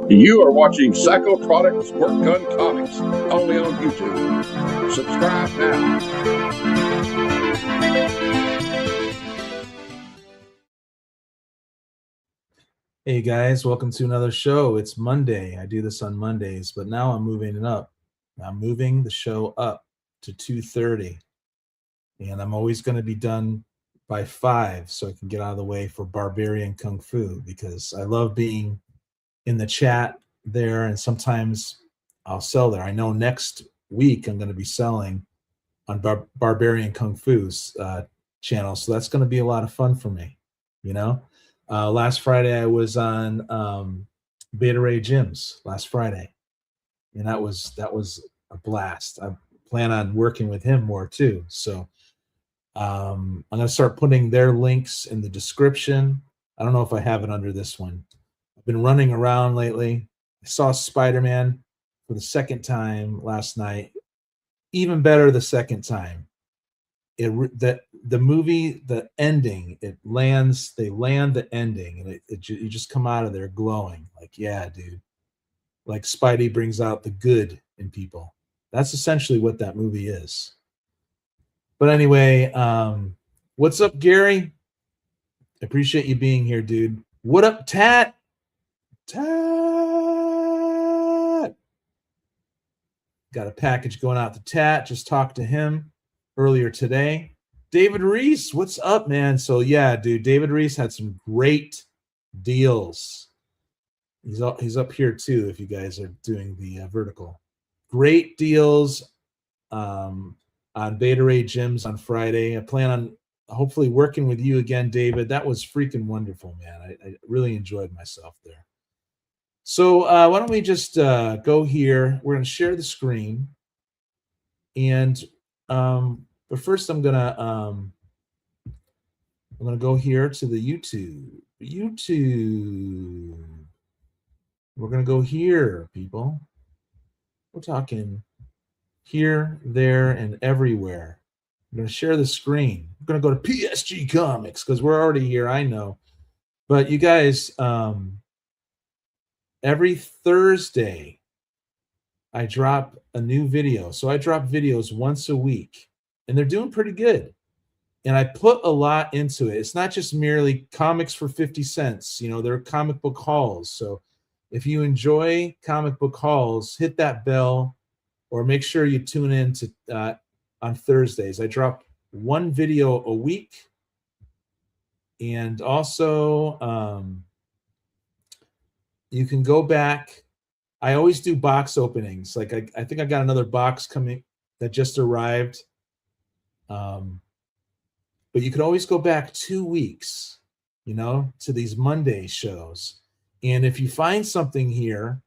You are watching Psychotronic Squirt Gun Comics, only on YouTube. Subscribe now. Hey guys, welcome to another show. It's Monday. I do this on Mondays, but now I'm moving it up. I'm moving the show up to 2:30. And I'm always going to be done by 5 so I can get out of the way for Barbarian Kung Fu, because I love being in the chat there, and sometimes I'll sell there. I know next week I'm going to be selling on Barbarian Kung Fu's channel, so that's going to be a lot of fun for me. You know, last Friday I was on Beta Ray Jim's last Friday, and that was a blast. I plan on working with him more too. So I'm going to start putting their links in the description. I don't know if I have it under this one. I've been running around lately. I saw Spider-Man for the second time last night. Even better the second time. The movie, the ending, they land the ending, and you just come out of there glowing. Like, yeah, dude. Like Spidey brings out the good in people. That's essentially what that movie is. But anyway, what's up, Gary? Appreciate you being here, dude. What up, Tat? Tat! Got a package going out to Tat. Just talked to him earlier today. David Reese, what's up, man? So yeah, dude, David Reese had some great deals. He's up here too, if you guys are doing the vertical. Great deals on Beta Ray Gyms on Friday. I plan on hopefully working with you again, David. That was freaking wonderful, man. I really enjoyed myself there. So why don't we just go here? We're going to share the screen, and but first I'm gonna go here to the YouTube. We're gonna go here, people. We're talking here, there, and everywhere. I'm gonna share the screen. We're gonna go to PSG Comics because we're already here. I know, but you guys. Every Thursday, I drop a new video. So I drop videos once a week, and they're doing pretty good. And I put a lot into it. It's not just merely comics for 50 cents. You know, they're comic book hauls. So if you enjoy comic book hauls, hit that bell, or make sure you tune in to on Thursdays. I drop one video a week. And also, you can go back. I always do box openings. Like I think I got another box coming that just arrived. But you can always go back 2 weeks, you know, to these Monday shows. And if you find something here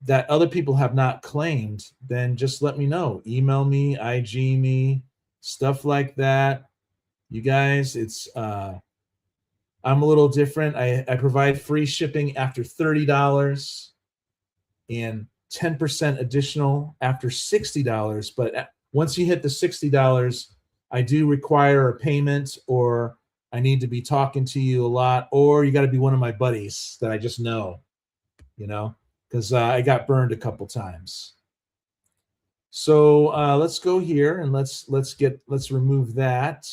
that other people have not claimed, then just let me know. Email me, IG me, stuff like that. You guys, it's I'm a little different. I provide free shipping after $30 and 10% additional after $60. But once you hit the $60, I do require a payment, or I need to be talking to you a lot, or you got to be one of my buddies that I just know, you know, because I got burned a couple times. So let's go here and let's remove that.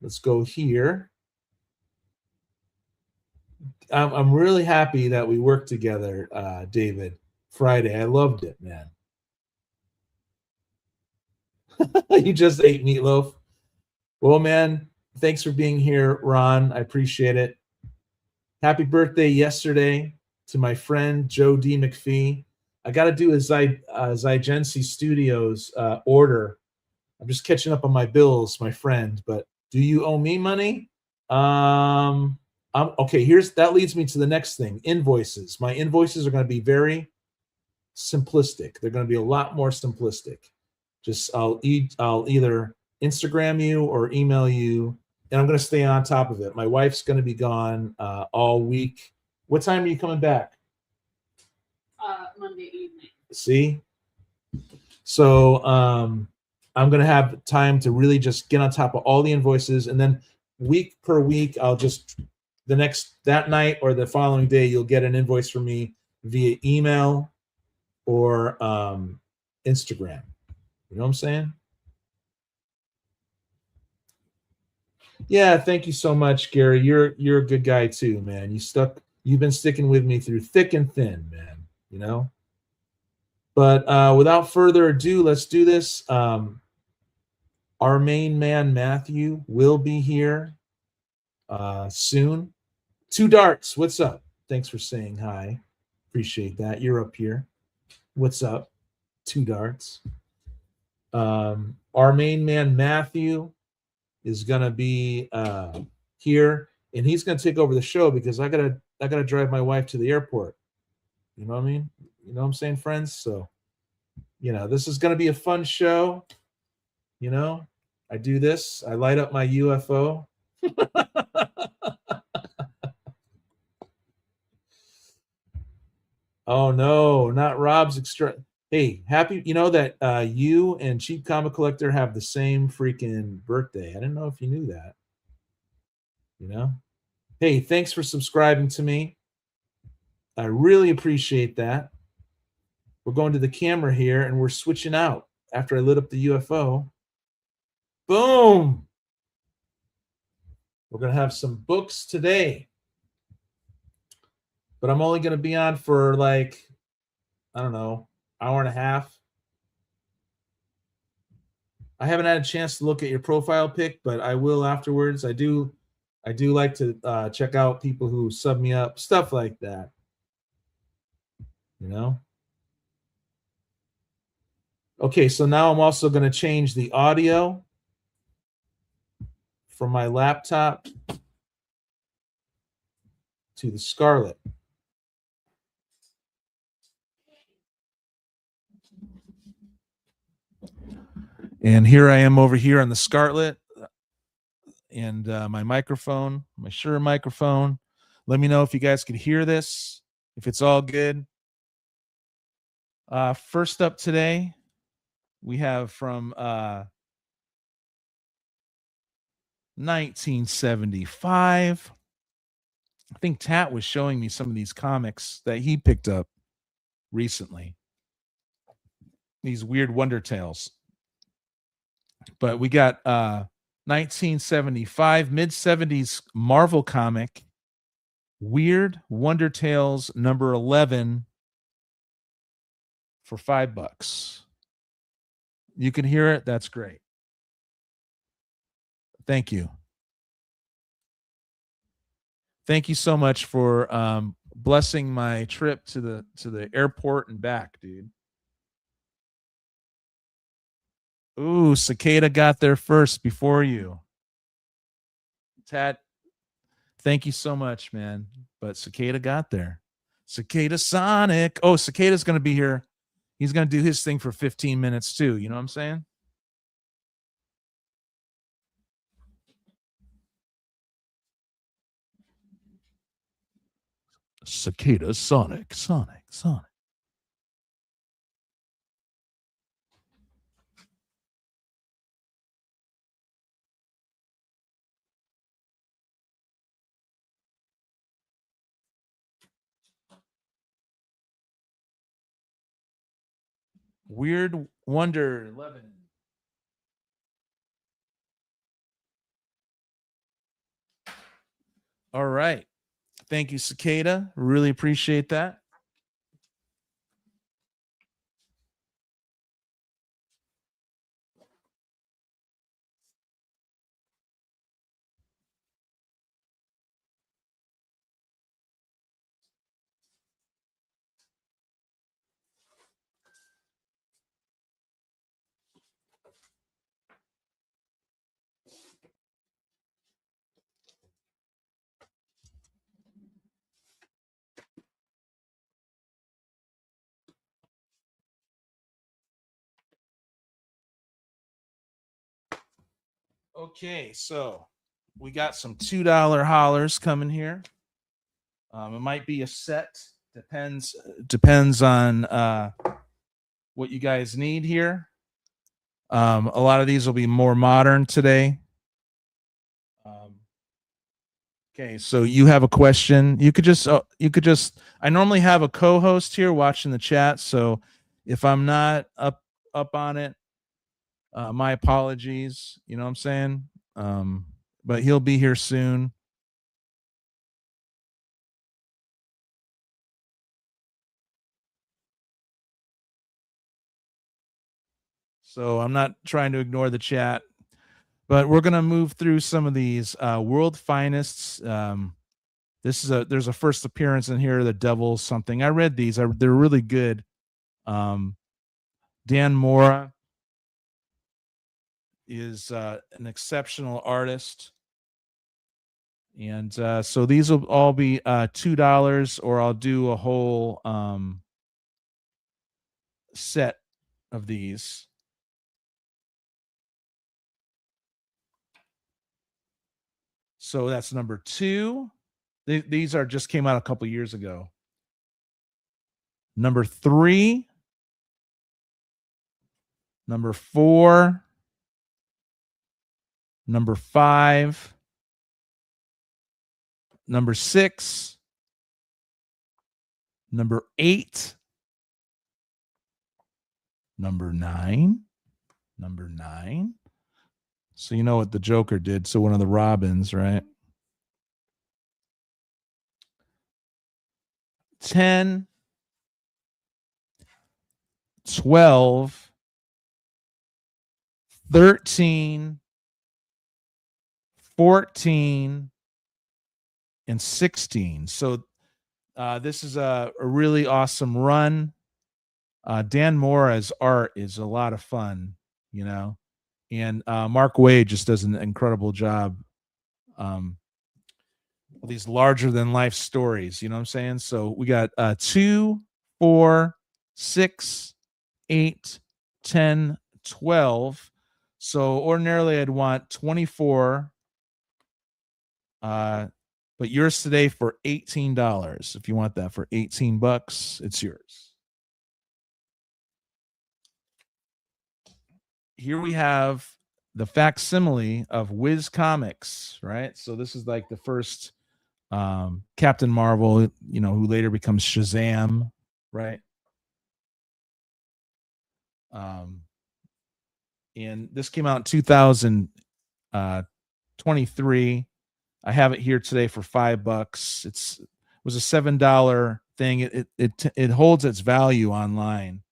Let's go here. I'm really happy that we worked together, David, Friday. I loved it, man. You just ate meatloaf. Well, man, thanks for being here, Ron. I appreciate it. Happy birthday yesterday to my friend Joe D. McPhee. I got to do a Zygency Studios order. I'm just catching up on my bills, my friend. But do you owe me money? Okay, that leads me to the next thing, invoices. My invoices are going to be very simplistic. They're going to be a lot more simplistic. Just I'll either Instagram you or email you, and I'm going to stay on top of it. My wife's going to be gone all week. What time are you coming back? Monday evening. See? So I'm going to have time to really just get on top of all the invoices, and then week per week, I'll just that night or the following day, you'll get an invoice from me via email or Instagram. You know what I'm saying? Yeah, thank you so much, Gary. You're a good guy too, man. You've been sticking with me through thick and thin, man. You know. But without further ado, let's do this. Our main man Matthew will be here soon. Two Darts, what's up? Thanks for saying hi. Appreciate that. You're up here. What's up? Two Darts. Our main man Matthew is gonna be here, and he's gonna take over the show because I gotta drive my wife to the airport. You know what I mean? You know what I'm saying, friends? So, this is gonna be a fun show. I do this. I light up my UFO. Oh no, not Rob's extra. Hey, happy, that you and Cheap Comic Collector have the same freaking birthday. I didn't know if you knew that. Hey, thanks for subscribing to me. I really appreciate that. We're going to the camera here and we're switching out after I lit up the UFO. Boom. We're going to have some books today. But I'm only going to be on for like, I don't know, hour and a half. I haven't had a chance to look at your profile pic, but I will afterwards. I do like to check out people who sub me up, stuff like that. Okay, so now I'm also going to change the audio from my laptop to the Scarlett. And here I am over here on the Scarlett and my microphone, my Shure microphone. Let me know if you guys can hear this, if it's all good. First up today, we have from 1975. I think Tat was showing me some of these comics that he picked up recently. These weird Wonder Tales. But we got 1975, mid-70s Marvel comic, Weird Wonder Tales number 11 for $5. You can hear it. That's great. Thank you. Thank you so much for blessing my trip to the airport and back, dude. Ooh, Cicada got there first before you. Tat, thank you so much, man. But Cicada got there. Cicada Sonic. Oh, Cicada's going to be here. He's going to do his thing for 15 minutes too. You know what I'm saying? Cicada Sonic. Weird Wonder 11. All right. Thank you, Cicada. Really appreciate that. Okay, so we got some $2 hollers coming here. It might be a set. Depends on what you guys need here. A lot of these will be more modern today. Okay, so you have a question. You could just I normally have a co-host here watching the chat, so if I'm not up on it, my apologies. You know what I'm saying? But he'll be here soon. So I'm not trying to ignore the chat, but we're gonna move through some of these world finest. There's a first appearance in here, the Devil something. I read these. They're really good. Dan Mora is an exceptional artist. And so these will all be $2, or I'll do a whole set of these. So that's number 2. These are just came out a couple years ago. Number 3, number 4, number 5, number 6, number 8, number 9, number 9. So you know what the Joker did. So one of the Robins, right? 10, 12, 13, 14, and 16. So this is a really awesome run. Dan Mora's art is a lot of fun, you know, and Mark Wade just does an incredible job. These larger than life stories, you know what I'm saying? So we got 2, 4, 6, 8, 10, 12. So ordinarily I'd want 24. But yours today for $18. If you want that for $18, it's yours. Here we have the facsimile of Wiz Comics, right? So this is like the first Captain Marvel, you know, who later becomes Shazam, right? And this came out in 2023. I have it here today for $5. It was a $7 thing. It holds its value online.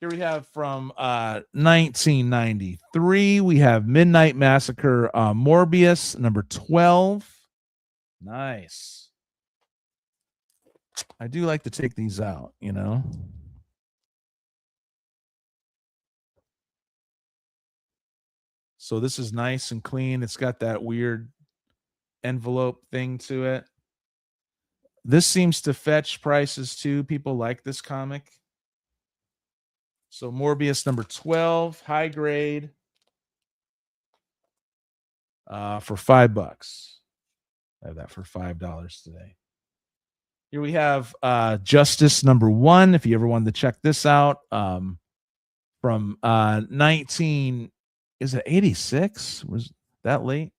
Here we have from 1993. We have Midnight Massacre, Morbius, number 12. Nice. I do like to take these out, you know. So this is nice and clean. It's got that weird envelope thing to it. This seems to fetch prices too. People like this comic. So Morbius number 12, high grade, for $5. I have that for $5 today. Here we have Justice number 1. If you ever wanted to check this out, from 86? Was that late?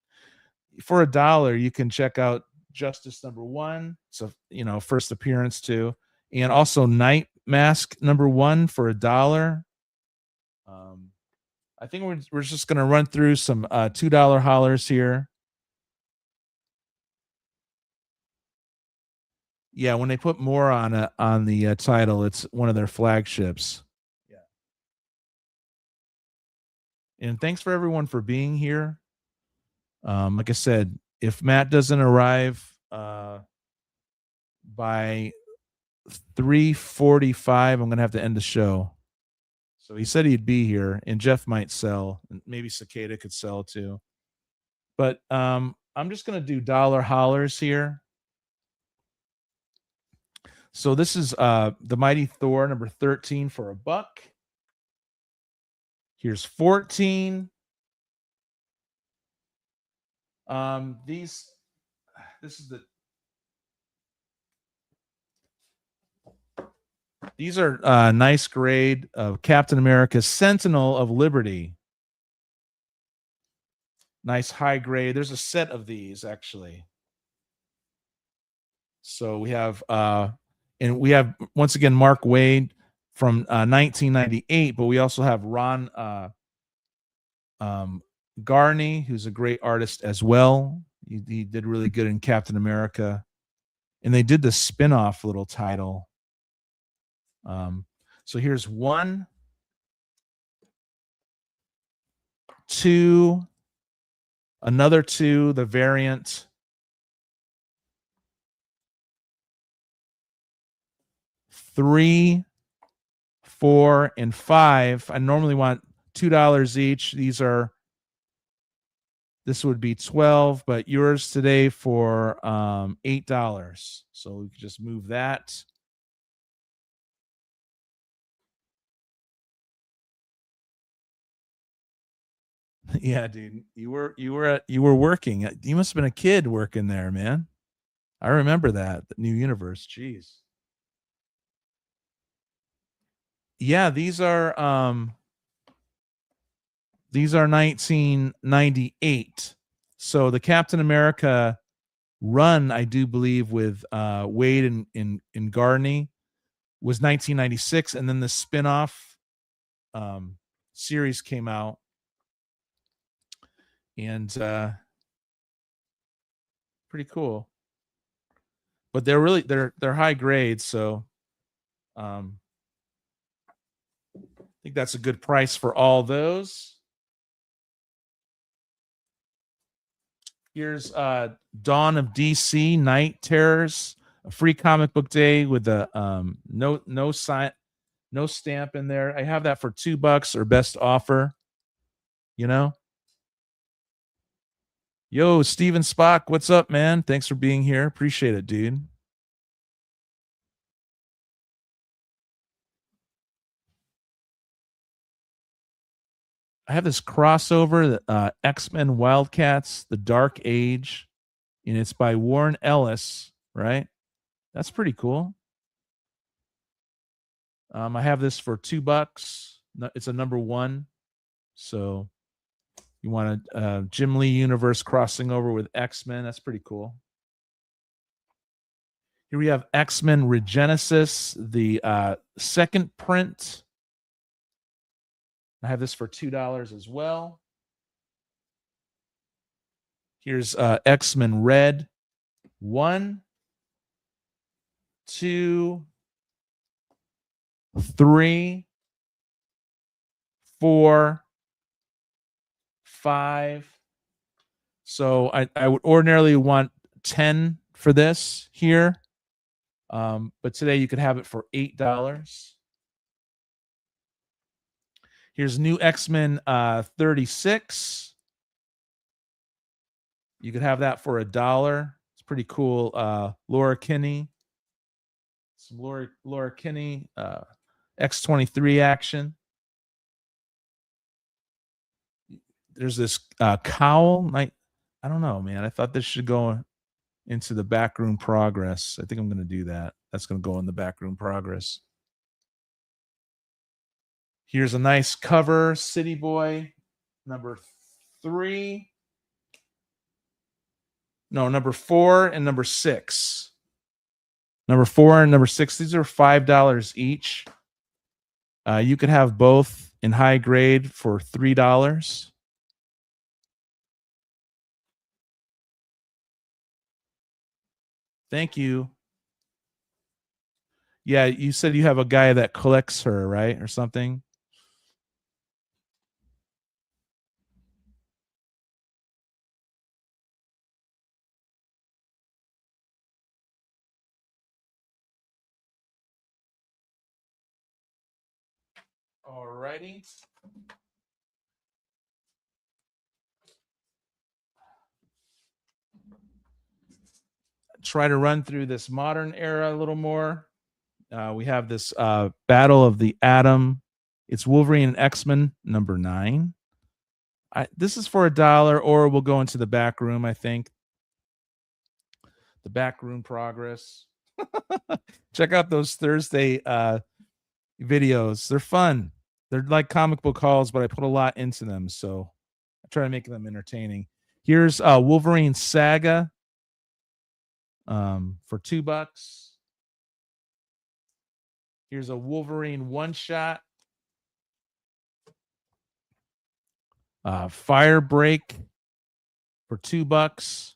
For $1, you can check out Justice number 1. So, you know, first appearance too. And also Night Mask number 1 for $1. I think we're just going to run through some $2 hollers here. Yeah, when they put more on the title, it's one of their flagships. Yeah. And thanks for everyone for being here. Like I said, if Matt doesn't arrive by 3:45, I'm gonna have to end the show. So he said he'd be here, and Jeff might sell, and maybe Cicada could sell too. But I'm just gonna do dollar hollers here. So this is the Mighty Thor number 13 for $1. Here's 14. This is these are nice grade of Captain America, Sentinel of Liberty. Nice high grade. There's a set of these actually. So we have and we have once again Mark Waid from 1998, but we also have Ron Garney, who's a great artist as well. He did really good in Captain America, and they did the spin-off little title. So here's 1, 2, another 2, the variant, 3, 4, and 5. I normally want $2 each. This would be 12, but yours today for $8. So we can just move that. Yeah, dude, you were working. You must have been a kid working there, man. I remember that, the New Universe. Jeez. Yeah, these are 1998. So the Captain America run, I do believe, with Wade and Gardney was 1996, and then the spin-off series came out, and pretty cool. But they're high grade, so I think that's a good price for all those. Here's Dawn of DC Night Terrors, a free comic book day with a no stamp in there. I have that for $2 or best offer. You know. Yo, Steven Spock, what's up, man? Thanks for being here. Appreciate it, dude. I have this crossover, X-Men Wildcats, The Dark Age, and it's by Warren Ellis, right? That's pretty cool. I have this for $2. It's a number 1. So you want a Jim Lee universe crossing over with X-Men. That's pretty cool. Here we have X-Men Regenesis, the second print. I have this for $2 as well. Here's X-Men Red. 1, 2, 3, 4, 5. So I would ordinarily want 10 for this here. But today you could have it for $8. Here's new X-Men 36. You could have that for $1. It's pretty cool. Laura Kinney. Some Laura Kinney X-23 action. There's this cowl. I don't know, man. I thought this should go into the backroom progress. I think I'm going to do that. That's going to go in the backroom progress. Here's a nice cover, City Boy, number 3. No, number 4 and number 6. Number 4 and number 6. These are $5 each. You could have both in high grade for $3. Thank you. Yeah, you said you have a guy that collects her, right? Or something. All righty. Try to run through this modern era a little more. We have this Battle of the Atom. It's Wolverine and X-Men number 9. This is for $1, or we'll go into the back room, I think. The back room progress. Check out those Thursday videos. They're fun. They're like comic book hauls, but I put a lot into them, so I try to make them entertaining. Here's Wolverine Saga for $2. Here's a Wolverine one-shot. Fire Break for $2.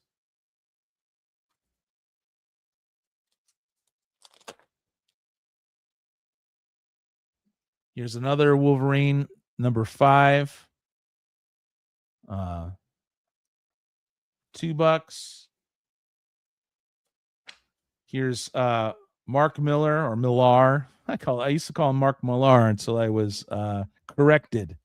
Here's another Wolverine number 5. $2. Here's Mark Miller or Millar. I used to call him Mark Millar until I was corrected.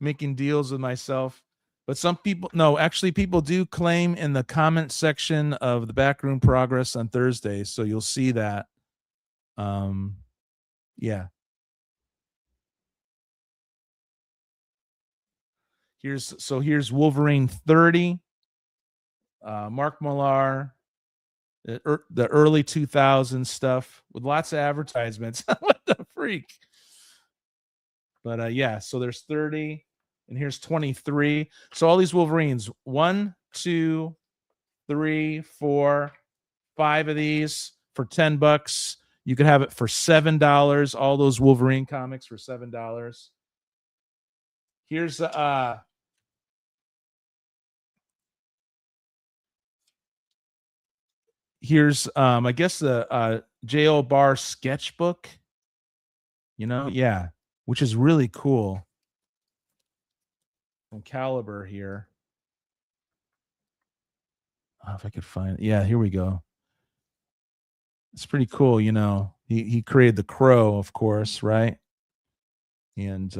Making deals with myself. But some people, no, actually, people do claim in the comment section of the Backroom Progress on Thursday. So you'll see that. Yeah. Here's Wolverine 30. Mark Millar, the early 2000s stuff with lots of advertisements. What the freak? But yeah, so there's 30, and here's 23. So all these Wolverines, 1, 2, 3, 4, 5 of these for $10. You could have it for $7. All those Wolverine comics for $7. Here's I guess the J.O. Barr sketchbook. Yeah, which is really cool. From Caliber here. If I could find it. Yeah, here we go. It's pretty cool, He created the Crow, of course, right? And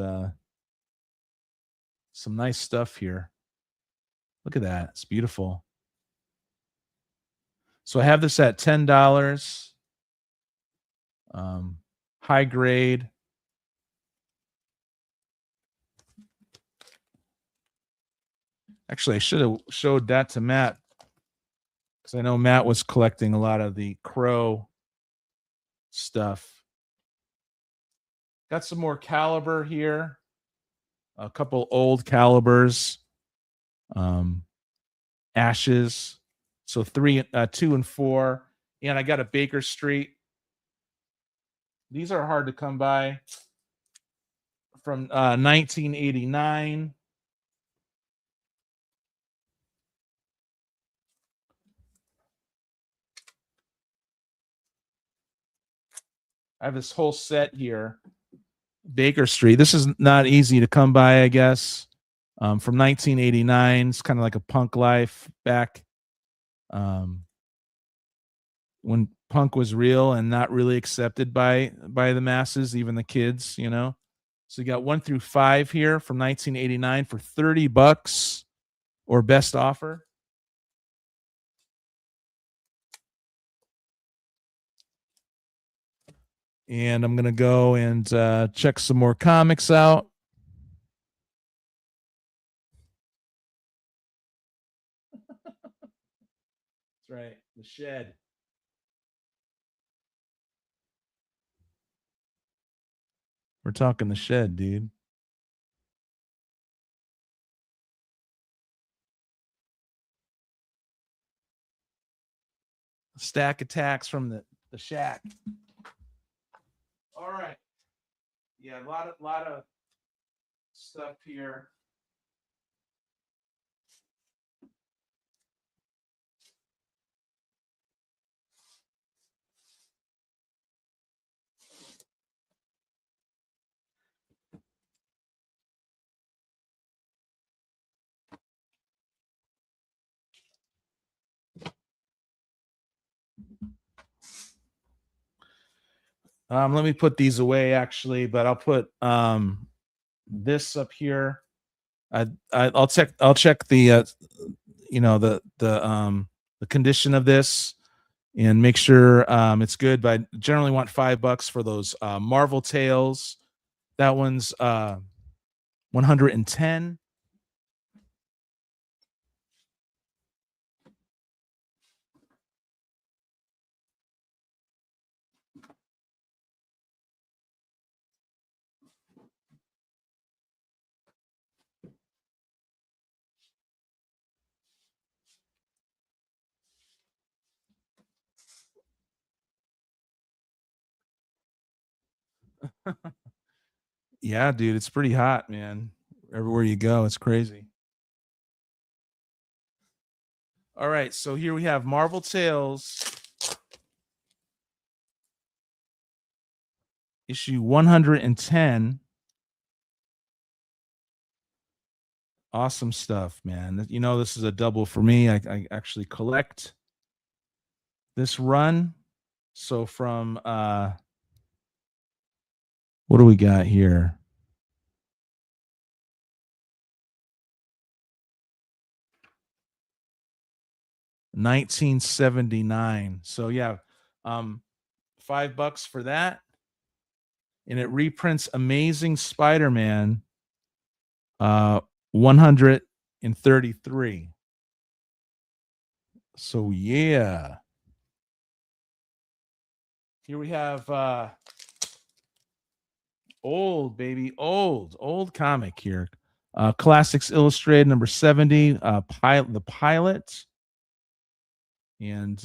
some nice stuff here. Look at that. It's beautiful. So I have this at $10. High grade. Actually, I should have showed that to Matt, because I know Matt was collecting a lot of the Crow stuff. Got some more Caliber here. A couple old Calibers. Ashes. So 2 and 4. And I got a Baker Street. These are hard to come by. From 1989. I have this whole set here. Baker Street. This is not easy to come by, I guess. From 1989. It's kind of like a punk life back when punk was real and not really accepted by the masses, even the kids, So you got 1 through 5 here from 1989 for $30 or best offer. And I'm going to go and check some more comics out. That's right. The Shed. We're talking The Shed, dude. Stack Attacks from the Shack. All right. Yeah, a lot of stuff here. Let me put these away, actually, but I'll put this up here. I'll check the the condition of this and make sure it's good. But I generally want $5 for those Marvel Tales. That one's 110. Yeah, dude, it's pretty hot, man. Everywhere you go, it's crazy. All right, so here we have Marvel Tales issue 110. Awesome stuff, man. You know, this is a double for me. I actually collect this run. So from what do we got here? $1979. So yeah, $5 for that. And it reprints Amazing Spider-Man 133. So yeah. Here we have old comic here. Classics Illustrated number 70, the pilot. And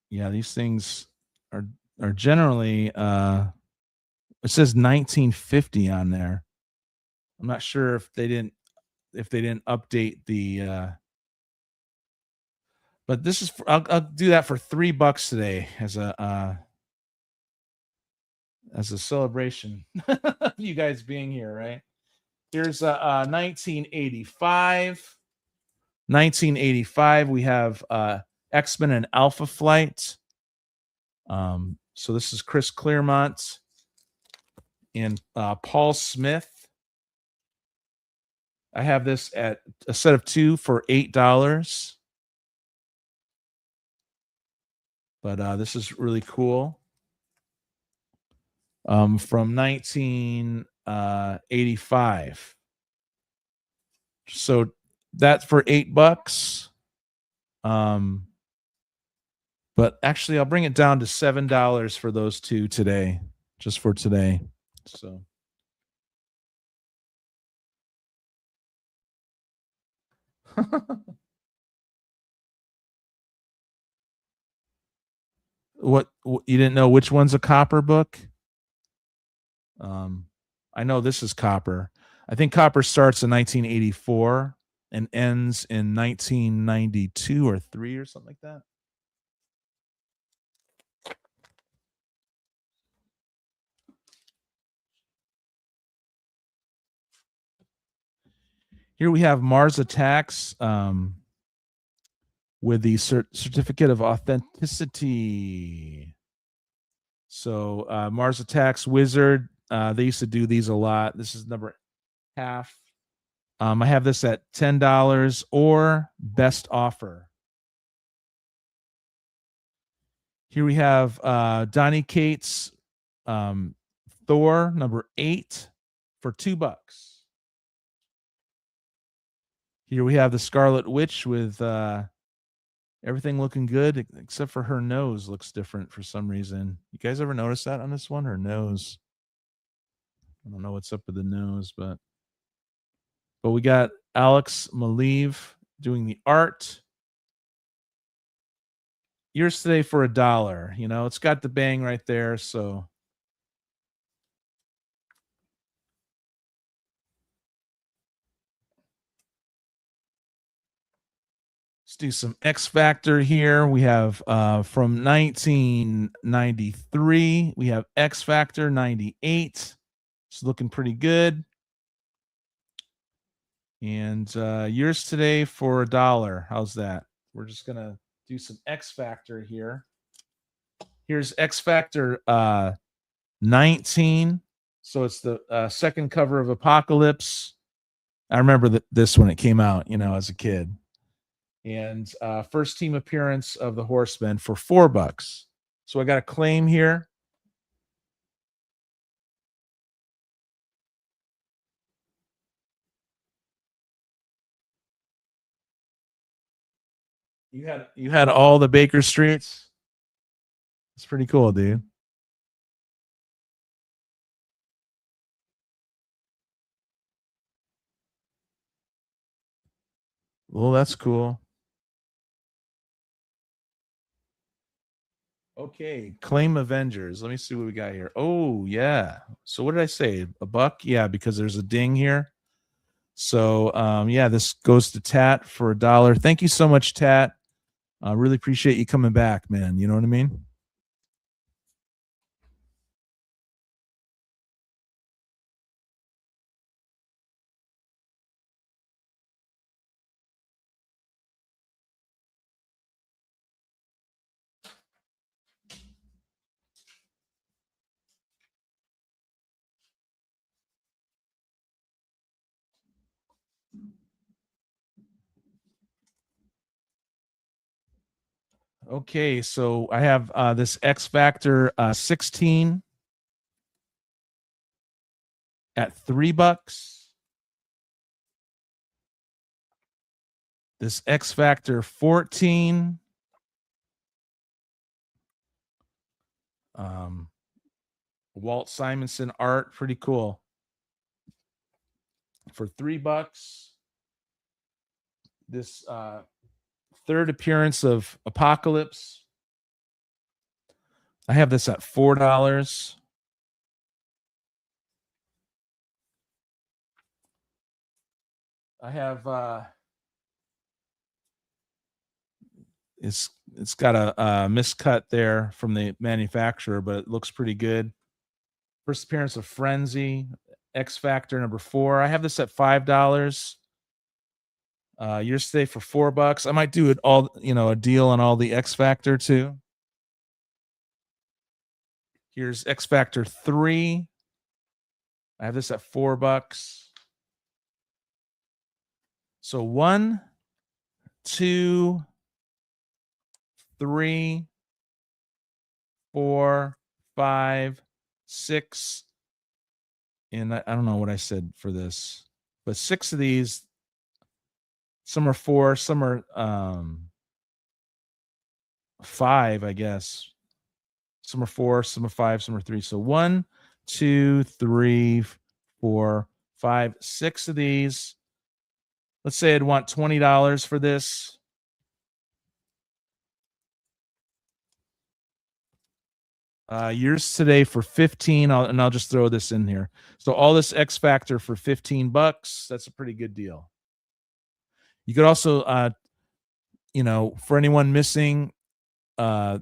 yeah, these things are generally it says 1950 on there. I'm not sure if they didn't update the but this is I'll do that for $3 today as a celebration of you guys being here, right? Here's 1985. 1985, we have X-Men and Alpha Flight. So this is Chris Claremont and Paul Smith. I have this at a set of 2 for $8. But this is really cool. From 1985. So that's for $8. But actually, I'll bring it down to $7 for those two today, just for today. So. What you didn't know which one's a copper book? I know this is copper. I think copper starts in 1984 and ends in 1992 or 3 or something like that. Here we have Mars Attacks with the certificate of authenticity. So Mars Attacks Wizard, they used to do these a lot. This is number half. I have this at $10 or best offer. Here we have Donny Cates Thor number 8 for $2. Here we have the Scarlet Witch with everything looking good except for her nose looks different for some reason. You guys ever notice that on this one? Her nose. I don't know what's up with the nose, but we got Alex Maleev doing the art. Yours today for $1. You know, it's got the bang right there. So let's do some X Factor here. We have from 1993, we have X Factor 98. It's looking pretty good. And yours today for $1. How's that? We're just going to do some X Factor here. Here's X Factor 19. So it's the second cover of Apocalypse. I remember this when it came out, you know, as a kid. And first team appearance of the Horsemen for $4. So I got a claim here. You had all the Baker Streets. It's pretty cool, dude. Well, that's cool. Okay, claim Avengers. Let me see what we got here. Oh, yeah. So what did I say? A buck? Yeah, because there's a ding here. So yeah, this goes to Tat for $1. Thank you so much, Tat. I really appreciate you coming back, man. You know what I mean? Okay, so I have this X Factor 16 at $3. This X Factor 14. Walt Simonson art, pretty cool. For $3. This third appearance of Apocalypse. I have this at $4. I have it's got a miscut there from the manufacturer, but it looks pretty good. First appearance of Frenzy, X Factor number 4. I have this at $5. Yours today for $4. I might do it all, a deal on all the X Factor too. Here's X Factor 3. I have this at $4. So 1, 2, 3, 4, 5, 6, and I don't know what I said for this, but 6 of these. Some are 4, some are 5, I guess. Some are 4, some are 5, some are 3. So 1, 2, 3, 4, 5, 6 of these. Let's say I'd want $20 for this. Yours today for 15, and I'll just throw this in here. So all this X Factor for $15. That's a pretty good deal. You could also, for anyone missing the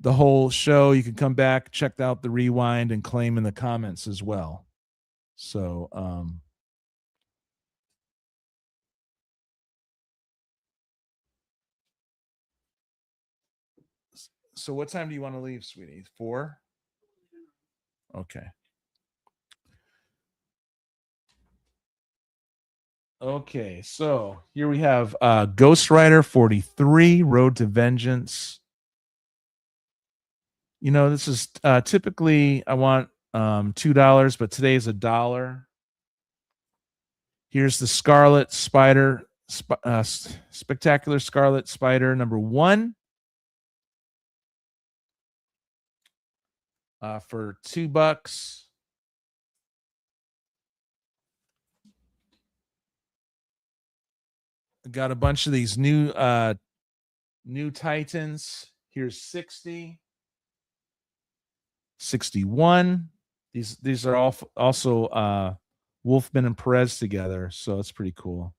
whole show, you can come back, check out the rewind, and claim in the comments as well. So, so what time do you want to leave, sweetie? 4? Okay. Okay, so here we have Ghost Rider 43, Road to Vengeance. This is typically I want $2, but today's $1. Here's the Scarlet Spider, Spectacular Scarlet Spider number 1 for $2. Got a bunch of these new Titans. Here's 60, 61. These are all also Wolfman and Perez together, so it's pretty cool.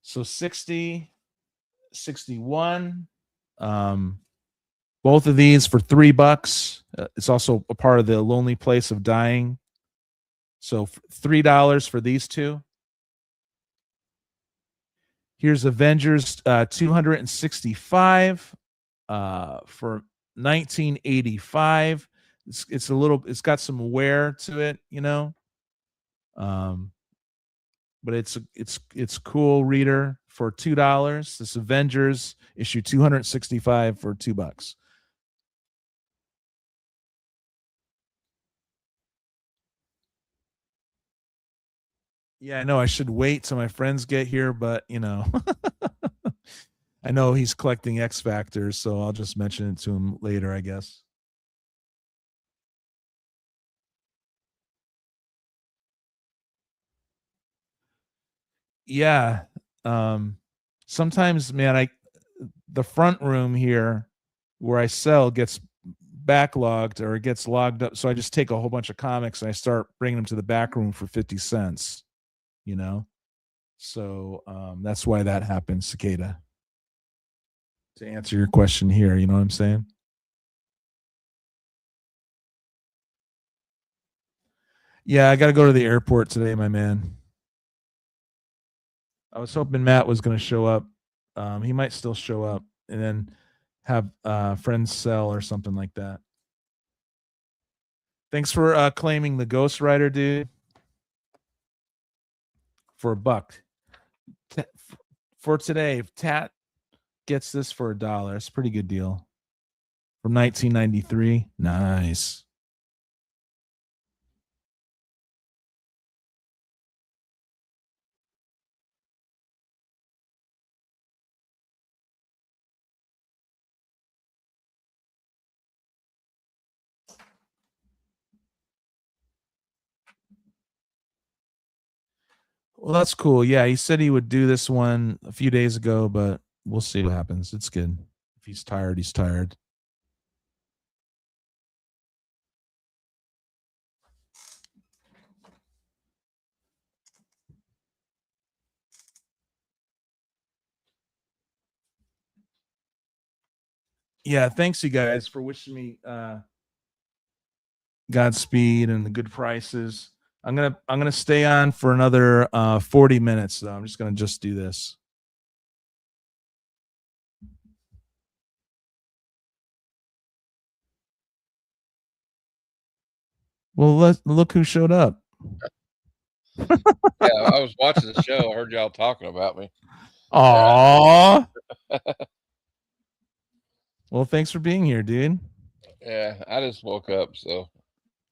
So 60, 61. Both of these for $3. It's also a part of the Lonely Place of Dying. So $3 for these two. Here's Avengers 265 for $19.85. It's got some wear to it, but it's cool reader for $2. This Avengers issue 265 for $2. Yeah, I know I should wait till my friends get here, but I know he's collecting X Factors, so I'll just mention it to him later, I guess. Yeah. sometimes, man, the front room here where I sell gets backlogged or it gets logged up. So I just take a whole bunch of comics and I start bringing them to the back room for 50 cents, you know? So that's why that happens, Cicada. To answer your question here, you know what I'm saying? Yeah, I got to go to the airport today, my man. I was hoping Matt was going to show up. He might still show up and then have friends sell or something like that. Thanks for claiming the Ghost Rider, dude. For $1. For today, if Tat gets this for $1, it's a pretty good deal. From 1993. Nice. Well, that's cool. Yeah, he said he would do this one a few days ago, but we'll see what happens. It's good. If he's tired, he's tired. Yeah, thanks you guys for wishing me Godspeed and the good prices. I'm gonna stay on for another 40 minutes though. I'm just gonna do this. Well, look who showed up. Yeah, I was watching the show. I heard y'all talking about me. Aww. Well, thanks for being here, dude. Yeah, I just woke up, so.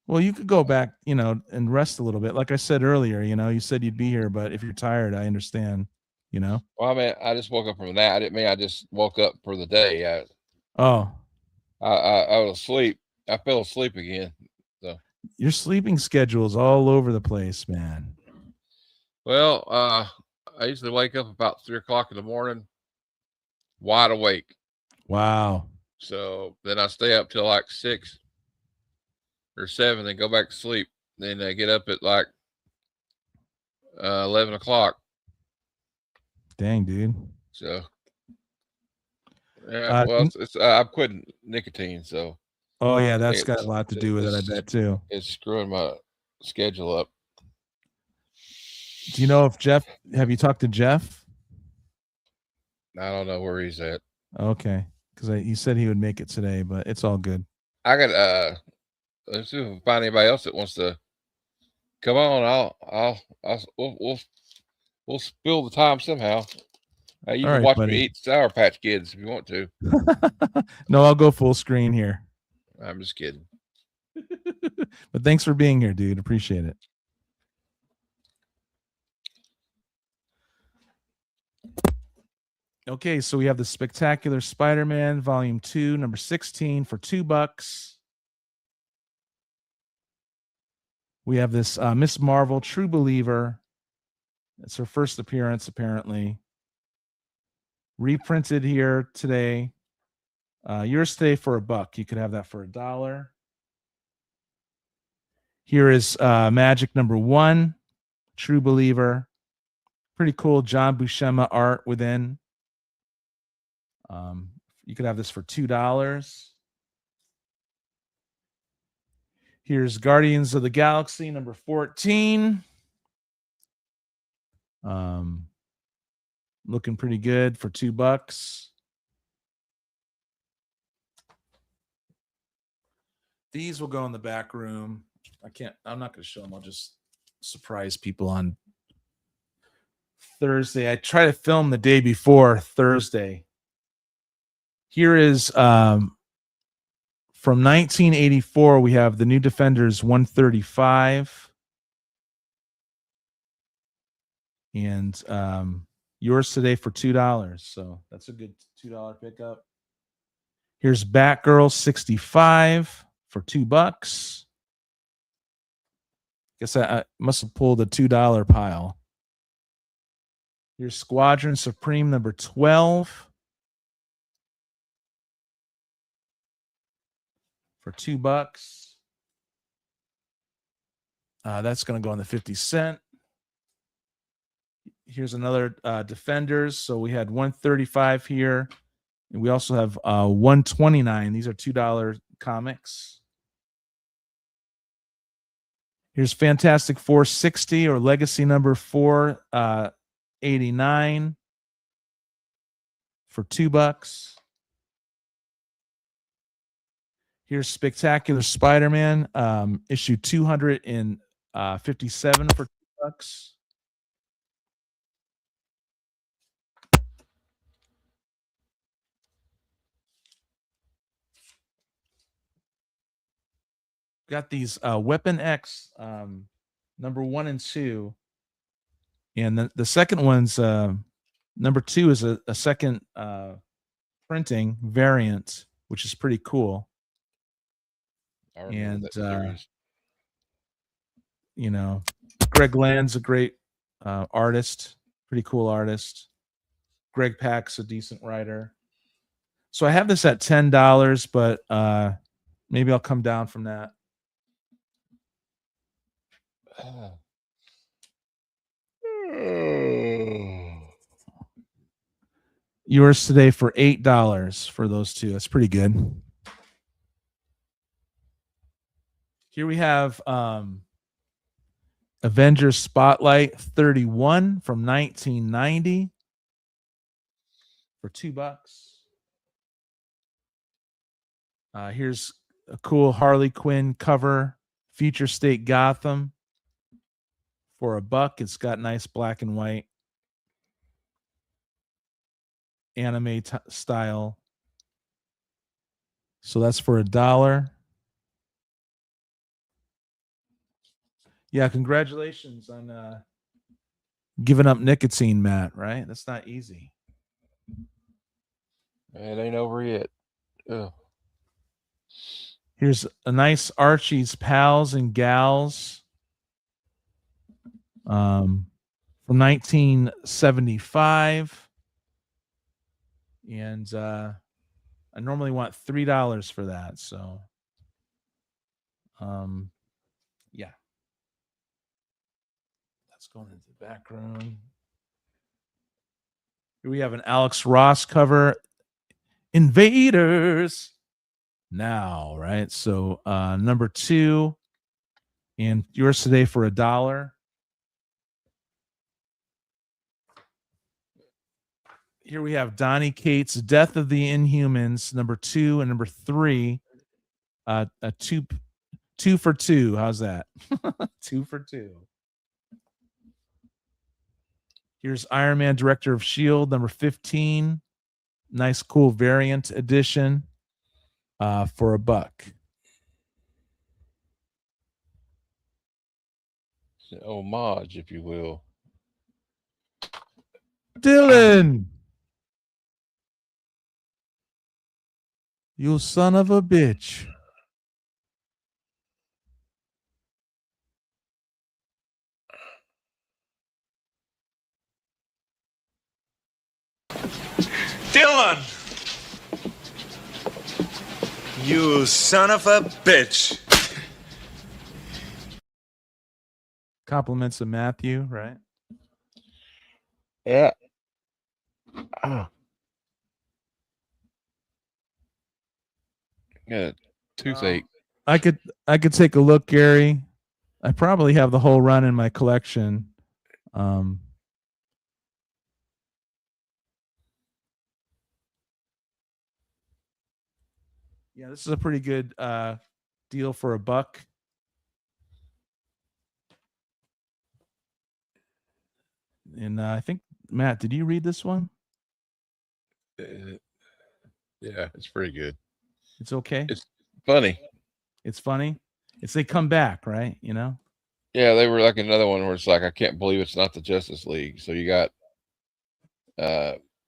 Well, you could go back, and rest a little bit. Like I said earlier, you said you'd be here, but if you're tired, I understand, Well, I mean, I just woke up from that. I didn't mean I just woke up for the day. I was asleep. I fell asleep again. So your sleeping schedule is all over the place, man. Well, I usually wake up about 3 o'clock in the morning, wide awake. Wow. So then I stay up till like 6 or 7, then go back to sleep. Then I get up at like 11 o'clock. Dang, dude. So yeah, well, I'm quitting nicotine, so. Oh yeah, that's got a lot to do with it, I bet too. It's screwing my schedule up. Do you know if have you talked to Jeff? I don't know where he's at. Okay, because he said he would make it today, but it's all good. I got let's see if we can find anybody else that wants to come on. We'll spill the time somehow. You can watch me eat Sour Patch Kids if you want to. No, I'll go full screen here. I'm just kidding. But thanks for being here, dude. Appreciate it. Okay, so we have the Spectacular Spider-Man Volume 2, number 16 for $2. We have this Miss Marvel True Believer. It's her first appearance, apparently. Reprinted here today. Yours today for $1. You could have that for $1. Here is Magic number 1, True Believer. Pretty cool John Buscema art within. You could have this for $2. Here's Guardians of the Galaxy number 14. Looking pretty good for $2. These will go in the back room. I'm not going to show them. I'll just surprise people on Thursday. I try to film the day before Thursday. Here is from 1984. We have the New Defenders 135. And yours today for $2. So that's a good $2 pickup. Here's Batgirl 65 for $2. Guess I must have pulled a $2 pile. Here's Squadron Supreme number 12 for $2. That's going to go on the 50 cent. Here's another Defenders. So we had 135 here, and we also have 129. These are $2 comics. Here's Fantastic Four 60 or Legacy number 489 for $2. Here's Spectacular Spider-Man issue 257 for $2. Got these Weapon X number 1 and 2, and the second one's number 2 is a second printing variant, which is pretty cool. And you know, Greg Land's a great artist, pretty cool artist. Greg Pak's a decent writer. So I have this at $10, but maybe I'll come down from that. Yours today for $8 for those two. That's pretty good. Here we have Avengers Spotlight 31 from 1990 for $2. Here's a cool Harley Quinn cover, Future State Gotham for $1. It's got nice black and white anime style. So that's for $1. Yeah, congratulations on giving up nicotine, Matt, right? That's not easy. It ain't over yet. Ugh. Here's a nice Archie's Pals and Gals from 1975. And I normally want $3 for that. So, yeah. That's going into the back room. Here we have an Alex Ross cover, Invaders Now, right? So number 2, and yours today for $1. Here we have Donny Cates' Death of the Inhumans, number 2 and number 3. A two for $2. How's that? 2 for $2. Here's Iron Man Director of S.H.I.E.L.D., number 15. Nice, cool variant edition for $1. It's an homage, if you will. Dylan! You son of a bitch. Dylan! You son of a bitch. Compliments of Matthew, right? Yeah. Oh. Yeah, toothache. I could take a look, Gary. I probably have the whole run in my collection. Yeah, this is a pretty good deal for $1. And I think, Matt, did you read this one? Yeah, it's pretty good. It's okay. It's funny. It's funny. It's they come back, right? You know? Yeah, they were like another one where it's like, I can't believe it's not the Justice League. So you got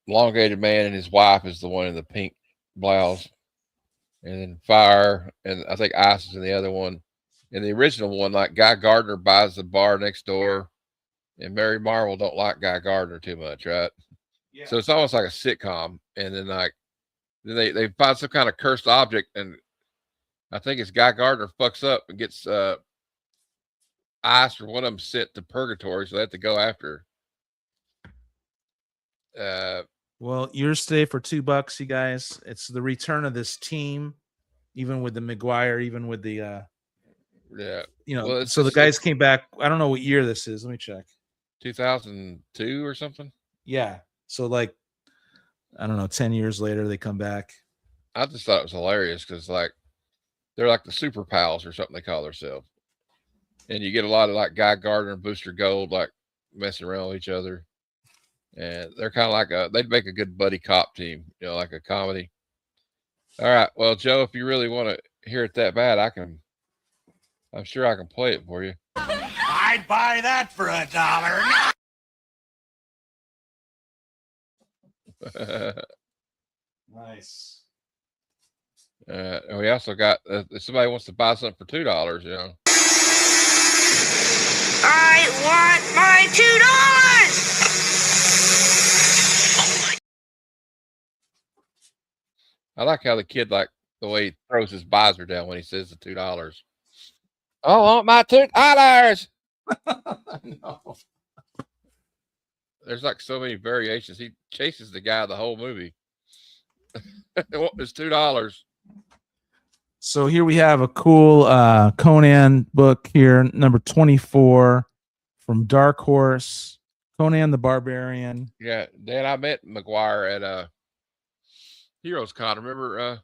Elongated Man and his wife is the one in the pink blouse. And then Fire, and I think Ice is in the other one. In the original one, like Guy Gardner buys the bar next door, And Mary Marvel don't like Guy Gardner too much, right? Yeah. So it's almost like a sitcom. And then they find some kind of cursed object, and I think it's Guy Gardner fucks up and gets ice for one of them sent to purgatory, so they have to go after. Well, yours today for $2, you guys. It's the return of this team, even with the McGuire, even with the yeah. Well, so the guys came back. I don't know what year this is. Let me check. 2002 or something. Yeah. So like, I don't know, 10 years later they come back. I just thought it was hilarious because like they're like the super pals or something they call themselves. And you get a lot of like Guy Gardner and Booster Gold like messing around with each other. And they're kind of like they'd make a good buddy cop team, like a comedy. All right. Well, Joe, if you really want to hear it that bad, I'm sure I can play it for you. I'd buy that for $1. Nice. And we also got if somebody wants to buy something for $2, I want my $2. I like how the kid like the way he throws his visor down when he says the $2. I want my $2. No. There's like so many variations. He chases the guy the whole movie. It's $2. So here we have a cool Conan book here, number 24 from Dark Horse, Conan the Barbarian. Yeah, Dan, I met McGuire at Heroes Con. Remember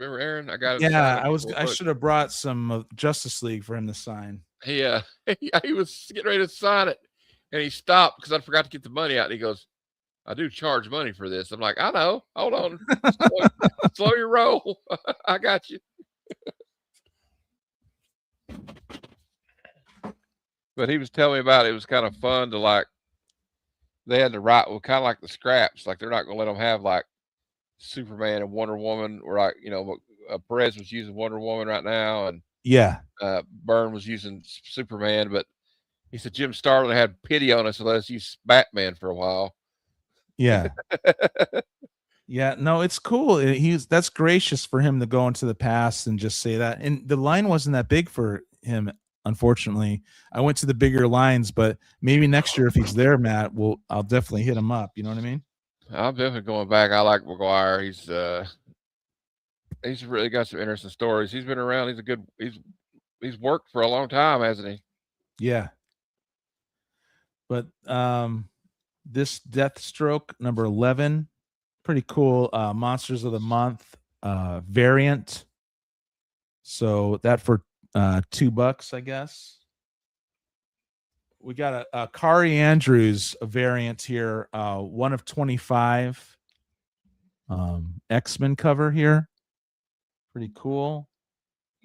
Aaron? I got it. Yeah, I should have brought some Justice League for him to sign. He was getting ready to sign it, and he stopped because I forgot to get the money out. And he goes, "I do charge money for this." I'm like, "I know. Hold on, slow your roll. I got you." But he was telling me about it. It was kind of fun to like. They had to write kind of like the scraps. Like they're not going to let them have like Superman and Wonder Woman, or like Perez was using Wonder Woman right now, and yeah, Byrne was using Superman. But he said Jim Starlin had pity on us and let us use Batman for a while. Yeah. Yeah, no, it's cool. That's gracious for him to go into the past and just say that. And the line wasn't that big for him, unfortunately. I went to the bigger lines, but maybe next year if he's there, Matt, I'll definitely hit him up. You know what I mean? I'm definitely going back. I like McGuire. He's really got some interesting stories. He's been around. He's worked for a long time, hasn't he? Yeah. But this Deathstroke number 11. Pretty cool. Monsters of the Month variant. So that for $2, I guess. We got a Kari Andrews variant here, 1 of 25. X-Men cover here. Pretty cool.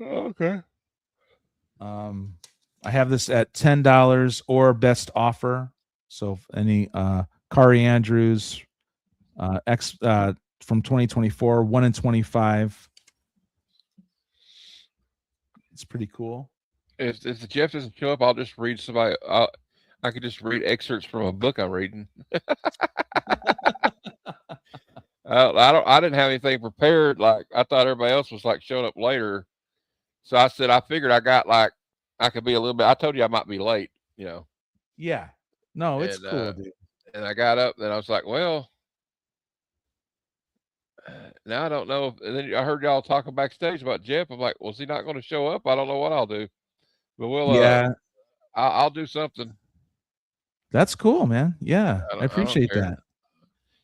Oh, okay. I have this at $10 or best offer. So if any Kari Andrews from 2024, 1 in 25. It's pretty cool. If the Jeff doesn't show up, I'll just read somebody. I could just read excerpts from a book I'm reading. I didn't have anything prepared. Like I thought everybody else was like showing up later, so I said I figured I got like I could be a little bit. I told you I might be late. Yeah. No, it's cool, dude. And I got up, and I was like, well. Now I don't know. And then I heard y'all talking backstage about Jeff. I'm like, well, is he not going to show up? I don't know what I'll do, but I'll do something. That's cool, man. Yeah, I appreciate that.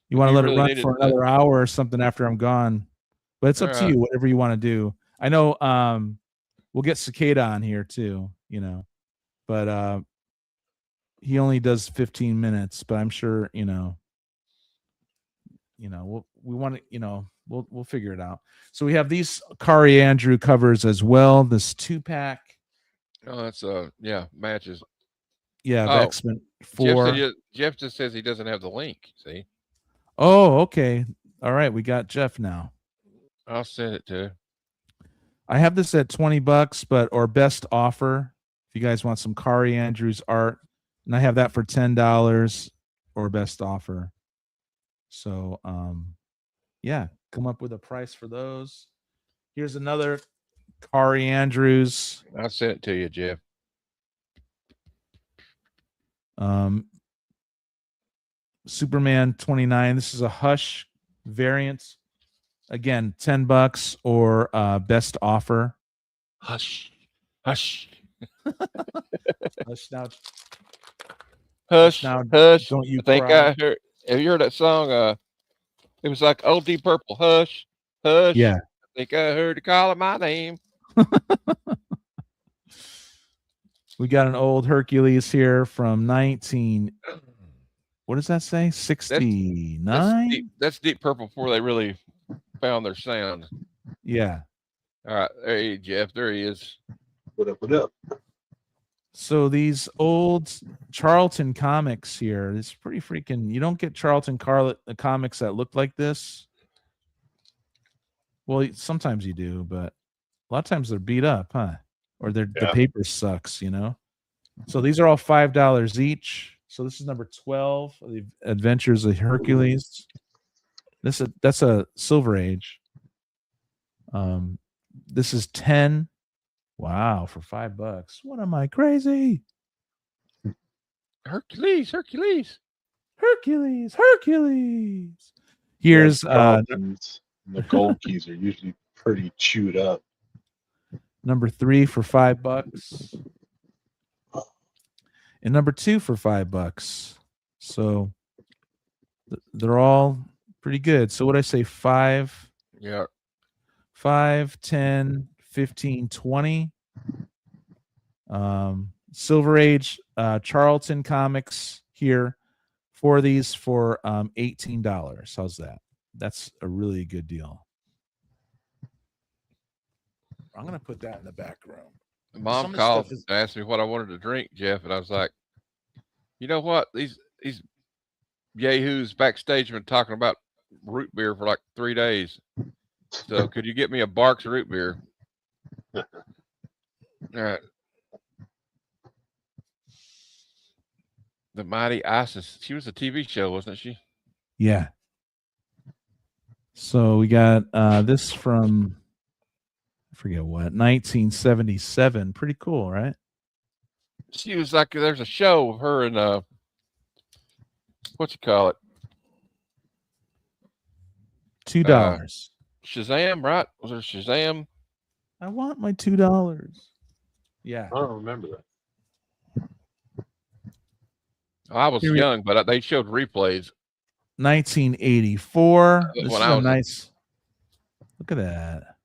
You want to let it run for another hour or something after I'm gone, but it's up to you. Whatever you want to do. I know. We'll get Cicada on here too. But he only does 15 minutes. But I'm sure we'll figure it out. So we have these Kari Andrew covers as well. This 2-pack. Oh, that's matches. Yeah, X-Men 4. Jeff just says he doesn't have the link. See? Oh, okay. All right, we got Jeff now. I'll send it to you. I have this at $20, or best offer. If you guys want some Kari Andrews art, And I have that for $10 or best offer. So yeah, come up with a price for those. Here's another Kari Andrews. I sent it to you, Jeff. Superman 29. This is a Hush variant. Again, $10 or best offer. Hush, hush, Hush now. hush, Now, hush. don't you I think cry. I heard. Have you heard that song? It was like Old Deep Purple. Hush, hush. Yeah. I think I heard you calling my name. We got an old Hercules here from 19. What does that say? 69? That's Deep Purple before they really found their sound. Yeah. All right, there he is, Jeff. There he is. What up? What up? So these old Charlton comics here, it's pretty freaking. You don't get Charlton comics that look like this. Well, sometimes you do, but a lot of times they're beat up, huh? Or the paper sucks, you know. So these are all $5 each. So this is number 12 of the Adventures of Hercules. That's a Silver Age. This is 10. Wow, for $5. What am I crazy? Hercules. Here's the gold keys are usually pretty chewed up. number 3 for $5. And number 2 for $5. So they're all pretty good. So what I say, 5, Yeah. 5, 10, 15, 20. Silver Age Charlton comics here. 4 of these for $18. How's that? That's a really good deal. I'm gonna put that in the back room. Mom called and asked me what I wanted to drink, Jeff, and I was like, you know what? These yahoos backstage have been talking about root beer for like 3 days. So could you get me a Barks root beer? All right. The Mighty Isis. She was a TV show, wasn't she? Yeah. So we got this from, I forget what, 1977. Pretty cool, right? She was like, there's a show of her and what you call it? $2. Shazam, right? Was there Shazam? I want my $2. Yeah. I don't remember that. I was young, but they showed replays. 1984. This When is I a was nice. Look at that.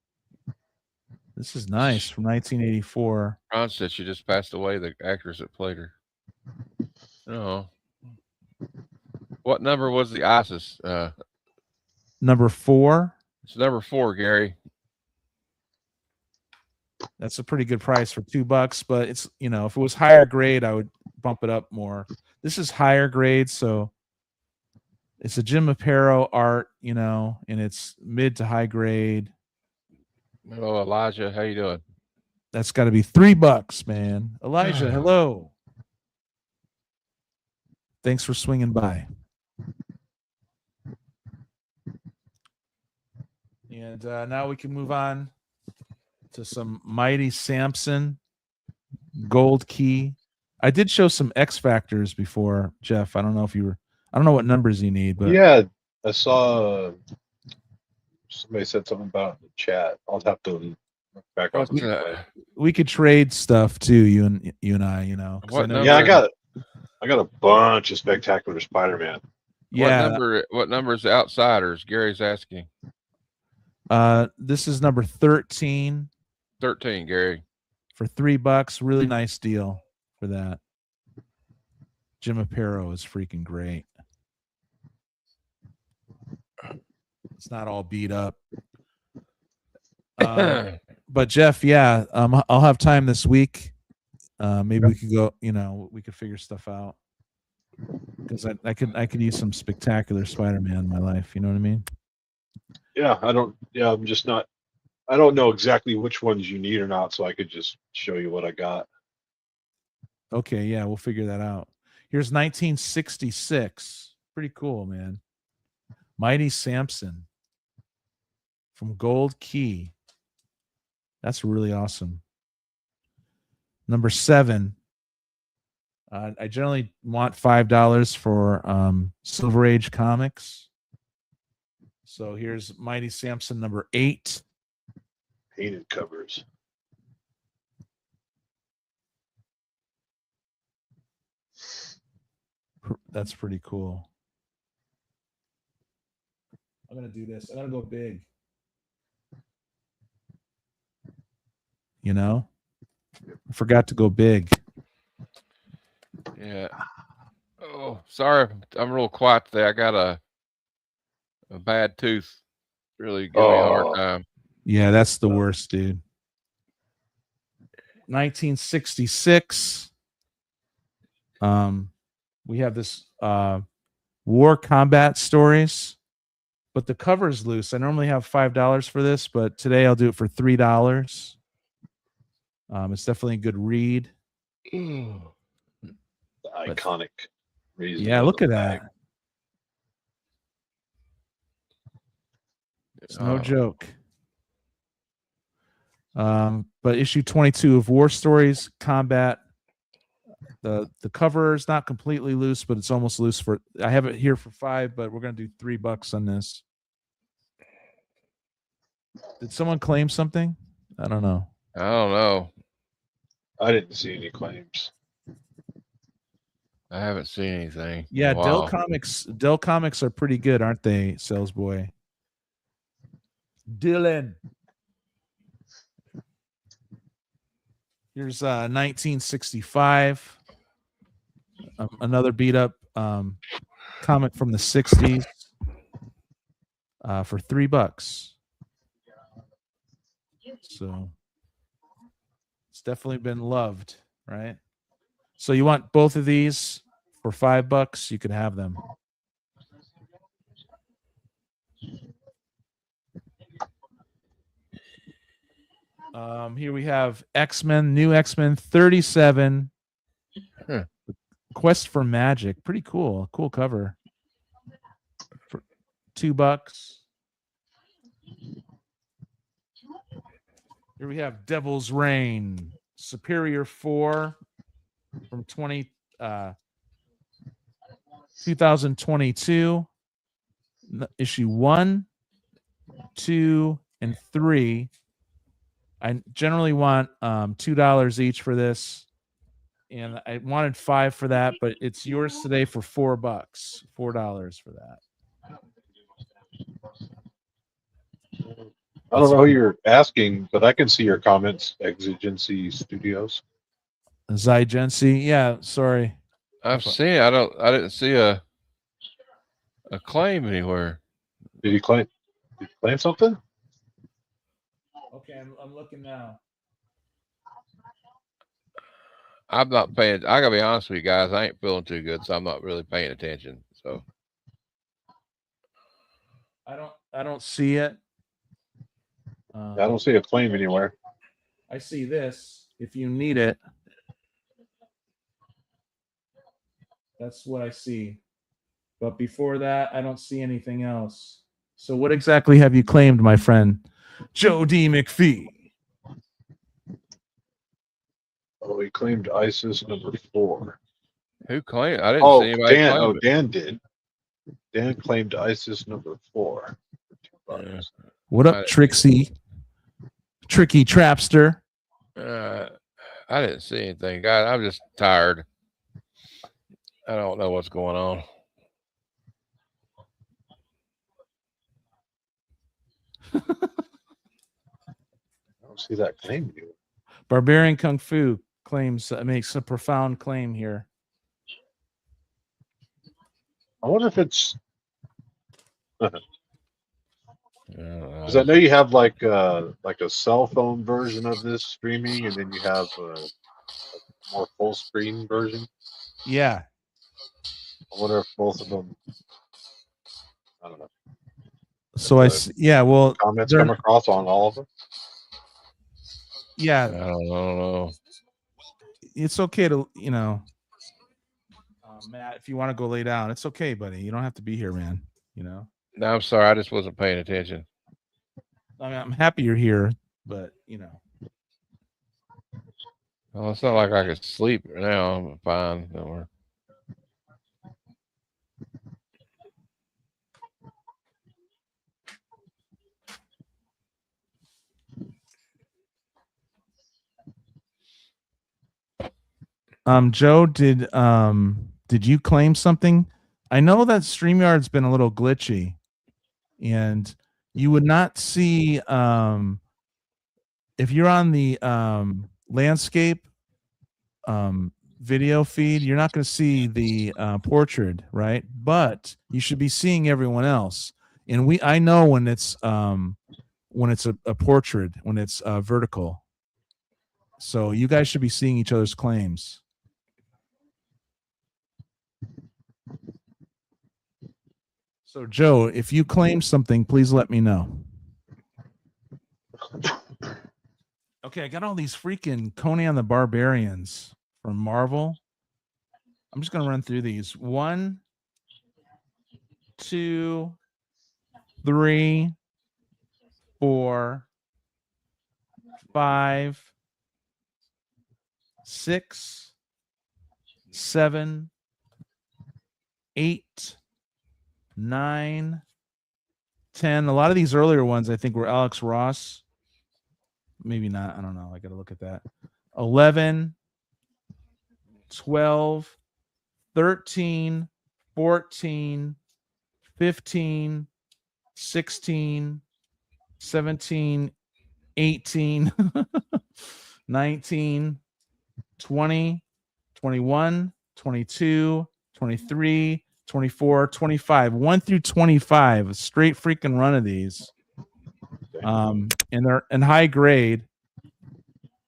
This is nice from 1984. Ron said she just passed away, the actress that played her. Oh. What number was the ISIS? Number 4. It's number 4, Gary. That's a pretty good price for $2, but it's, you know, if it was higher grade, I would bump it up more. This is higher grade, so it's a Jim Aparo art, you know, and it's mid to high grade. Hello, Elijah. How you doing? That's got to be $3, man. Elijah, hello. Thanks for swinging by. And now we can move on to some Mighty Samson gold key. I did show some X Factors before, Jeff. I don't know if you were, I don't know what numbers you need, but Yeah, I saw somebody said something about it in the chat. I'll have to look back on the we could trade stuff too, you and I, you know. What I know Yeah, I got a bunch of Spectacular Spider-Man. yeah. What number is the Outsiders? Gary's asking. This is number 13. 13, Gary. For $3. Really nice deal for that. Jim Aparo is freaking great. It's not all beat up. But Jeff, yeah, I'll have time this week. Maybe we could go, you know, we could figure stuff out. Because I could use some Spectacular Spider-Man in my life, you know what I mean? Yeah, I'm just not, I don't know exactly which ones you need or not, so I could just show you what I got. Okay, yeah, we'll figure that out. Here's 1966. Pretty cool, man. Mighty Samson from Gold Key. That's really awesome. Number 7. I generally want $5 for Silver Age comics. So here's Mighty Samson number 8. Painted covers. That's pretty cool. I'm going to do this. I'm going to go big. You know? I forgot to go big. Yeah. Oh, sorry. I'm real quiet today. I got a bad tooth. Really give me a hard time. Yeah, that's the worst, dude. 1966. We have this war combat stories, but the cover is loose. I normally have $5 for this, but today I'll do it for $3. It's definitely a good read. The iconic reason. Yeah, look at that. It's no joke. But issue 22 of War Stories Combat. The cover is not completely loose, but it's almost loose. I have it here for $5, but we're gonna do $3 on this. Did someone claim something? I don't know. I don't know. I didn't see any claims. I haven't seen anything. Yeah, Wow. Dell Comics are pretty good, aren't they, Sales Boy? Dylan. Here's 1965. Another beat up comic from the 60s for $3. So it's definitely been loved, right? So you want both of these for $5? You can have them. Here we have X-Men, new X-Men 37. Quest for Magic. Pretty cool. Cool cover. For $2. Here we have Devil's Reign. Superior 4 from 2022. Issue 1, 2, and 3. I generally want $2 each for this, and I wanted $5 for that, but it's yours today for $4. $4 for that. I don't know who you're asking, but I can see your comments. Exigency Studios. Zygency, yeah. Sorry, I've seen. I didn't see a claim anywhere. Did you claim something? Okay, I'm looking now. I'm not paying. I gotta be honest with you guys. I ain't feeling too good, so I'm not really paying attention. So I don't see it. I don't see a claim anywhere. I see this. If you need it, that's what I see. But before that, I don't see anything else. So what exactly have you claimed, my friend? Joe D. McPhee. Oh, he claimed ISIS number 4. who claimed? I didn't see anybody Dan. claim Oh, it. Dan did. Dan claimed ISIS number 4 for $2. Yeah. What up, Trixie? Tricky Trapster. I didn't see anything, guys. I'm just tired. I don't know what's going on. I don't see that claim anywhere. Barbarian Kung Fu claims makes a profound claim here. I wonder if it's. Yeah, Because I know you have like a cell phone version of this streaming, and then you have a more full screen version. Yeah. I wonder if both of them. I don't know. So well, Comments come across on all of them. Yeah. I don't know. It's okay to, Matt, if you want to go lay down, it's okay, buddy. You don't have to be here, man. You know. No, I'm sorry. I just wasn't paying attention. I mean, I'm happy you're here, but you know. Well, it's not like I could sleep right now. I'm fine. Don't worry. Joe, did you claim something? I know that StreamYard's been a little glitchy, and you would not see if you're on the landscape video feed, you're not going to see the portrait, right? But you should be seeing everyone else. And I know when it's a portrait, when it's vertical. So you guys should be seeing each other's claims. So Joe, if you claim something, please let me know. Okay, I got all these freaking Conan the Barbarians from Marvel. I'm just gonna run through these. 1, 2, 3, 4, 5, 6, 7, 8, 9, 10. A lot of these earlier ones I think were Alex Ross. Maybe not. I don't know. I got to look at that. 11, 12, 13, 14, 15, 16, 17, 18, 19, 20, 21, 22, 23, 24, 25, 1 through 25, a straight freaking run of these. And they're in high grade.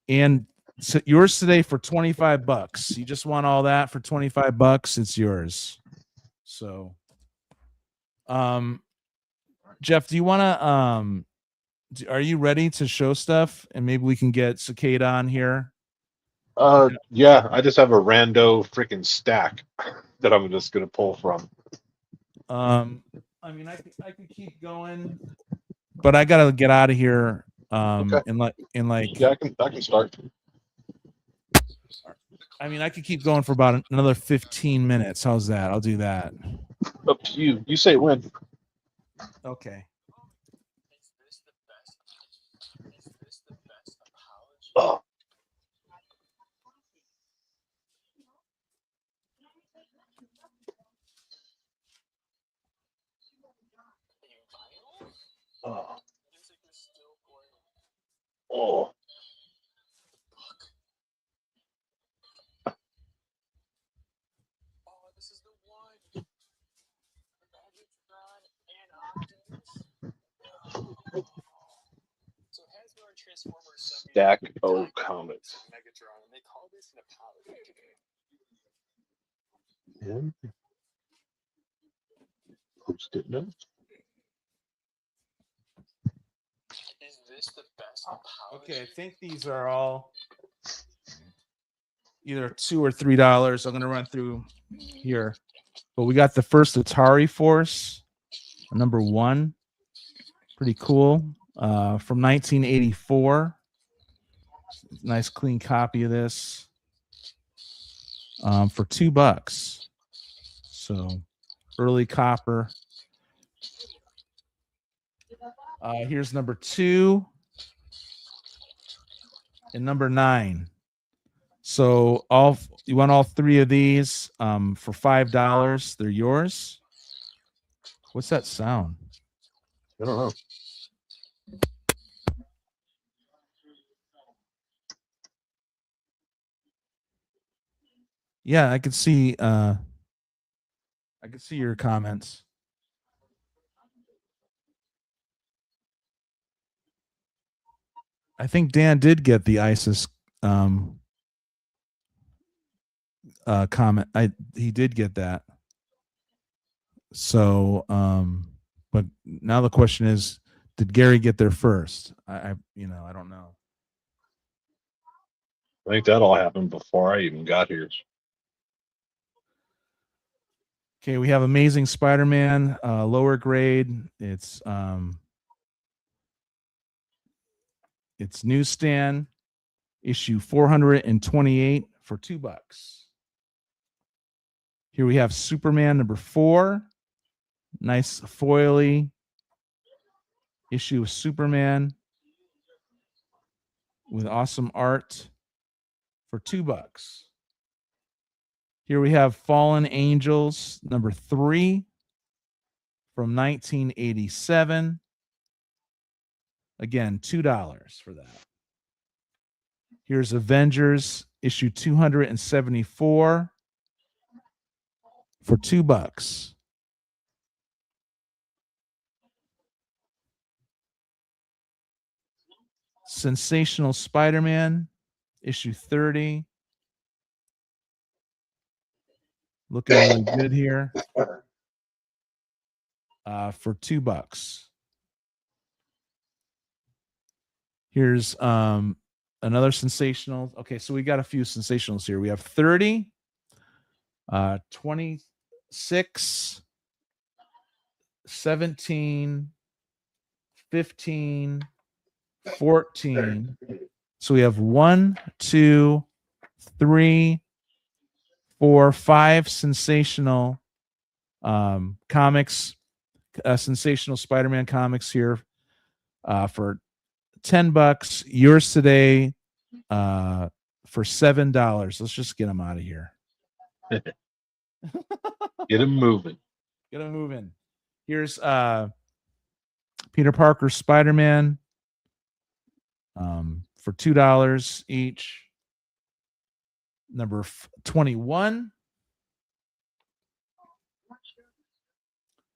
And so yours today for $25. You just want all that for $25, it's yours. So Jeff, do you want to are you ready to show stuff? And maybe we can get Cicada on here. Yeah, I just have a rando freaking stack that I'm just gonna pull from. I mean, I could keep going, but I gotta get out of here. Okay. in like Yeah, I can start. I mean, I could keep going for about another 15 minutes. How's that? I'll do that. Up to you. You say when. Okay. Oh. Oh. Oh. Stack O Comets. And Post-it notes. Is this the best Okay, I think these are all either $2 or $3. I'm gonna run through here. But we got the first Atari Force, number 1. Pretty cool. From 1984. Nice clean copy of this. For $2. So early copper. Here's number 2 and number 9. So you want all 3 of these for $5. They're yours. What's that sound? I don't know. Yeah, I could see your comments. I think Dan did get the ISIS comment. He did get that. So but now the question is, did Gary get there first? I don't know. I think that all happened before I even got here. Okay, we have Amazing Spider-Man, lower grade. It's newsstand issue 428 for $2. Here we have Superman number 4, nice foily issue of Superman with awesome art for $2. Here we have Fallen Angels number 3 from 1987. Again, $2 for that. Here's Avengers issue 274 for $2. Sensational Spider-Man issue 30. Looking really good here. For $2. Here's another sensational. Okay, so we got a few sensationals here. We have 30, 26, 17, 15, 14. So we have 1, 2, 3, 4, 5 sensational comics, sensational Spider-Man comics here for $10. Yours today for $7. Let's just get them out of here. Get them moving. Get them moving. Here's Peter Parker Spider-Man for $2 each. Number 21.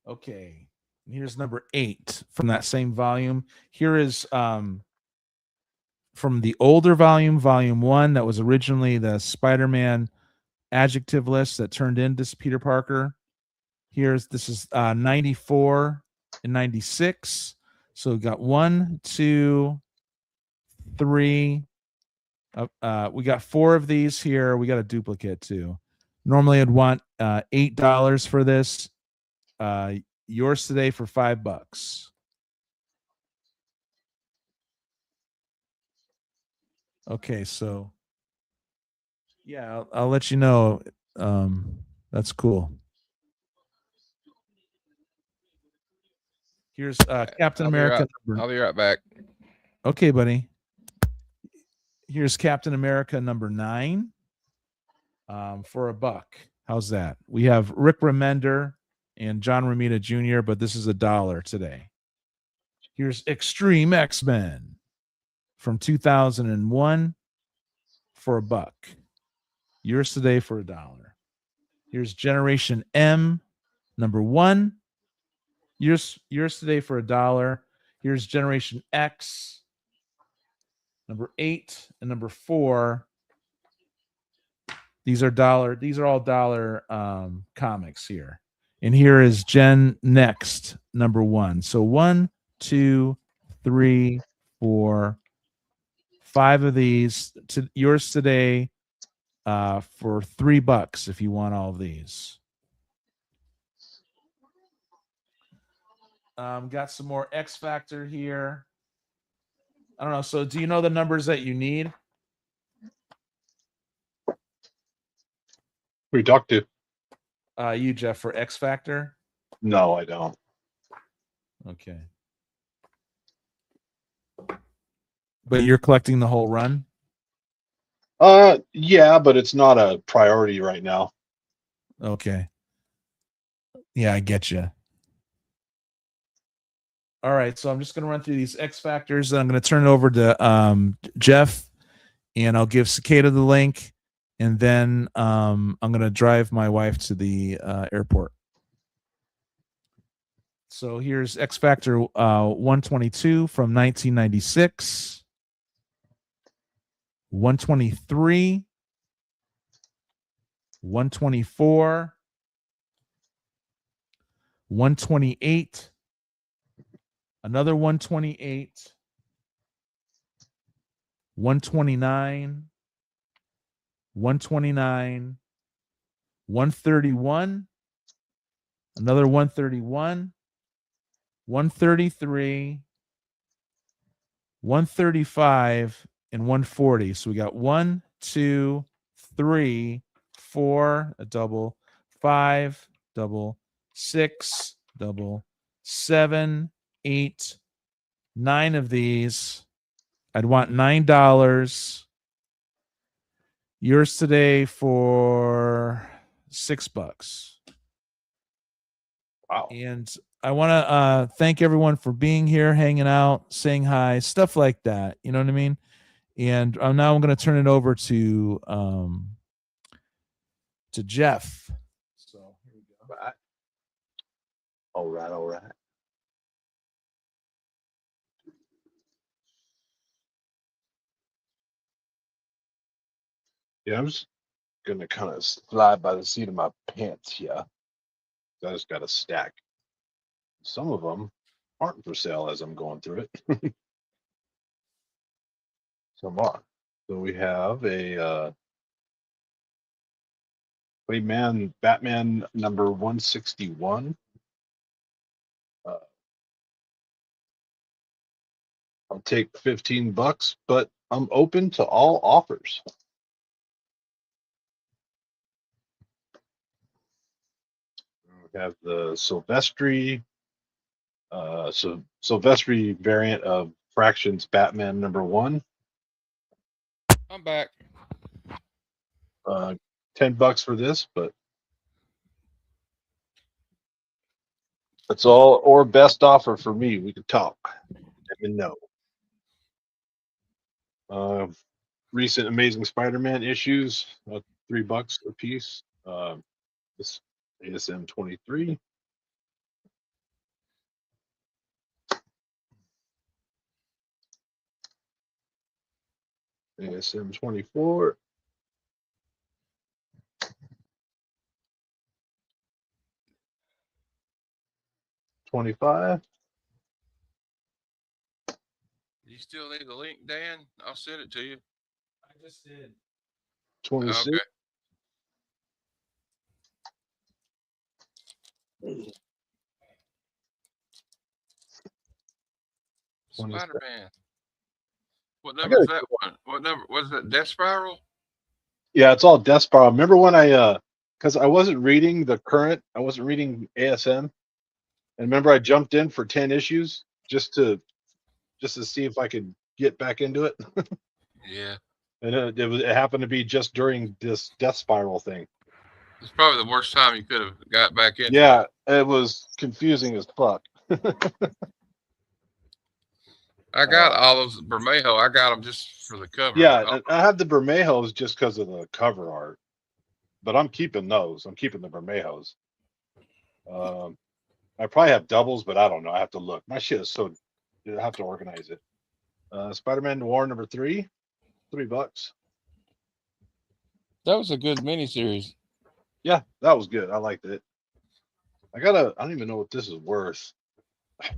Okay. And here's number 8 from that same volume. Here is from the older volume, volume 1, that was originally the Spider-Man adjective list that turned into Peter Parker. This is 94 and 96. So we got 1, 2, 3. We got 4 of these here. We got a duplicate too. Normally I'd want $8 for this. Yours today for $5. Okay, so yeah, I'll let you know. That's cool. Here's Captain America. I'll be right back. Okay, buddy. Here's Captain America number 9 for $1. How's that? We have Rick Remender and John Romita Jr., but this is $1 today. Here's Extreme X-Men from 2001 for $1. Yours today for $1. Here's Generation M number 1. Yours today for $1. Here's Generation X number 8 and number 4. These are all dollar comics here. And here is Gen Next number 1. So 1, 2, 3, 4, 5 of these. Yours today for $3 if you want all of these. Got some more X Factor here. I don't know. So do you know the numbers that you need? Who you talk to? You, Jeff, for X Factor? No, I don't. Okay. But you're collecting the whole run? Yeah, but it's not a priority right now. Okay. Yeah, I get you. All right, so I'm just going to run through these X Factors. I'm going to turn it over to Jeff, and I'll give Cicada the link, and then I'm going to drive my wife to the airport. So here's X Factor 122 from 1996, 123, 124, 128, another 128, 129, 129, 131, another 131, 133, 135, and 140. So we got 1, 2, 3, 4, a double, 5, double, 6, double, 7, 8, 9 of these. I'd want $9. Yours today for $6. Wow. And I want to thank everyone for being here, hanging out, saying hi, stuff like that. You know what I mean? And now I'm going to turn it over to Jeff. So here we go. Right. All right. All right. Yeah, I'm just gonna kind of slide by the seat of my pants here. I just got a stack. Some of them aren't for sale as I'm going through it. Some are. So we have a Batman number 161. I'll take $15, but I'm open to all offers. We have the Silvestri variant of Fractions Batman number 1. I'm back. $10 for this, but that's all or best offer for me. We can talk. Let me know. Recent Amazing Spider-Man issues, $3 a piece. This ASM 23. ASM 24. $25. You still need the link, Dan? I'll send it to you. I just did. 26. Okay. Spider-Man. What number is that one? What number was that? Death Spiral? Yeah, it's all Death Spiral. Remember when because I wasn't reading I wasn't reading ASM, and remember I jumped in for 10 issues just to see if I could get back into it. Yeah. And it happened to be just during this Death Spiral thing. It's probably the worst time you could have got back into Yeah, it. it was confusing as fuck. I got all those Bermejo. I got them just for the cover. Yeah, I have the Bermejos just because of the cover art, but I'm keeping those. I'm keeping the Bermejos. I probably have doubles, but I don't know. I have to look. My shit is so. I have to organize it. Spider-Man War number 3, $3. That was a good miniseries. Yeah, that was good. I liked it. I don't even know what this is worth. I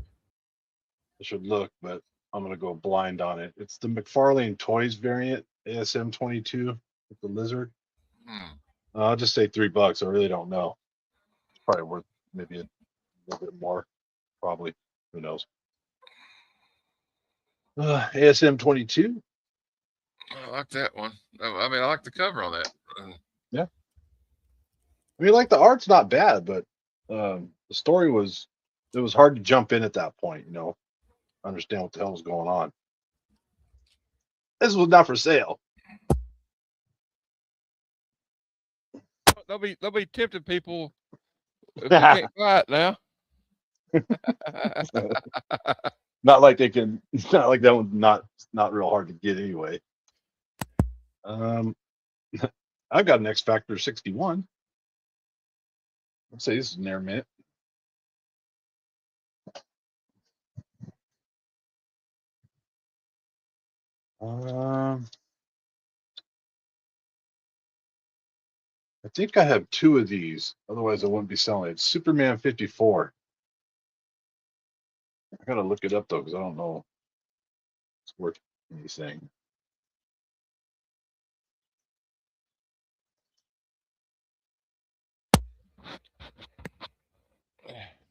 should look, but I'm gonna go blind on it. It's the McFarlane Toys variant, ASM 22 with the lizard. I'll just say $3. I really don't know. It's probably worth maybe a little bit more. Probably. Who knows? ASM 22. I like that one. I mean, I like the cover on that. Yeah. I mean, like the art's not bad, but the story it was hard to jump in at that point, understand what the hell was going on. This was not for sale. They'll be tempting people if they can't buy it now. Not like they can. It's not like that one's not real hard to get anyway. I've got an X Factor 61. Let's say this is near mint. I think I have 2 of these. Otherwise, I wouldn't be selling it. It's Superman 54. I gotta look it up though, because I don't know if it's worth anything.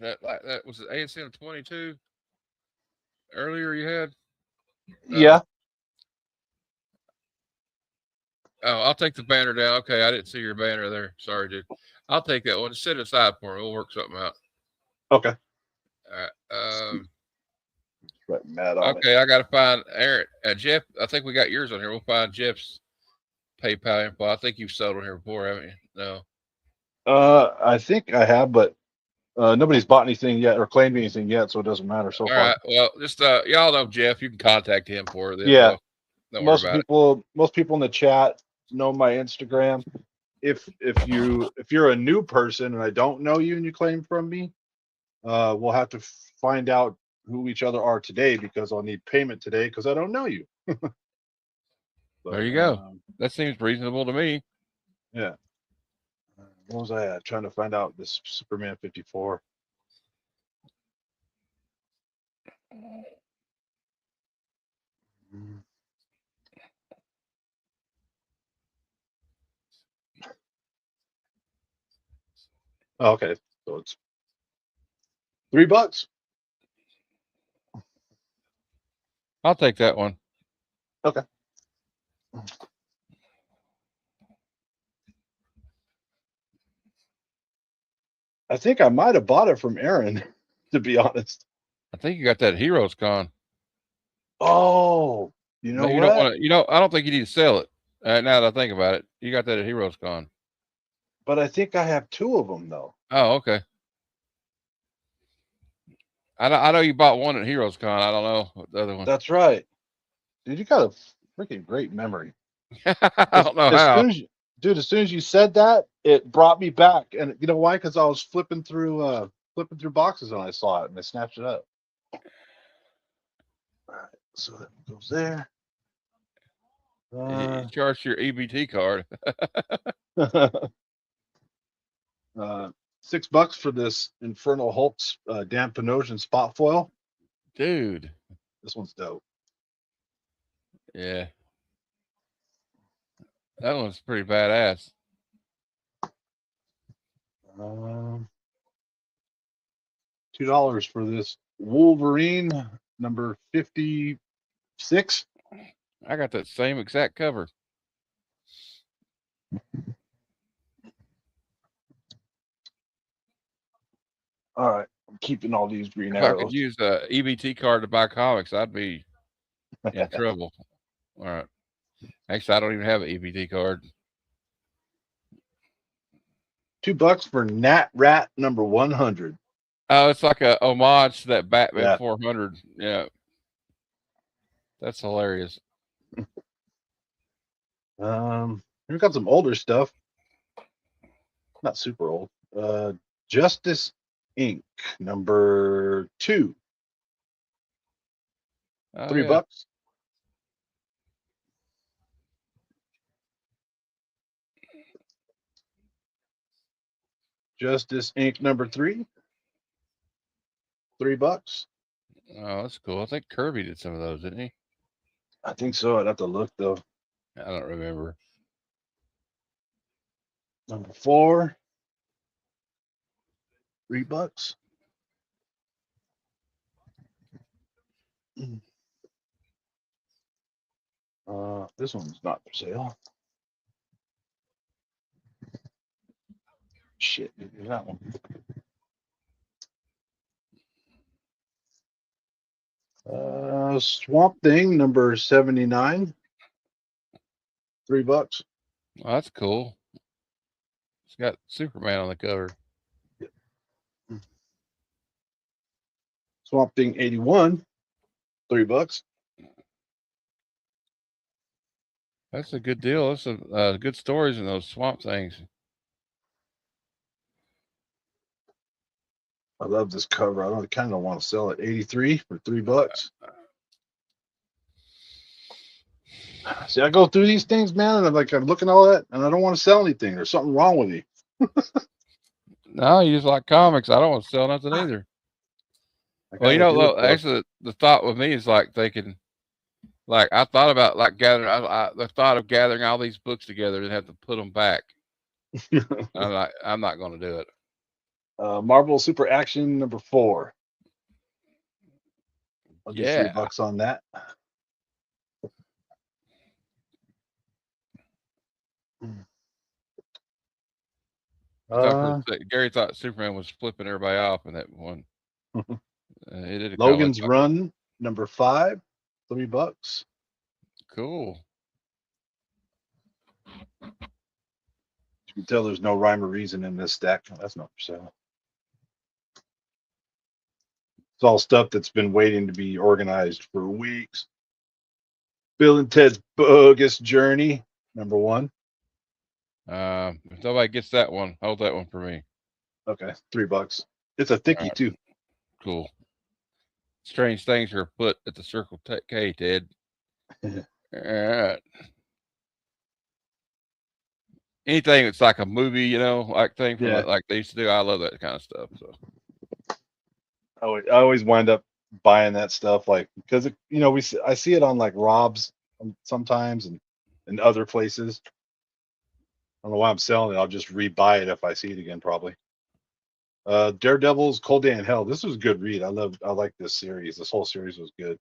That was it ASM 22 earlier you had. Yeah. Oh, I'll take the banner down. Okay, I didn't see your banner there. Sorry, dude. I'll take that one. Set it aside for me. We'll work something out. Okay. All right. Right, Matt on it. Okay, I got to find Aaron. Jeff, I think we got yours on here. We'll find Jeff's PayPal info. I think you've sold on here before, haven't you? No. I think I have, but nobody's bought anything yet or claimed anything yet, so it doesn't matter so All far. right. Well, just y'all know Jeff. You can contact him for the Yeah. info. Don't worry about it. Most people in the chat know my Instagram. If you're a new person and I don't know you and you claim from me, we'll have to find out who each other are today because I'll need payment today because I don't know you. But, There you go. That seems reasonable to me. Yeah. What was I at? Trying to find out this Superman 54. Oh, okay, so it's $3. I'll take that one. Okay. I think I might have bought it from Aaron, to be honest. I think you got that at Heroes Con. Oh, you know No, you what? don't want to. I don't think you need to sell it. Now that I think about it, you got that at Heroes Con. But I think I have 2 of them though. Oh, okay. I know you bought one at Heroes Con. I don't know what the other one. That's right, dude. You got a freaking great memory. I don't know as how. Soon as as soon as you said that, it brought me back. And you know why? Because I was flipping through boxes and I saw it and I snatched it up. All right, so that goes there. You charged your EBT card. $6 for this Infernal Hulk's Dan Panosian spot foil. Dude. This one's dope. Yeah. That one's pretty badass. $2 for this Wolverine number 56. I got that same exact cover. All right, I'm keeping all these green If arrows. I could use a EBT card to buy comics, I'd be in trouble. All right. Actually, I don't even have an EBT card. $2 for Nat Rat number 100. Oh, it's like a homage to that Batman Yeah. 400. Yeah. That's hilarious. We've got some older stuff. Not super old. Justice Inc. number 2. Oh, $3. yeah. Justice Inc. number 3. $3. Oh, that's cool. I think Kirby did some of those, didn't he? I think so. I'd have to look though. I don't remember. Number 4. $3. This one's not for sale. Shit, maybe that one. Swamp Thing number 79. $3. Oh, that's cool. It's got Superman on the cover. Swamp Thing 81. $3. That's a good deal. That's a good stories in those Swamp Things. I love this cover. I don't kind of want to sell it. 83 for $3. See, I go through these things, man, and I'm looking at all that, and I don't want to sell anything. There's something wrong with me. No, you just like comics. I don't want to sell nothing either. Well, actually, the thought with me is like thinking, like I thought about like gathering. The thought of gathering all these books together and have to put them back. I'm not going to do it. Marvel Super Action number 4. I'll do Yeah. $3 on that. Gary thought Superman was flipping everybody off in that one. He did a Logan's Run number 5, $3. Cool. You can tell there's no rhyme or reason in this stack. That's not for sale. It's all stuff that's been waiting to be organized for weeks. Bill and Ted's Bogus Journey, number 1. If nobody gets that one, hold that one for me. Okay, $3. It's a thickie too. Cool. Strange things are put at the Circle K, Ted. All right. Anything that's like a movie, you know, like thing from like they used to do. I love that kind of stuff. So I always wind up buying that stuff, like, because I see it on like Rob's sometimes and other places. I don't know why I'm selling it. I'll just rebuy it if I see it again, probably. Daredevil's Cold Day in Hell. This was a good read. I like this series. This whole series was good.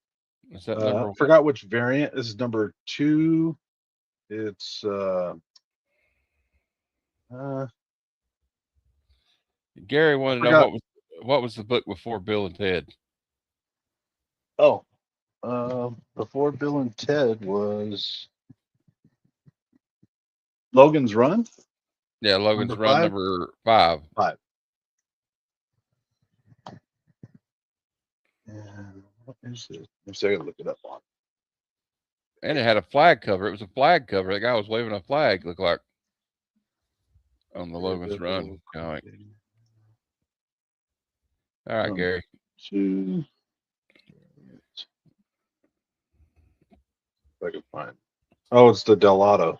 Is that number? Forgot which variant. This is number 2. It's Gary wanted to know what was the book before Bill and Ted? Oh, before Bill and Ted was Logan's Run. Yeah, Logan's Run number 5. 5. And what is it? Let's see, I gotta look it up on. And it had a flag cover. It was a flag cover. The guy was waving a flag, looked like, on the Logan's Run comic. All right, Gary. 2. If I can find. Oh, it's the Delato.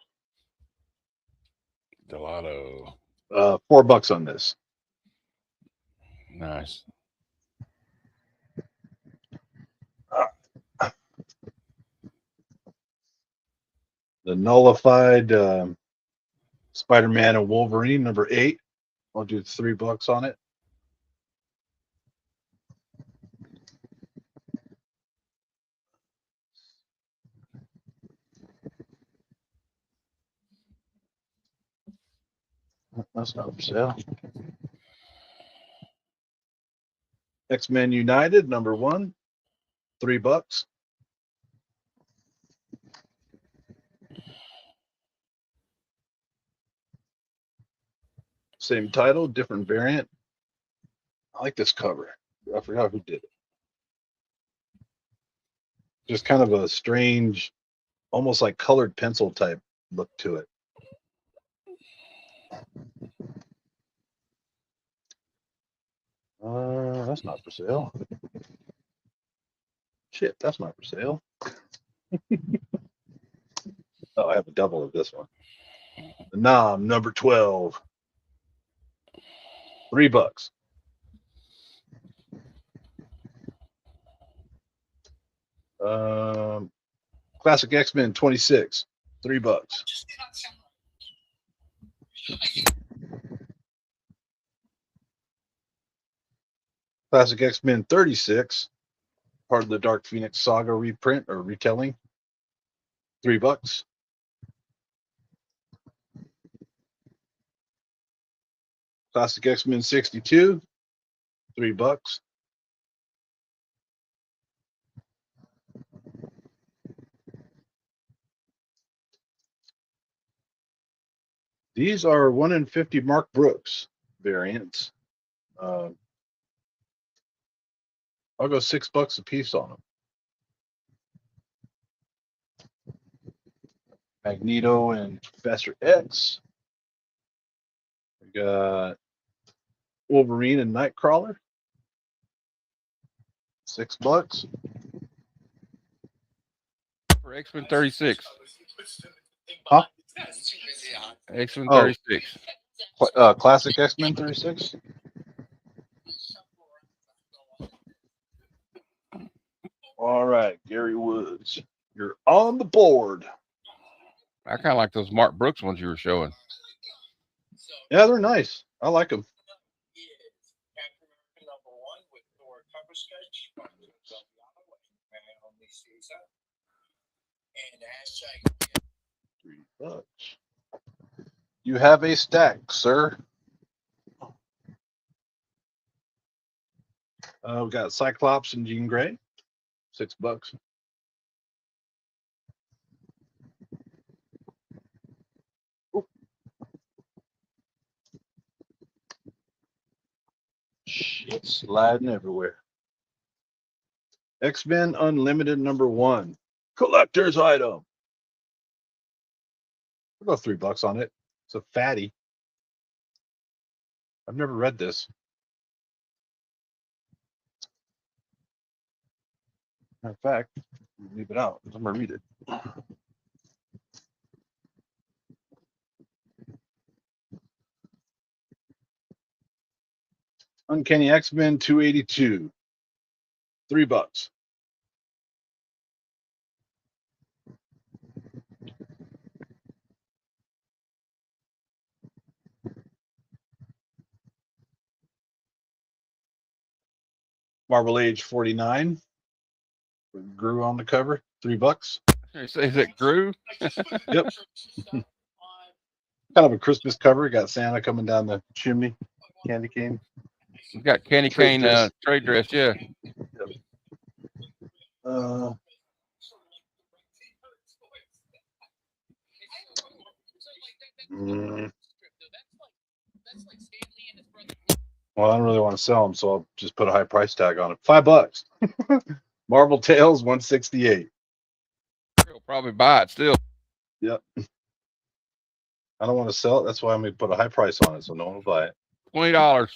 $4 on this. Nice. The Nullified Spider-Man and Wolverine number 8. I'll do $3 on it. That's not for sale. X-Men United number 1, $3. Same title, different variant. I like this cover. I forgot who did it. Just kind of a strange, almost like colored pencil type look to it. That's not for sale. Shit, that's not for sale. Oh, I have a double of this one. The Nom number 12. $3. Classic X-Men 26. $3. Classic X-Men 36. Part of the Dark Phoenix Saga reprint or retelling. $3. Classic X-Men 62. $3. These are 1 in 50 Mark Brooks variants. I'll go $6 a piece on them. Magneto and Professor X. We got Wolverine and Nightcrawler. $6. For X-Men 36. Huh? X-Men 36. Classic X-Men 36. All right, Gary Woods, you're on the board. I kind of like those Mark Brooks ones you were showing. Yeah, they're nice. I like them. $3. You have a stack, sir. We got Cyclops and Jean Grey, $6. Ooh. Shit sliding everywhere. X-Men Unlimited #1. Collector's item. We'll go $3 on it. It's a fatty. I've never read this. Matter of fact, leave it out. I'm gonna read it. Uncanny X-Men 282. $3. Marvel Age 49. Grew on the cover. $3. Is it Gru? Yep. Kind of a Christmas cover. Got Santa coming down the chimney. Candy cane. We got Candy Trade Cane dress. trade dress, yeah. Well, I don't really want to sell them, so I'll just put a high price tag on it. $5. Marvel Tales 168. You'll probably buy it still. Yep. I don't want to sell it. That's why I'm going to put a high price on it, so no one will buy it. $20.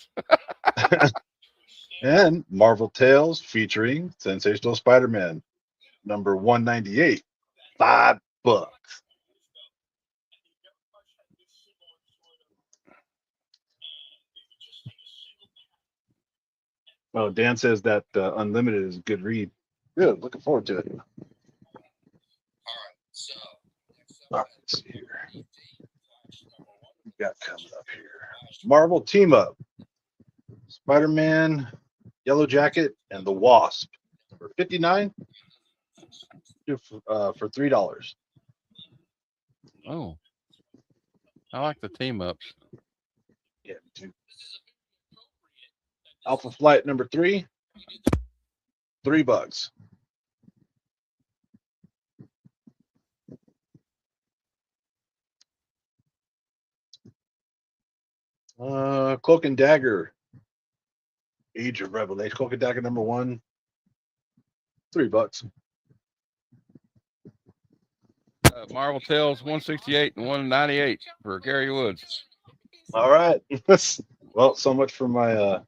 And Marvel Tales featuring Sensational Spider-Man #198. $5. Oh, Dan says that Unlimited is a good read. Good. Looking forward to it. All right, let's see here. What we got coming up here? Marvel Team Up. Spider-Man, Yellow Jacket, and the Wasp. #59 for $3. Oh, I like the team ups. Yeah, me too. Alpha Flight #3. $3. Cloak and Dagger. Age of Revelation. Cloak and Dagger #1. $3. Marvel Tales 168 and 198 for Gary Woods. All right. Well, so much for my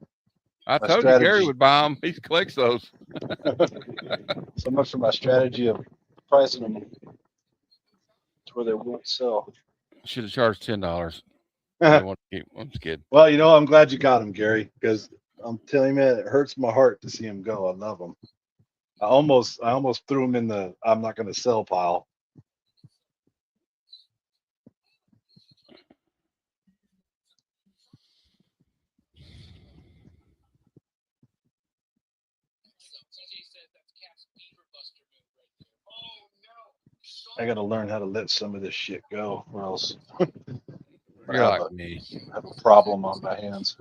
I my told strategy. you Gary would buy them. He collects those. So much for my strategy of pricing them to where they won't sell. Should have charged $10. I want to keep. I'm just kidding. Well, you know, I'm glad you got him, Gary, because I'm telling you, man, it hurts my heart to see him go. I love him. I almost threw him in the I'm not going to sell pile. I got to learn how to let some of this shit go, or else You're like me. I have a problem on my hands.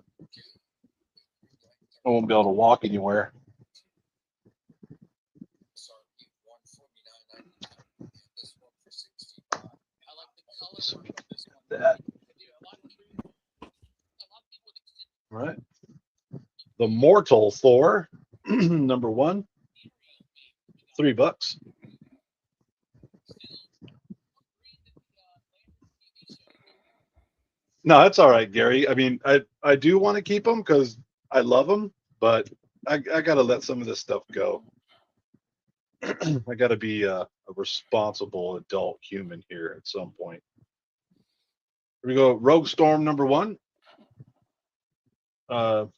I won't be able to walk anywhere. That. Right. The Mortal Thor, #1. $3. No, that's all right, Gary. I mean, I do want to keep them because I love them, but I got to let some of this stuff go. I got to be a responsible adult human here at some point. Here we go. Rogue Storm #1. $3.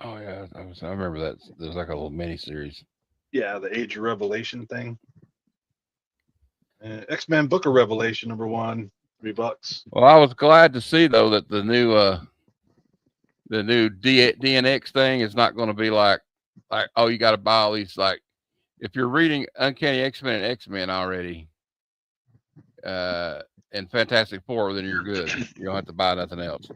Oh yeah, I remember that. There's like a little mini series. Yeah, the Age of Revelation thing. X-Men Book of Revelation #1. $3. Well, I was glad to see though that the new DNX thing is not going to be like oh, you got to buy all these, like if you're reading Uncanny X-Men and X-Men already, and Fantastic Four, then you're good. You don't have to buy nothing else.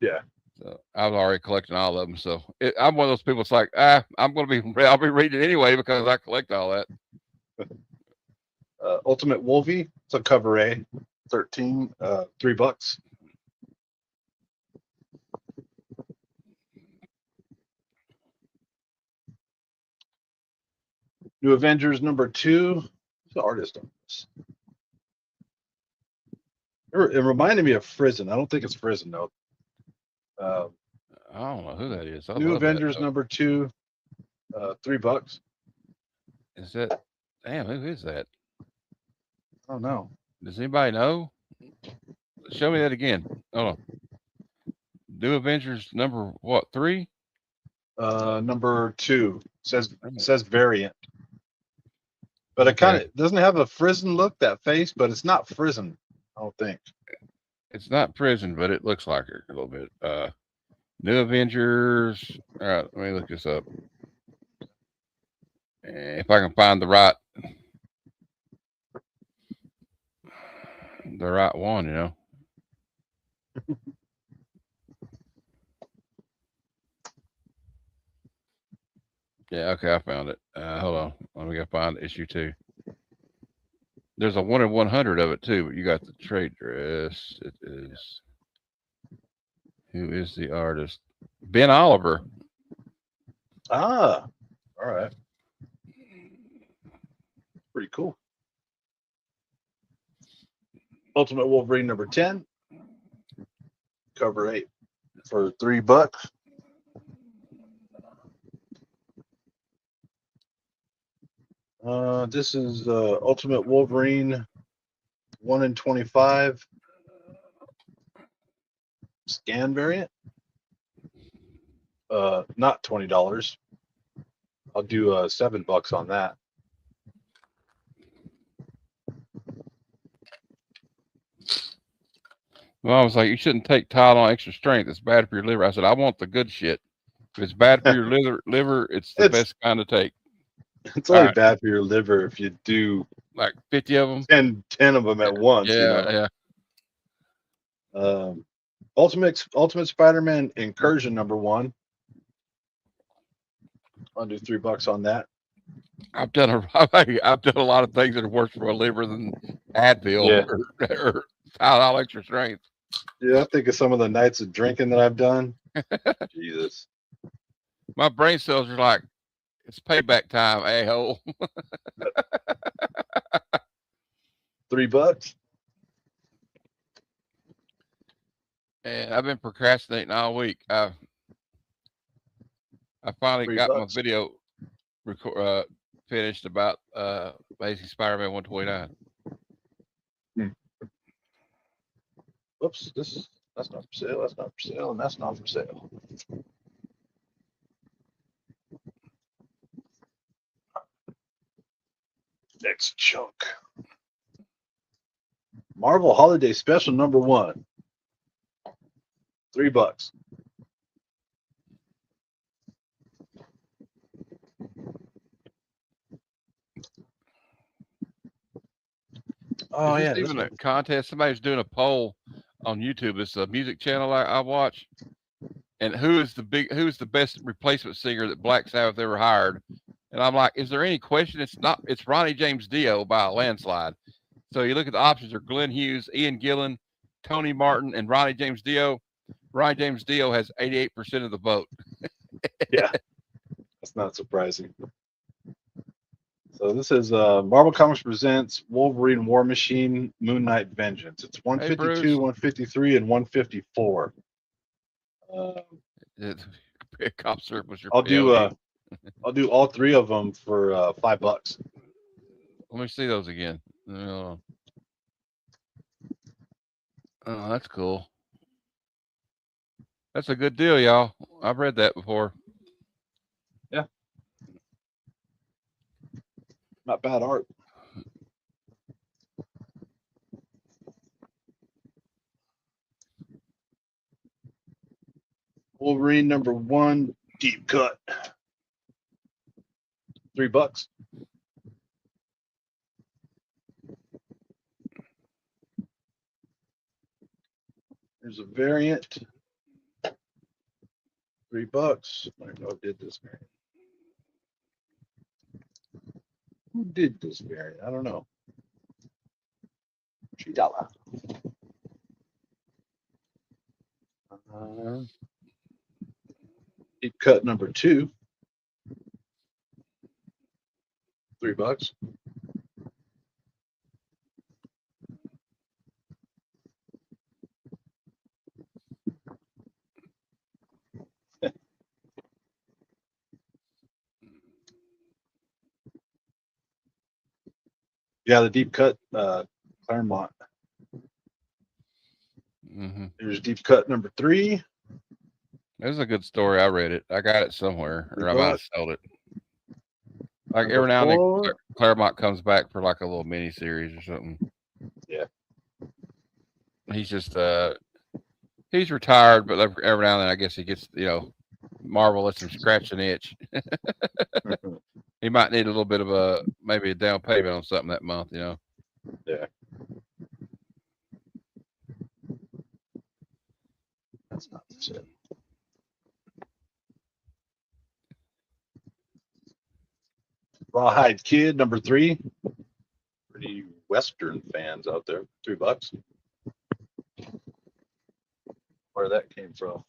Yeah. So I was already collecting all of them. So I'm one of those people. It's like, I'll be reading it anyway because I collect all that. Ultimate Wolvie. It's a cover A, 13, $3. New Avengers #2. Who's the artist on this? It reminded me of Frizen. I don't think it's Frizen though. I don't know who that is. I New love Avengers that, #2, $3. Is that? Damn, who is that? I don't know. Does anybody know? Show me that again. Hold on. New Avengers number what? 3? #2 says variant, but it Okay. kind of doesn't have a Frizen look, that face, but it's not Frizen. I don't think. It's not prison, but it looks like it a little bit. New Avengers. All right, let me look this up. If I can find the right one, you know. Yeah, okay, I found it. Hold on. Let me go find issue 2. There's a 1 in 100 of it too, but you got the trade dress. It is. Who is the artist? Ben Oliver. Ah, all right. Pretty cool. Ultimate Wolverine #10, cover 8 for $3. This is Ultimate Wolverine 1 in 25 scan variant. Not $20. I'll do $7 on that. Well, I was like, you shouldn't take Tylenol extra strength. It's bad for your liver. I said, I want the good shit. If it's bad for your liver, it's the best kind to take. It's only bad for your liver if you do like 50 of them, 10 of them at once. Yeah, yeah. Ultimate Spider-Man Incursion #1. I'll do $3 on that. I've done a lot of things that are worse for my liver than Advil or Tylenol extra strength. Yeah, I think of some of the nights of drinking that I've done. Jesus. My brain cells are like, it's payback time, a-hole. $3. And I've been procrastinating all week. I finally got my video finished about Amazing Spider-Man 129. Whoops, that's not for sale, that's not for sale, and that's not for sale. Next chunk. Marvel Holiday Special #1. $3. Oh, Is yeah. this even a contest? Somebody's doing a poll on YouTube. It's a music channel I watch. And who's the best replacement singer that Black Sabbath ever hired? And I'm like, is there any question? It's Ronnie James Dio by a landslide. So you look at the options are Glenn Hughes, Ian Gillan, Tony Martin, and Ronnie James Dio. Ronnie James Dio has 88% of the vote. Yeah, that's not surprising. So this is Marvel Comics Presents Wolverine War Machine Moon Knight Vengeance. It's 152, 153, and 154. I'll do all 3 of them for $5. Let me see those again. Oh, that's cool. That's a good deal, y'all. I've read that before. Yeah. Not bad art. Wolverine #1 deep cut. $3. There's a variant. $3. I don't know who did this variant. Who did this variant? I don't know. $3. Deep cut number 2. $3. Yeah, the deep cut Claremont. Mm-hmm. Here's deep cut number 3. It was a good story. I read it. I got it somewhere, or I might have sold it. Like Number every now and then, 4. Claremont comes back for like a little mini series or something. Yeah. He's just he's retired, but every now and then I guess he gets, Marvel lets him scratch an itch. He might need a little bit of maybe a down payment on something that month, Yeah. That's not it. Rawhide Kid number 3. Pretty Western fans out there. $3. Where that came from.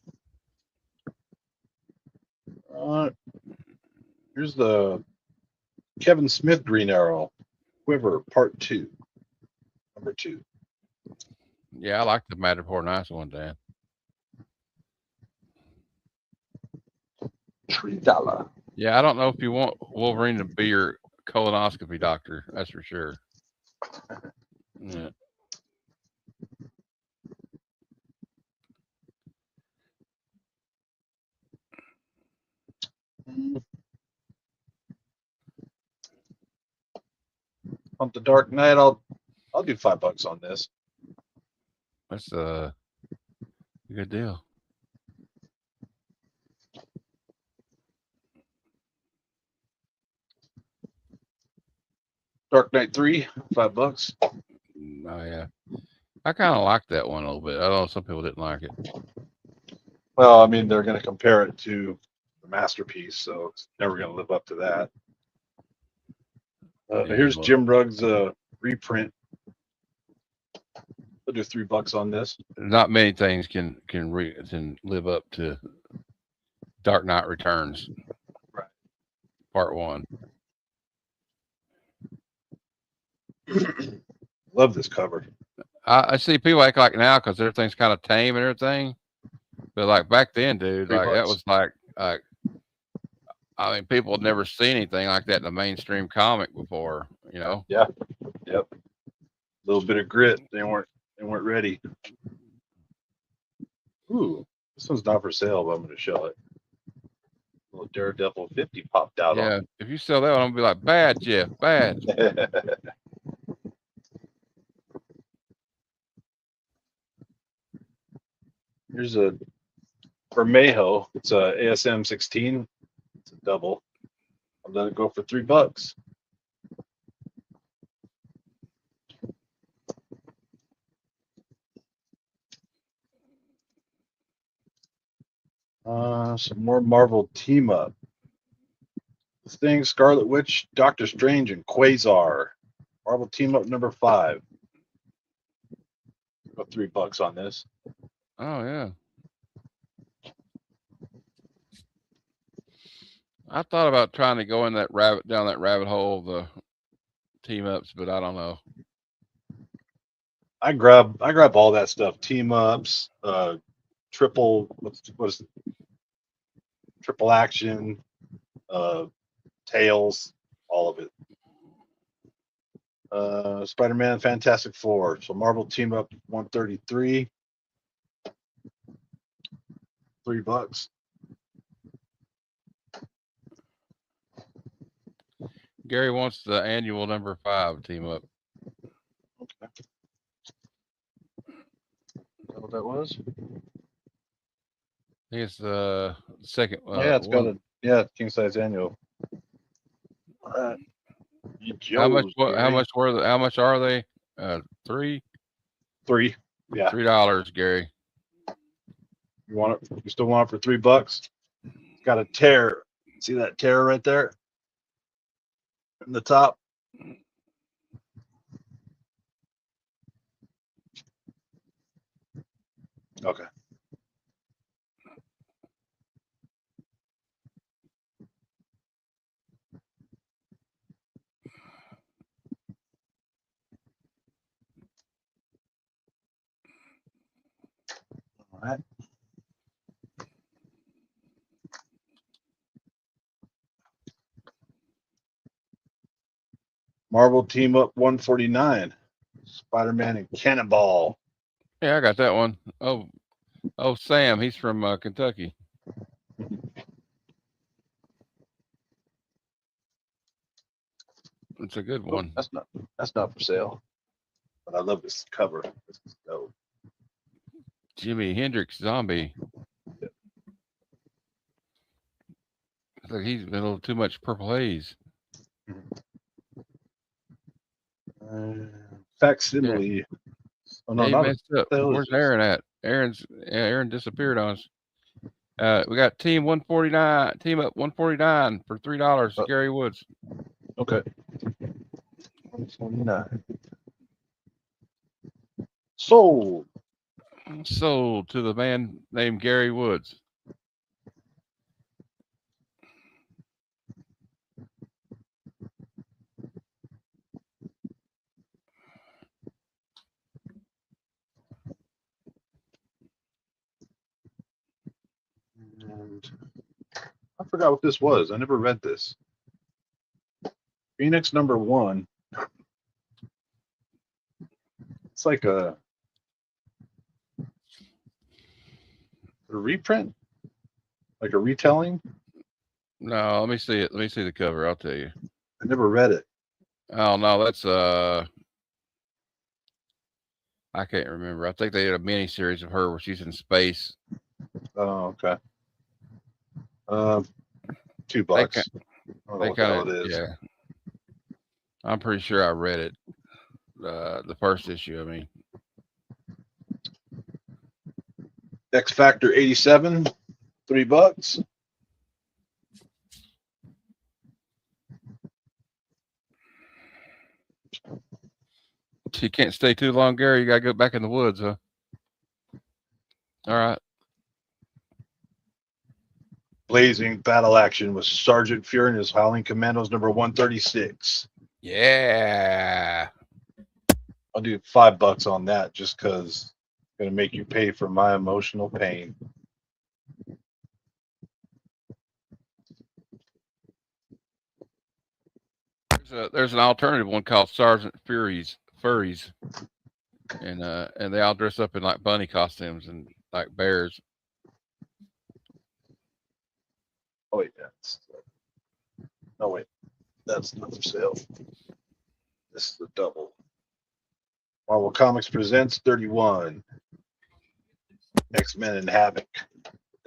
Here's the Kevin Smith Green Arrow Quiver Part 2. Number 2. Yeah, I like the Matterport Nice one, Dan. $3. Yeah, I don't know if you want Wolverine to be your colonoscopy doctor. That's for sure. Yeah. On the Dark Knight, I'll do $5 on this. That's a good deal. Dark Knight 3, $5. Oh yeah, I kind of like that one a little bit. I know some people didn't like it. Well, I mean, they're going to compare it to the masterpiece, so it's never going to live up to that. Here's Jim Rugg's reprint. I'll do $3 on this. Not many things can live up to Dark Knight Returns, right? Part 1. Love this cover. I see people act like now because everything's kind of tame and everything, but like back then, dude, like that was like I mean, people had never seen anything like that in a mainstream comic before, Yeah. Yep. A little bit of grit. They weren't ready. Ooh, this one's not for sale, but I'm going to show it. A little Daredevil 50 popped out. Yeah, if you sell that one, I'm gonna be like, bad, Jeff, bad. Here's a Bermejo. It's a ASM 16. It's a double. I'll let it go for $3. Some more Marvel team up. Thing, Scarlet Witch, Doctor Strange, and Quasar. Marvel team up number 5. About $3 on this. Oh yeah. I thought about trying to go in down that rabbit hole of the team ups, but I don't know. I grab all that stuff. Team ups, triple what's triple action, Tales, all of it. Spider-Man, Fantastic Four. So Marvel team up 133. $3. Gary wants the annual number 5 team up. Okay. Is that what that was? I think it's the second. Yeah, it's got a king size annual. All right. How much are they? 3. $3. Yeah. $3, Gary. You want it? You still want it for $3? It's got a tear. See that tear right there in the top? Okay. All right. Marvel Team Up 149. Spider-Man and Cannonball. Yeah, I got that one. Oh, Sam, he's from Kentucky. It's a good Oh, one. that's not for sale. But I love this cover. This is dope. Jimi Hendrix zombie. It's like he's been a little too much purple haze. Facsimile. Oh no, He not messed up. the hell is Where's this? Aaron at? Aaron disappeared on us. We got team 149, team up 149 for $3. Gary Woods. Okay. 149. Sold. Sold to the man named Gary Woods. And I forgot what this was. I never read this. Phoenix #1. It's like a reprint, like a retelling. No, let me see it. Let me see the cover. I'll tell you. I never read it. Oh no, that's I can't remember. I think they did a mini series of her where she's in space. Oh, okay. $2. They I don't know what the hell it is. Yeah. I'm pretty sure I read it. The first issue, I mean. X Factor 87, $3. You can't stay too long, Gary. You gotta go back in the woods, huh? All right. Blazing battle action with Sergeant Fury and his Howling Commandos #136. Yeah. I'll do $5 on that just because it's gonna make you pay for my emotional pain. There's an alternative one called Sergeant Furries, and they all dress up in like bunny costumes and like bears. Oh wait, no wait, that's not for sale. This is the double. Marvel Comics presents 31. X-Men and Havoc,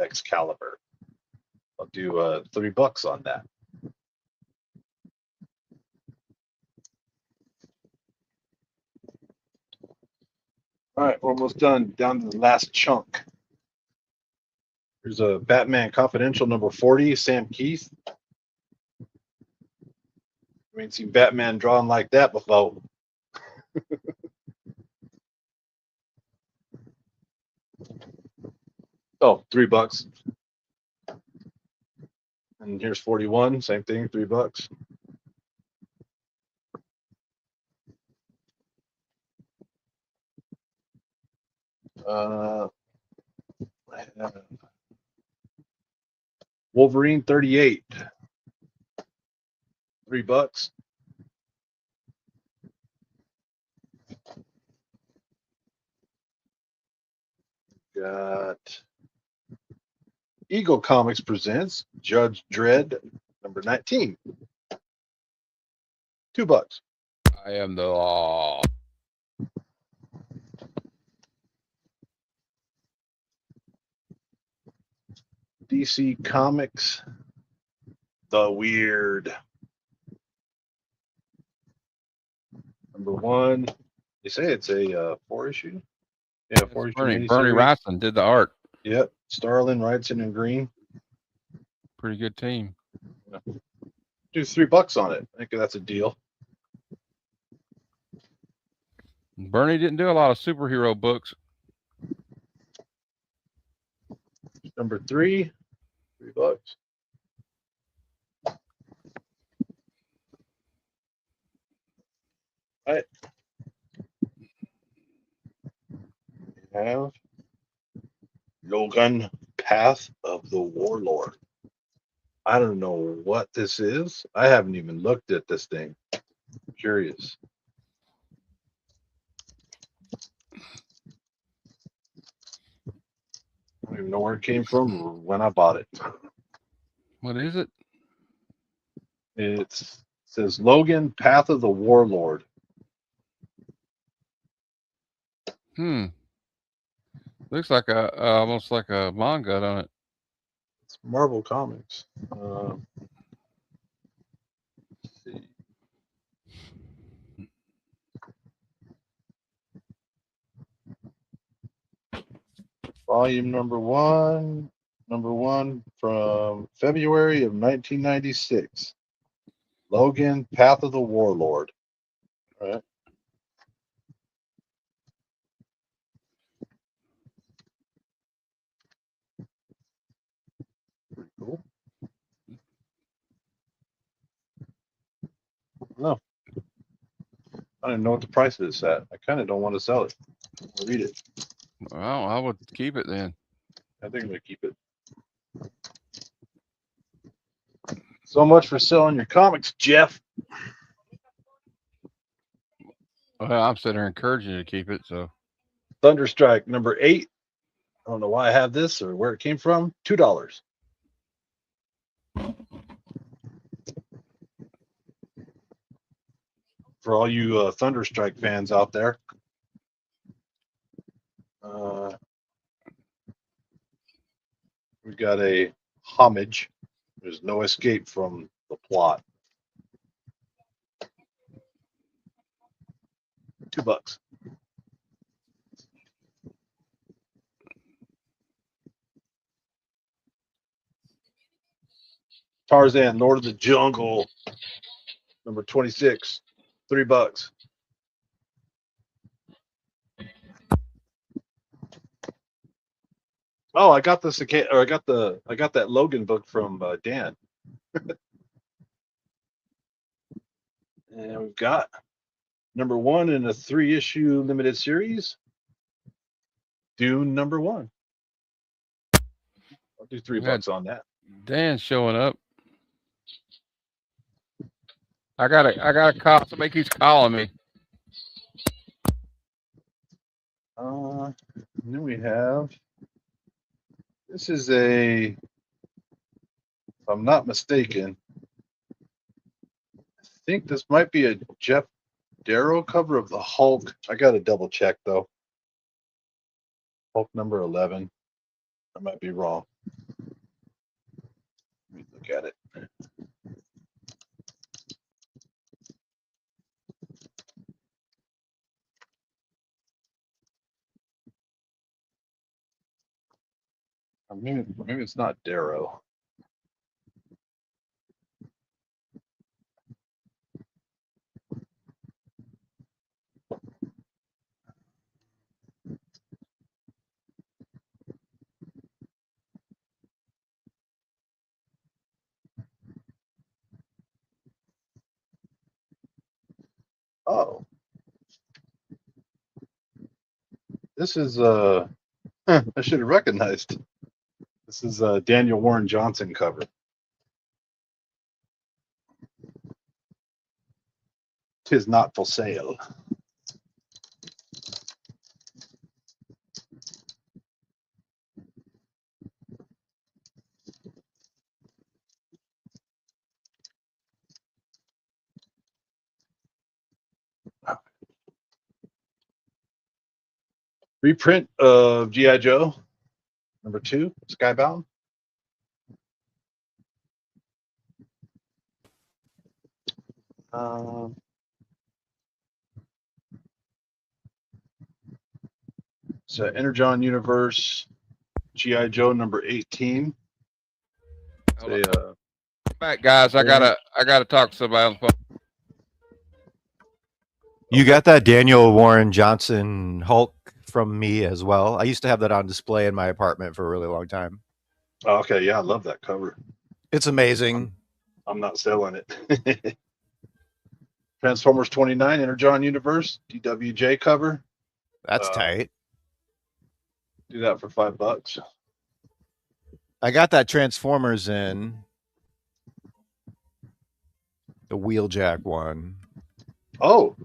Excalibur. I'll do $3 on that. All right, we're almost done. Down to the last chunk. Here's a Batman Confidential #40, Sam Keith. I ain't seen Batman drawn like that before. Oh, $3. And here's 41, same thing, $3. Wolverine 38, $3. Got Eagle Comics presents Judge Dredd #19, $2. I am the law. DC Comics, The Weird #1. They say it's a 4-issue. Yeah, 4-issue. Bernie miniseries. Wrightson did the art. Yep. Starlin, Wrightson, and Green. Pretty good team. Do $3 on it. I think that's a deal. Bernie didn't do a lot of superhero books. Number 3, $3. All right. We have Logan, Path of the Warlord. I don't know what this is. I haven't even looked at this thing. I'm curious. I don't even know where it came from or when I bought it. What is it? It says Logan, Path of the Warlord. Looks like almost like a manga on it. It's Marvel Comics. Let's see. Volume number one from February of 1996. Logan, Path of the Warlord. All right. Pretty cool. No. I don't know what the price is at. I kind of don't want to sell it. I'll read it. Well, I would keep it then. I think I'm going to keep it. So much for selling your comics, Jeff. Well, I'm sitting here encouraging you to keep it. So Thunderstrike number 8. I don't know why I have this or where it came from. $2. For all you Thunderstrike fans out there. We've got a homage. There's no escape from the plot. $2. Tarzan, Lord of the Jungle, number 26, $3. Oh, I got this, or I got that Logan book from Dan. And we've got number 1 in a 3-issue limited series, Dune number 1. I'll do $3 on that. Dan's showing up. I got a call. Somebody keeps calling me. And then we have, this is if I'm not mistaken, I think this might be a Jeff Darrow cover of the Hulk. I got to double check though. Hulk number 11. I might be wrong. Let me look at it. Or maybe it's not Darrow. Oh. This is I should have recognized. This is Daniel Warren Johnson cover. "'Tis not for sale." Reprint of G.I. Joe number 2, Skybound. So Energon Universe GI Joe number 18. Hold Say, on. Back, guys. I gotta talk to somebody on the phone. You got that Daniel Warren Johnson Hulk from me as well. I used to have that on display in my apartment for a really long time. okay, yeah, I love that cover. It's amazing. I'm not selling it. Transformers 29 Energon Universe DWJ cover. That's tight. Do that for $5. I got that Transformers in the Wheeljack one. Oh,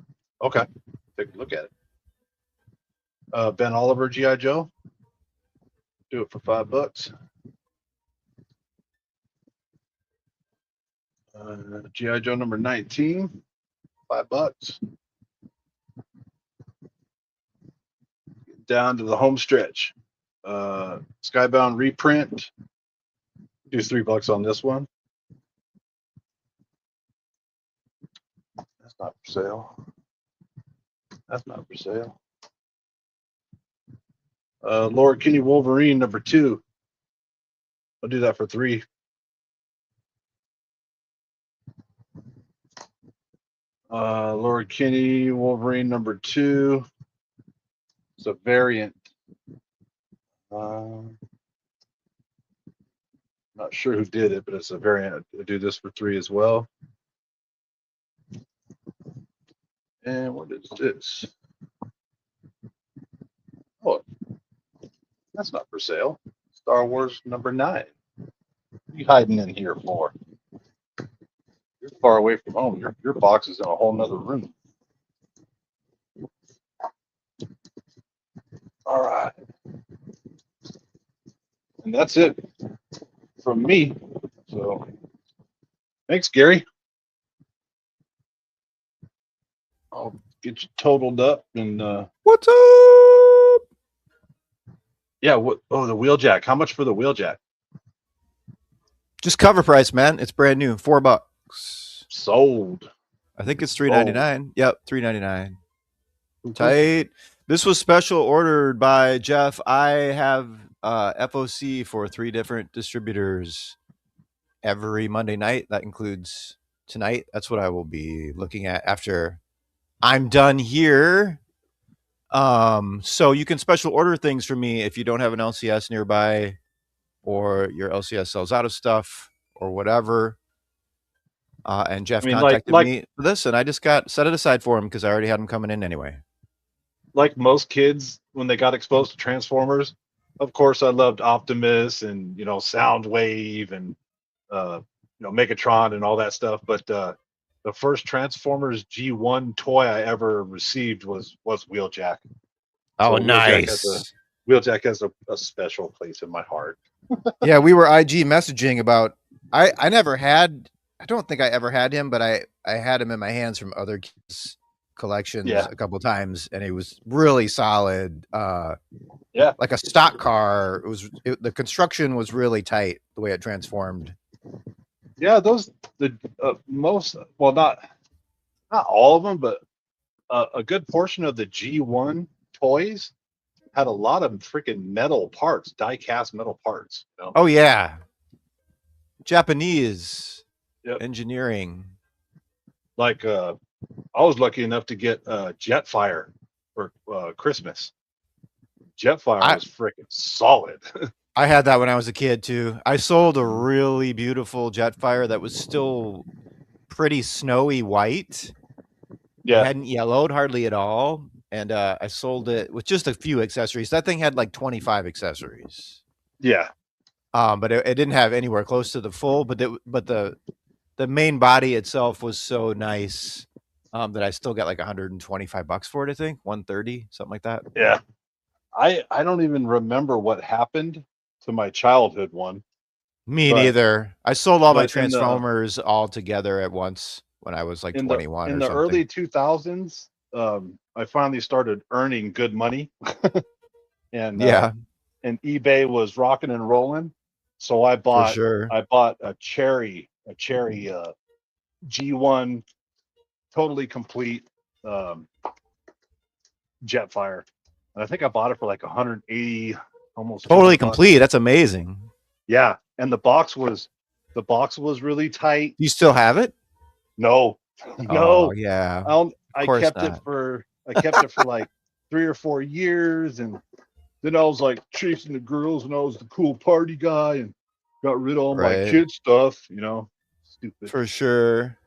okay. Take a look at it. Ben Oliver GI Joe. Do it for $5. GI Joe number 19, $5. Down to the home stretch. Skybound reprint. Do $3 on this one. That's not for sale. That's not for sale. Lord Kenny Wolverine number 2. I'll do that for $3. Lord Kenny Wolverine number 2. It's a variant. Not sure who did it, but it's a variant. I'll do this for $3 as well. And what is this? Oh, that's not for sale. Star Wars number 9. What are you hiding in here for? You're far away from home. Your box is in a whole nother room. All right. And that's it from me. So thanks, Gary. I'll get you totaled up and What's up? yeah, what the Wheeljack. How much for the Wheeljack? Just cover price, man. It's brand new. $4. Sold. I think it's $3.99. Yep, $3.99. Tight. This was special ordered by Jeff. I have FOC for 3 different distributors every Monday night. That includes tonight. That's what I will be looking at after I'm done here. So you can special order things for me if you don't have an LCS nearby, or your LCS sells out of stuff or whatever. And Jeff contacted me for this, and I just set it aside for him because I already had him coming in anyway. Like most kids, when they got exposed to Transformers, of course, I loved Optimus and Soundwave and Megatron and all that stuff. But the first Transformers G1 toy I ever received was Wheeljack. Oh, So nice. Wheeljack has a special place in my heart. Yeah, we were IG messaging about. I never had. I don't think I ever had him, but I had him in my hands from other kids' collections a couple of times, and it was really solid. Like a stock car. The construction was really tight the way it transformed. Yeah, most, well, not all of them, but a good portion of the G1 toys had a lot of freaking metal parts, die-cast metal parts. Oh yeah, Japanese engineering. Like I was lucky enough to get Jetfire for Christmas. Jetfire was freaking solid. I had that when I was a kid too. I sold a really beautiful Jetfire that was still pretty snowy white. Yeah, it hadn't yellowed hardly at all, and I sold it with just a few accessories. That thing had like 25 accessories. Yeah, but it didn't have anywhere close to the full. But the main body itself was so nice that I still got like $125 for it. I think 130, something like that. Yeah, I don't even remember what happened to my childhood one. Me neither. I sold all my Transformers all together at once when I was like 21 in the early 2000s. I finally started earning good money, and and eBay was rocking and rolling. So I bought a cherry G1 totally complete Jetfire. And I think I bought it for like $180 almost Totally $200. complete. That's amazing. Yeah, and the box was really tight. You still have it? No, Oh no, yeah. I course kept not. it for like 3 or 4 years, and then I was like chasing the girls, and I was the cool party guy, and got rid of all my Right. kid stuff, stupid. For sure.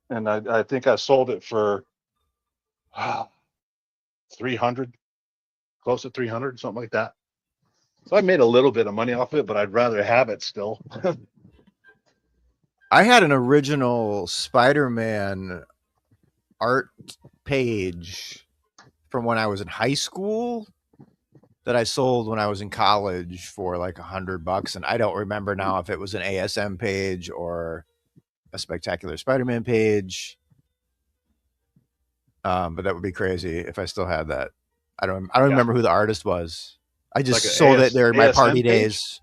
And I think I sold it for 300, close to 300, something like that. So I made a little bit of money off it, but I'd rather have it still. I had an original Spider-Man art page from when I was in high school that I sold when I was in college for like $100, and I don't remember now if it was an ASM page or a Spectacular Spider-Man page. But that would be crazy if I still had that. I don't remember who the artist was. I just Like a sold it during my ASM party page? days.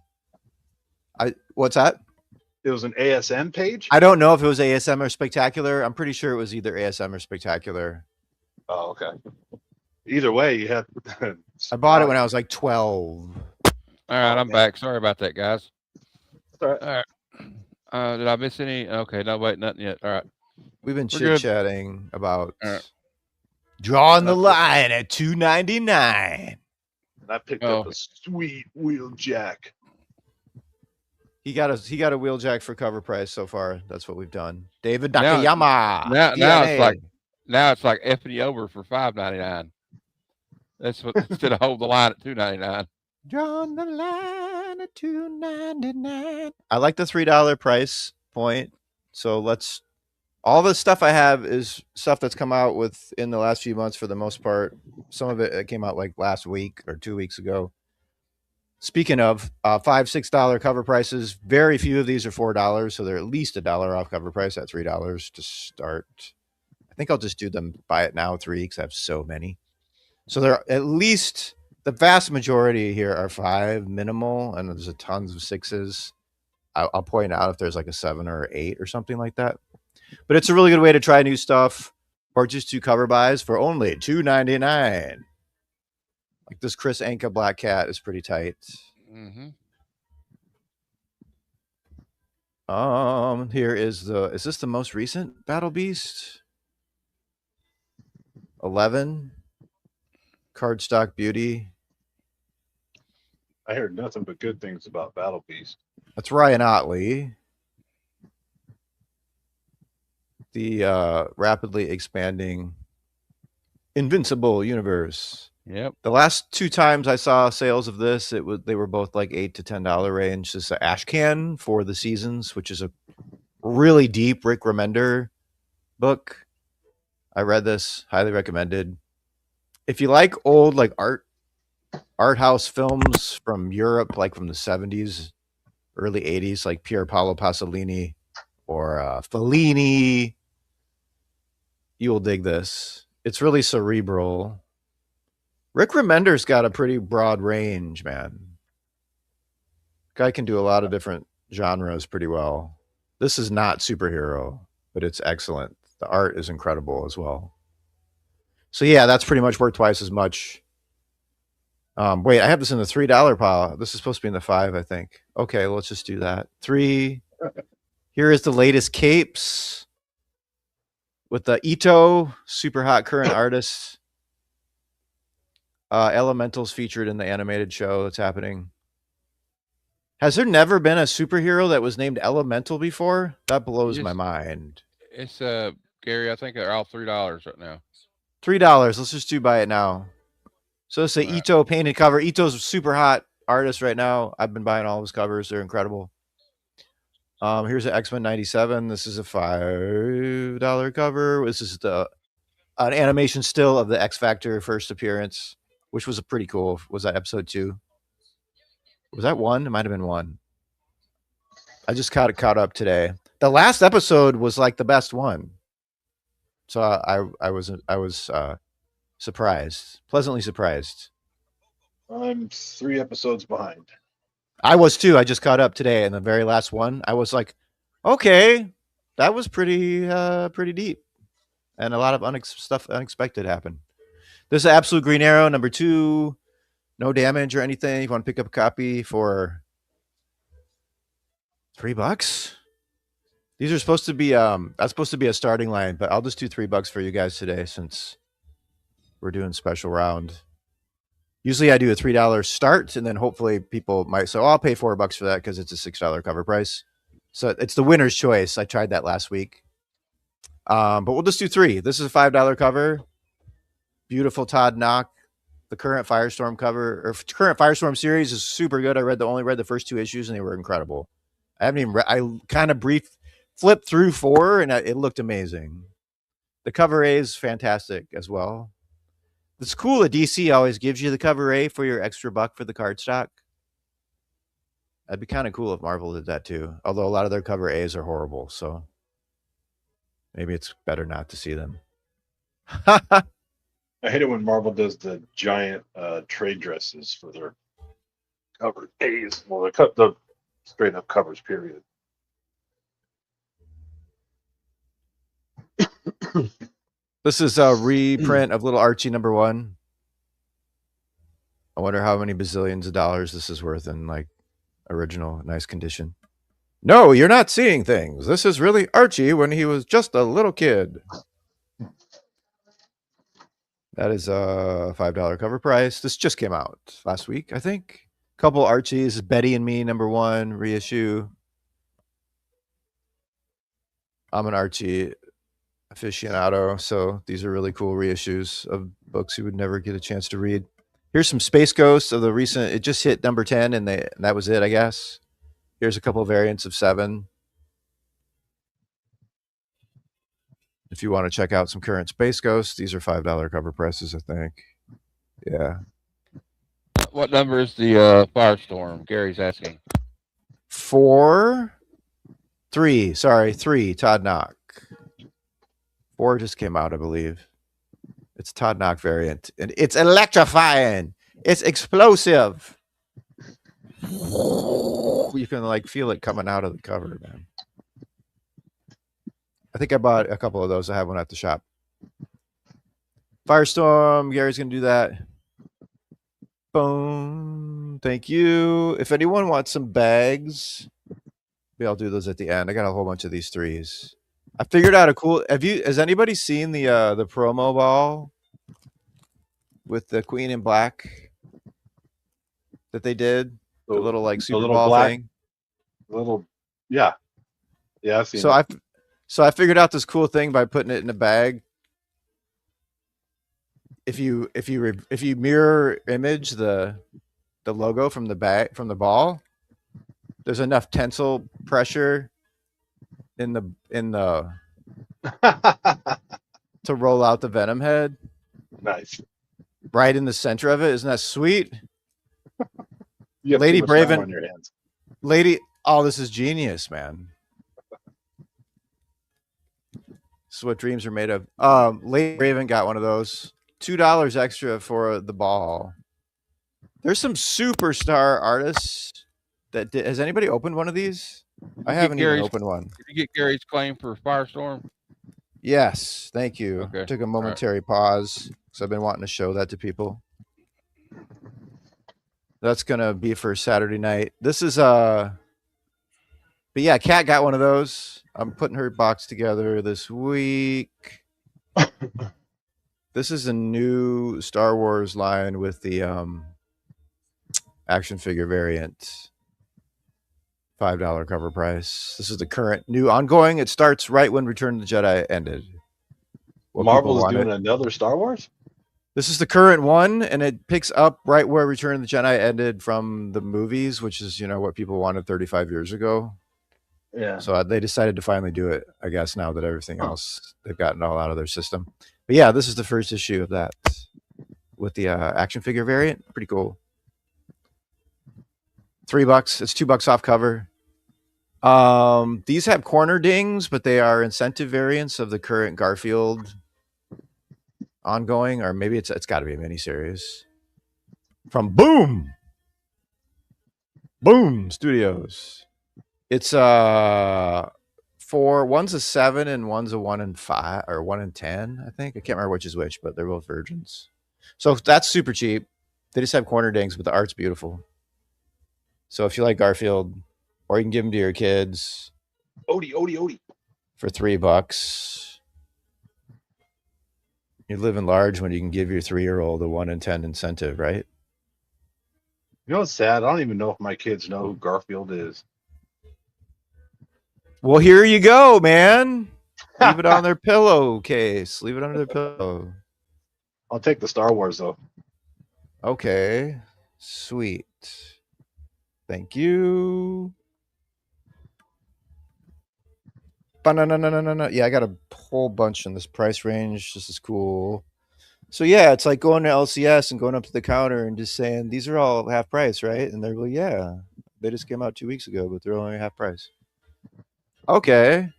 What's that? It was an ASM page. I don't know if it was ASM or Spectacular. I'm pretty sure it was either ASM or Spectacular. Oh, okay. Either way, you had. I bought it when I was like 12. All right, I'm back. Sorry about that, guys. All right. All right. Did I miss any? Okay, no, wait, nothing yet. All right. We've been We're good. chit-chatting about All right. drawing the line at $2.99. And I picked up a sweet wheel jack. He got a wheel jack for cover price so far. That's what we've done. David Now- Nakayama. Now it's like effing you over for $5.99. That's what instead of hold the line at $2.99. Drawing the line at $2.99. I like the $3 price point. So all the stuff I have is stuff that's come out within the last few months for the most part. Some of it came out like last week or 2 weeks ago. Speaking of $5, $6 cover prices, very few of these are $4, so they're at least $1 off cover price at $3 to start. I think I'll just do them buy it now 3 because I have so many. So they're at least the vast majority here are 5 minimal, and there's a tons of 6s. I'll point out if there's like a 7 or 8 or something like that. But it's a really good way to try new stuff. Purchase 2 cover buys for only $2.99. Like this Chris Anka Black Cat is pretty tight. Mm-hmm. Here is this the most recent Battle Beast? 11 cardstock beauty. I heard nothing but good things about Battle Beast. That's Ryan Otley. The rapidly expanding Invincible universe. Yep. The last 2 times I saw sales of this, they were both like $8 to $10 range. This is an ash can for the seasons, which is a really deep Rick Remender book. I read this, highly recommended. If you like old like art house films from Europe, like from the 70s, early 80s, like Pier Paolo Pasolini or Fellini, you will dig this. It's really cerebral. Rick Remender's got a pretty broad range, man. Guy can do a lot of different genres pretty well. This is not superhero, but it's excellent. The art is incredible as well. So yeah, that's pretty much worth twice as much. Wait, I have this in the $3 pile. This is supposed to be in the 5, I think. Okay, let's just do that. 3. Here is the latest capes with the Ito, super hot current artist. Elementals featured in the animated show that's happening. Has there never been a superhero that was named Elemental before? That blows my mind. It's Gary, I think they're all $3 right now. $3. Let's just buy it now. So it's the Ito painted cover. Ito's a super hot artist right now. I've been buying all his covers. They're incredible. Here's an X-Men 97. This is a $5 cover. This is an animation still of the X Factor first appearance, which was a pretty cool. Was that episode 2? Was that 1? It might have been 1. I just caught up today. The last episode was like the best one. So I was surprised, pleasantly surprised. I'm 3 episodes behind. I was too. I just caught up today, and the very last one, I was like, okay, that was pretty deep, and a lot of unexpected happened. This is Absolute Green Arrow number 2. No damage or anything. You want to pick up a copy for $3? These are supposed to be that's supposed to be a starting line, but I'll just do $3 for you guys today since we're doing special round. Usually I do a $3 start, and then hopefully people might say, "Oh, I'll pay $4 for that because it's a $6 cover price." So it's the winner's choice. I tried that last week, but we'll just do 3. This is a $5 cover. Beautiful Todd Knock. The current Firestorm cover or current Firestorm series is super good. I only read the first 2 issues, and they were incredible. I haven't even I kind of flipped through 4, and it looked amazing. The cover A is fantastic as well. It's cool that DC always gives you the cover A for your extra buck for the cardstock. That'd be kind of cool if Marvel did that too. Although a lot of their cover A's are horrible, so maybe it's better not to see them. I hate it when Marvel does the giant trade dresses for their cover A's. Well, they cut the straight up covers, period. This is a reprint of Little Archie #1. I wonder how many bazillions of dollars this is worth in like original nice condition. No, you're not seeing things. This is really Archie when he was just a little kid. That is a $5 cover price. This just came out last week, I think. Couple Archies, Betty and Me #1 reissue. I'm an Archie aficionado, so these are really cool reissues of books you would never get a chance to read. Here's some Space Ghosts of the recent. It just hit number 10, and that was it, I guess. Here's a couple variants of 7. If you want to check out some current Space Ghosts, these are $5 cover prices, I think. Yeah. What number is the Firestorm? Gary's asking. 4, 3. Sorry, 3. Todd Knock. 4 just came out, I believe. It's Todd Knock variant, and it's electrifying. It's explosive. You can like feel it coming out of the cover, man. I think I bought a couple of those. I have one at the shop. Firestorm. Gary's gonna do that. Boom. Thank you. If anyone wants some bags, maybe I'll do those at the end. I got a whole bunch of these 3s. I figured out a cool. Has anybody seen the promo ball with the Queen in Black that they did? The little like Super Ball black thing. Yeah. I've seen So that. I figured out this cool thing by putting it in a bag. If you mirror image the logo from the bag from the ball, there's enough tensile pressure in the to roll out the Venom head. Nice. Right in the center of it. Isn't that sweet? You have Lady too much time Braven. on your hands. Oh, this is genius, man. This is what dreams are made of. Lady Raven got one of those. $2 extra for the ball. There's some superstar artists that did. Has anybody opened one of these? I haven't even opened one. Did you get Gary's claim for Firestorm? Yes, thank you. Okay. Took a momentary pause because I've been wanting to show that to people. That's gonna be for Saturday night. This is but yeah, Kat got one of those. I'm putting her box together this week. This is a new Star Wars line with the action figure variant. $5 cover price. This is the current new ongoing. It starts right when Return of the Jedi ended. Marvel is doing another Star Wars? This is the current one, and it picks up right where Return of the Jedi ended from the movies, which is, what people wanted 35 years ago. Yeah. So they decided to finally do it, I guess, now that everything else, they've gotten all out of their system. But yeah, this is the first issue of that with the action figure variant. Pretty cool. $3. It's $2 off cover. These have corner dings, but they are incentive variants of the current Garfield ongoing, or maybe it's got to be a miniseries from Boom Studios. It's one's a 7 and one's a 1 and 5 or 1 and 10. I think I can't remember which is which, but they're both virgins. So that's super cheap. They just have corner dings, but the art's beautiful. So if you like Garfield, or you can give them to your kids Odie. for $3. You're living large when you can give your 3-year-old a 1 in 10 incentive, right? You know what's sad? I don't even know if my kids know who Garfield is. Well, here you go, man. Leave it on their pillowcase. Leave it under their pillow. I'll take the Star Wars though. Okay. Sweet. Thank you. No. Yeah, I got a whole bunch in this price range. This is cool. So yeah, it's like going to LCS and going up to the counter and just saying, these are all half price, right? And they're like, yeah, they just came out 2 weeks ago, but they're only half price. Okay.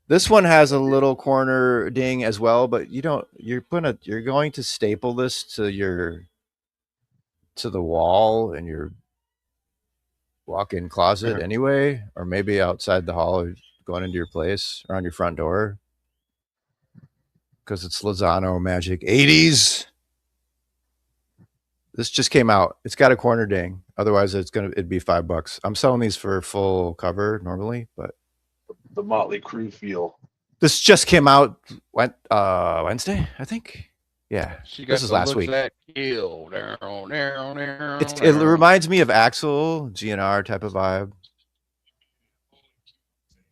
This one has a little corner ding as well, but you're going to staple this to the wall in your walk-in closet anyway, or maybe outside the hall or going into your place or on your front door. Because it's Lozano Magic 80s. This just came out. It's got a corner ding. Otherwise, it'd be $5. I'm selling these for full cover normally, but The Motley Crue feel. this just came out Wednesday, I think. Yeah, this is last week. It Reminds me of Axel GNR type of vibe.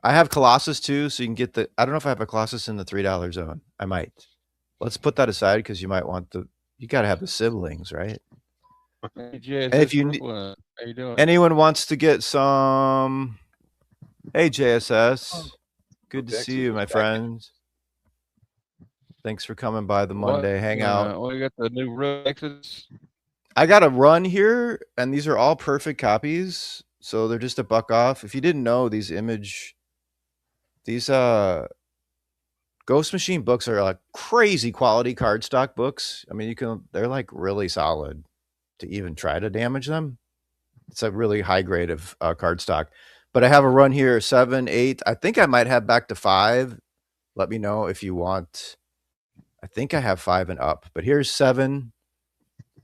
I have Colossus too, so you can get I don't know if I have a Colossus in the $3 zone. I might. Let's put that aside because you might want you got to have the siblings, right? Hey, and if how you doing? Anyone wants to get some, hey JSS, good to see you, my friends. Thanks for coming by the Monday Hangout. We got the new Rexes. I got a run here, and these are all perfect copies, so they're just $1 off. If you didn't know, these Ghost Machine books are like crazy quality cardstock books. I mean, they're like really solid to even try to damage them. It's a really high grade of cardstock. But I have a run here, 7, 8. I think I might have back to 5. Let me know if you want. I think I have 5 and up. But here's 7.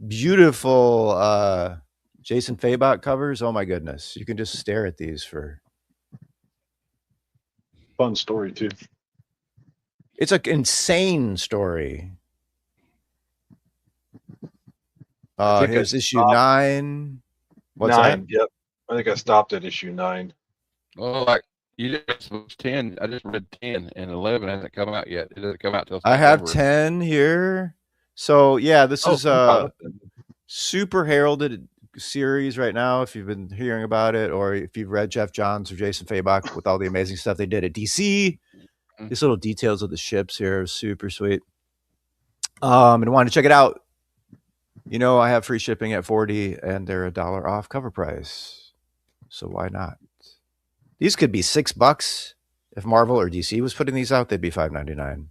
Beautiful Jason Fabok covers. Oh my goodness. You can just stare at these for Fun story too. It's an insane story. Here's issue 9. What's 9? that? Yep. I think I stopped at issue 9. Well, like you just 10. I just read 10 and 11 hasn't come out yet. It doesn't come out till I have 10 here. So yeah, this is a super heralded series right now. If you've been hearing about it, or if you've read Jeff Johns or Jason Fabok with all the amazing stuff they did at DC. These little details of the ships here are super sweet. And want to check it out. You know, I have free shipping at 40 and they're $1 off cover price. So why not? These could be $6. If Marvel or DC was putting these out, they'd be $5.99.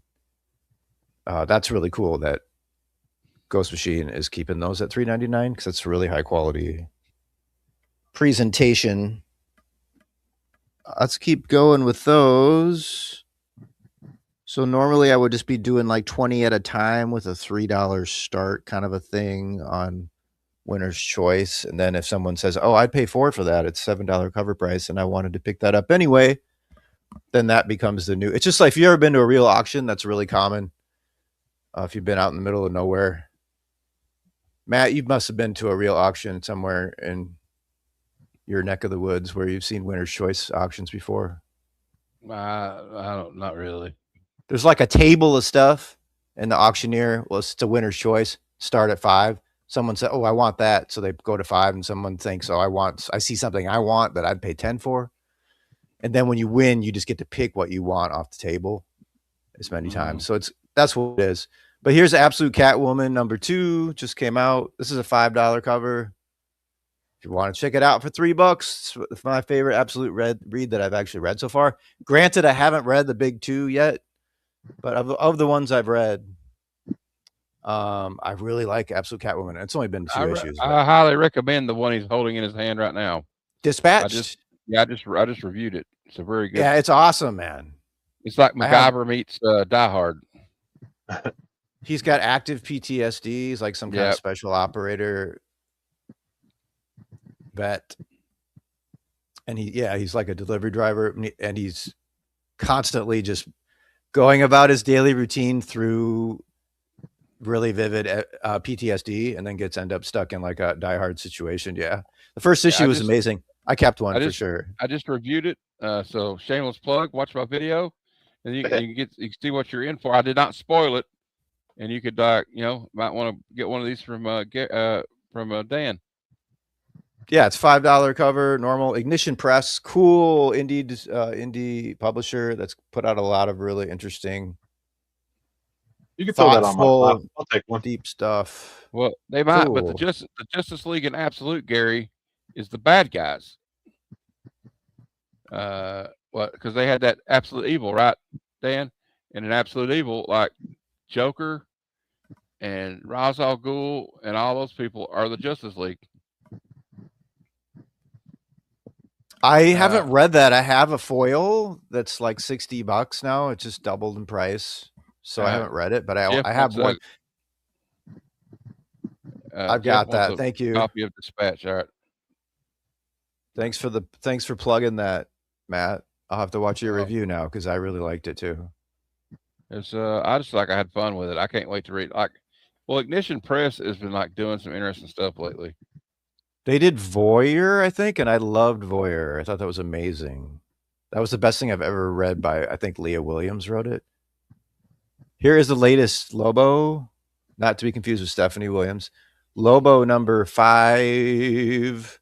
That's really cool that Ghost Machine is keeping those at $3.99 because it's really high quality presentation. Let's keep going with those. So normally I would just be doing like 20 at a time with a $3 start kind of a thing on Winner's Choice. And then if someone says, oh, I'd pay $4 for that, it's $7 cover price, and I wanted to pick that up anyway, then that becomes the new. It's just like if you've ever been to a real auction, that's really common. If you've been out in the middle of nowhere. Matt, you must have been to a real auction somewhere in your neck of the woods where you've seen Winner's Choice auctions before. I don't, not really. There's like a table of stuff, and the auctioneer, well, it's a Winner's Choice, start at 5. Someone said, oh, I want that. So they go to 5, and someone thinks, oh, I see something I want that I'd pay 10 for. And then when you win, you just get to pick what you want off the table as many times. So that's what it is. But here's Absolute Catwoman number 2, just came out. This is a $5 cover. If you want to check it out for $3, it's my favorite Absolute read that I've actually read so far. Granted, I haven't read the big 2 yet, but of the ones I've read, I really like Absolute Catwoman. It's only been 2 issues. I highly recommend the one he's holding in his hand right now. Dispatched. I just reviewed it. It's a very good. Yeah, it's awesome, man. It's like MacGyver meets Die Hard. He's got active PTSD. He's like some kind of Yep. special operator vet. And he's like a delivery driver, and he's constantly just going about his daily routine through really vivid PTSD, and then end up stuck in like a diehard situation. Yeah. The first issue was amazing. I kept one for sure. I just reviewed it. So shameless plug, watch my video and you can see what you're in for. I did not spoil it. And you could, might want to get one of these from Dan. Yeah, it's $5 cover, normal. Ignition Press, cool indie publisher that's put out a lot of really interesting, you can throw that on my lap. I'll take one. Deep stuff. Well, they might, cool. But the Justice League in Absolute, Gary, is the bad guys. Because they had that Absolute Evil, right, Dan? And an Absolute Evil, like Joker and Ra's al Ghul and all those people are the Justice League. I haven't read that. I have a foil that's like $60 now. It just doubled in price, so I haven't read it. But I have one. I've got that. Thank you. Copy of Dispatch. All right. Thanks for plugging that, Matt. I'll have to watch your review now because I really liked it too. It's I just I had fun with it. I can't wait to read. Ignition Press has been doing some interesting stuff lately. They did Voyeur, I think, and I loved Voyeur. I thought that was amazing. That was the best thing I've ever read by, I think Leah Williams wrote it. Here is the latest Lobo, not to be confused with Stephanie Williams. Lobo number 5.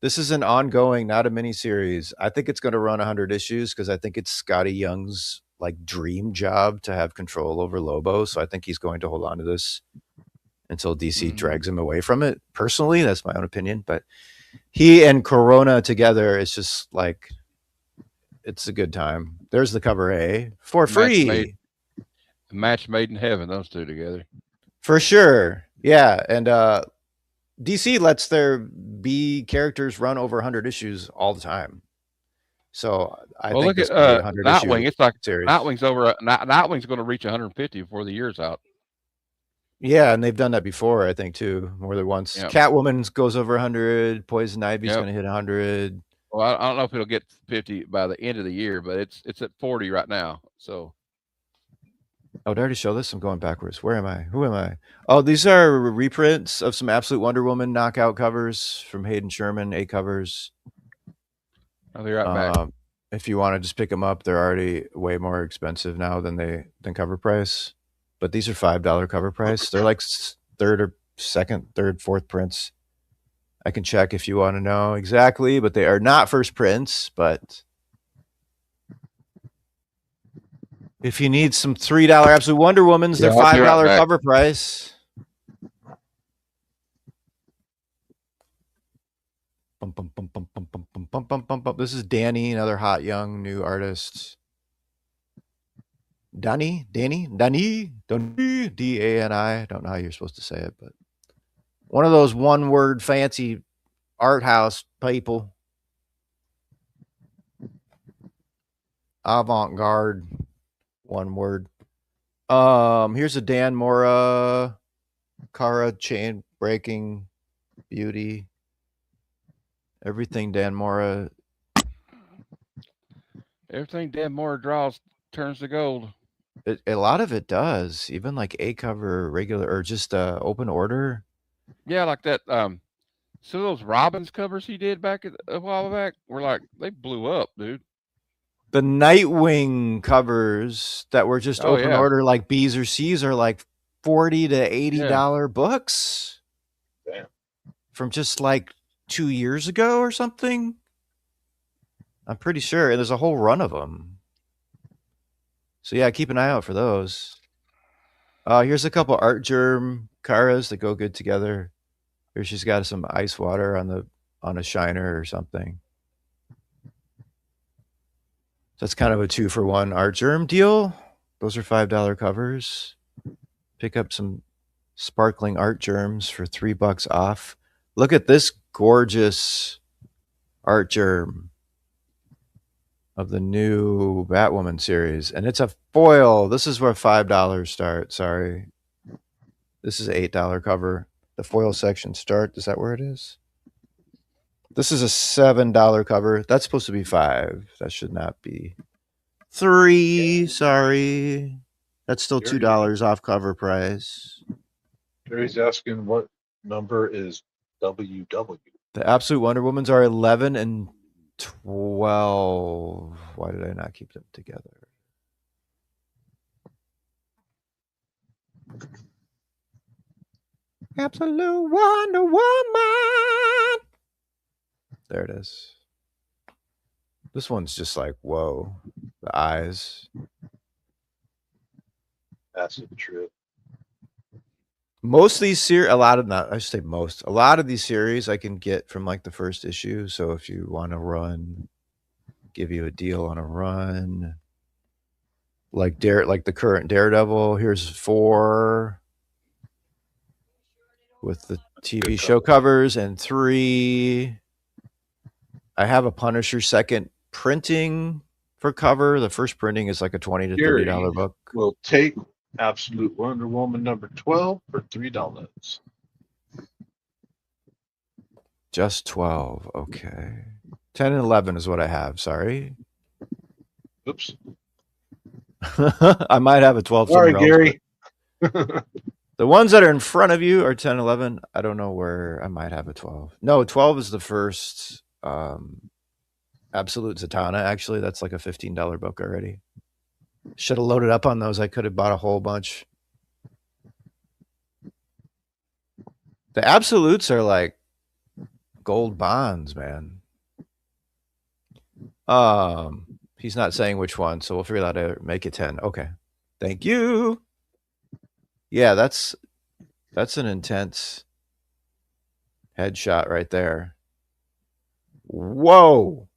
This is an ongoing, not a miniseries. I think it's going to run 100 issues because I think it's Scotty Young's dream job to have control over Lobo. So I think he's going to hold on to this until DC drags him away from it. Personally, that's my own opinion. But he and Corona together, it's just it's a good time. There's the cover A for free. A match made in heaven, those two together. For sure. Yeah. And DC lets their B characters run over 100 issues all the time. So I think look at Nightwing. It's like series. Nightwing's going to reach 150 before the year's out. Yeah, and they've done that before, I think, too, more than once. Yep. Catwoman goes over 100. Poison Ivy's going to hit 100. Well, I don't know if it'll get 50 by the end of the year, but it's at 40 right now. So. Oh, did I already show this? I'm going backwards. Where am I? Who am I? Oh, these are reprints of some Absolute Wonder Woman knockout covers from Hayden Sherman, A covers. I'll be right back. If you want to just pick them up, they're already way more expensive now than cover price. But these are $5 cover price. They're like third, fourth prints. I can check if you want to know exactly, but they are not first prints. But if you need some $3 Absolute Wonder Womans, they're $5 cover price. This is Danny, another hot young new artist. Dani, Dani, D-A-N-I. I don't know how you're supposed to say it, but one of those one-word fancy art house people. Avant-garde, one word. Here's a Dan Mora, Kara chain breaking beauty. Everything Dan Mora. Everything Dan Mora draws turns to gold. A lot of it does, even like A cover, regular, or just open order. Yeah, like that. So those Robbins covers he did a while back were they blew up, dude. The Nightwing covers that were just open order, like B's or C's, are like $40 to $80 books. Damn. From just 2 years ago or something. I'm pretty sure, and there's a whole run of them. So yeah, keep an eye out for those. Here's a couple Art Germ Karas that go good together. Here she's got some ice water on a shiner or something. That's kind of a 2-for-1 Art Germ deal. Those are $5 covers. Pick up some sparkling Art Germs for $3 off. Look at this gorgeous Art Germ of the new Batwoman series, and it's a foil. This is where $5 start. Sorry, This is an $8 cover. The foil section start. Is that where it is? This is a $7 cover. That's supposed to be $5. That should not be $3. Sorry. That's still $2 off cover price. Gary's asking what number is WW. The Absolute Wonder Womans are 11 and 12. Why did I not keep them together? Absolute Wonder Woman. There it is. This one's just like, whoa. The eyes. Acid trip. Most of these series, a lot of these series I can get from like the first issue. So if you want to run, give you a deal on a run. Like the current Daredevil, here's 4 with the TV show covers, and 3. I have a Punisher second printing for cover. The first printing is like a $20 to $30 book. We'll take Absolute Wonder Woman number 12 for $3. Just 12. Okay. 10 and 11 is what I have. Sorry. Oops. I might have a 12. Sorry, Gary. The ones that are in front of you are 10, 11. I don't know where I might have a 12. No, 12 is the first Absolute Zatanna. Actually, that's like a $15 book already. Should have loaded up on those. I could have bought a whole bunch. The Absolutes are like gold bonds, man. He's not saying which one, so we'll figure that out. Make it 10. Okay. Thank you. Yeah, that's an intense headshot right there. Whoa.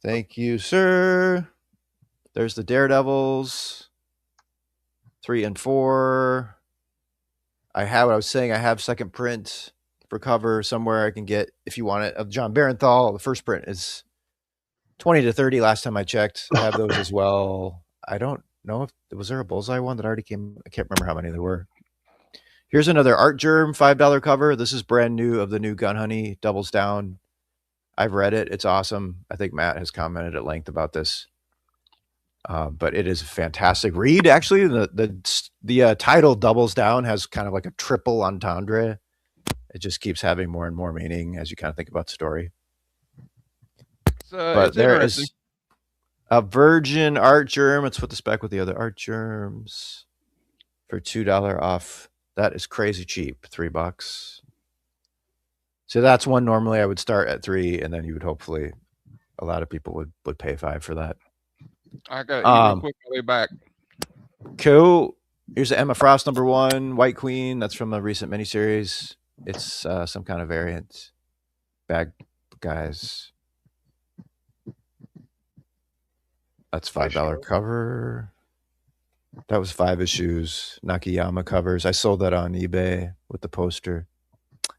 Thank you, sir. There's the Daredevils. 3 and 4. I was saying I have second print for cover somewhere I can get, if you want it, of John Barenthal. The first print is 20 to 30 last time I checked. I have those as well. I don't know if was there a Bullseye one that already came. I can't remember how many there were. Here's another Art Germ $5 cover. This is brand new of the new Gun Honey Doubles Down. I've read it. It's awesome. I think Matt has commented at length about this. But it is a fantastic read. Actually, the title Doubles Down has kind of like a triple entendre. It just keeps having more and more meaning as you kind of think about the story. But there is a Virgin Art Germ. Let's put the spec with the other Art Germs for $2 off. That is crazy cheap. $3. So that's one normally I would start at 3, and then you would hopefully a lot of people would pay 5 for that. I got you real quick on the way back. Cool. Here's the Emma Frost #1, White Queen. That's from a recent miniseries. It's some kind of variant. Bag guys. That's $5 cover. That was 5 issues. Nakayama covers. I sold that on eBay with the poster.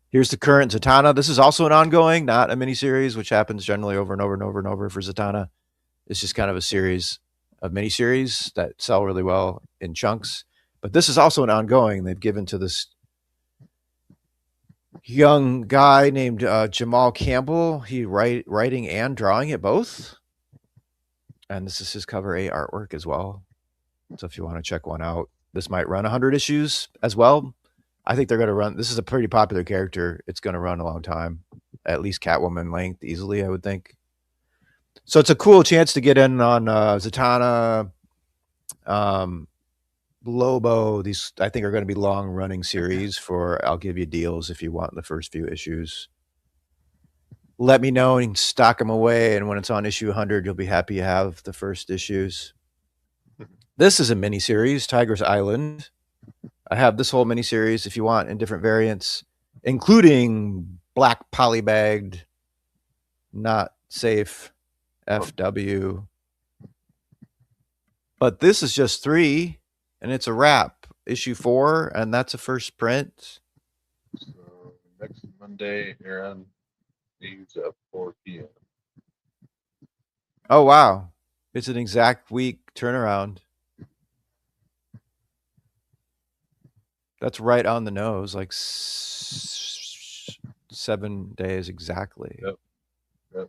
Here's the current Zatanna. This is also an ongoing, not a miniseries, which happens generally over and over and over and over for Zatanna. It's just kind of a series of miniseries that sell really well in chunks. But this is also an ongoing. They've given to this young guy named Jamal Campbell. He writing and drawing it both. And this is his cover A artwork as well. So if you want to check one out, this might run 100 issues as well. I think they're going to run. This is a pretty popular character. It's going to run a long time, at least Catwoman length easily, I would think. So it's a cool chance to get in on Zatanna, Lobo. These I think are going to be long running series for I'll give you deals if you want the first few issues. Let me know and stock them away. And when it's on issue 100, you'll be happy you have the first issues. This is a mini series, Tiger's Island. I have this whole mini series if you want in different variants, including black polybagged, not safe FW. But this is just 3, and it's a wrap. Issue 4, and that's a first print. So next Monday, Aaron leaves at 4 p.m. Oh, wow. It's an exact week turnaround. That's right on the nose, like 7 days exactly. Yep. Yep.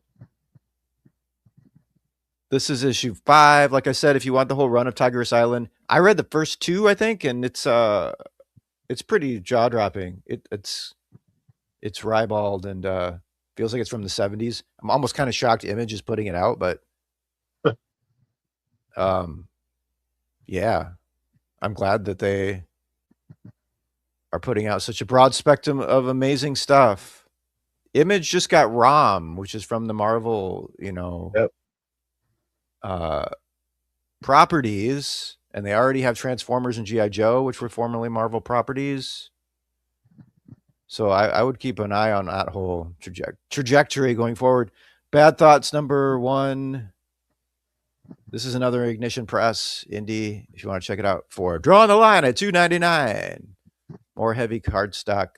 This is issue 5. Like I said, if you want the whole run of Tiger's Island, I read the first 2, I think, and it's pretty jaw dropping. It's ribald and feels like it's from the 70s. I'm almost kind of shocked Image is putting it out, but yeah, I'm glad that they are putting out such a broad spectrum of amazing stuff. Image just got ROM, which is from the Marvel, Yep. Properties, and they already have Transformers and G.I. Joe, which were formerly Marvel properties. So I would keep an eye on that whole trajectory going forward. Bad Thoughts #1. This is another Ignition Press indie. If you want to check it out, for Drawing the Line at $2.99. More heavy cardstock.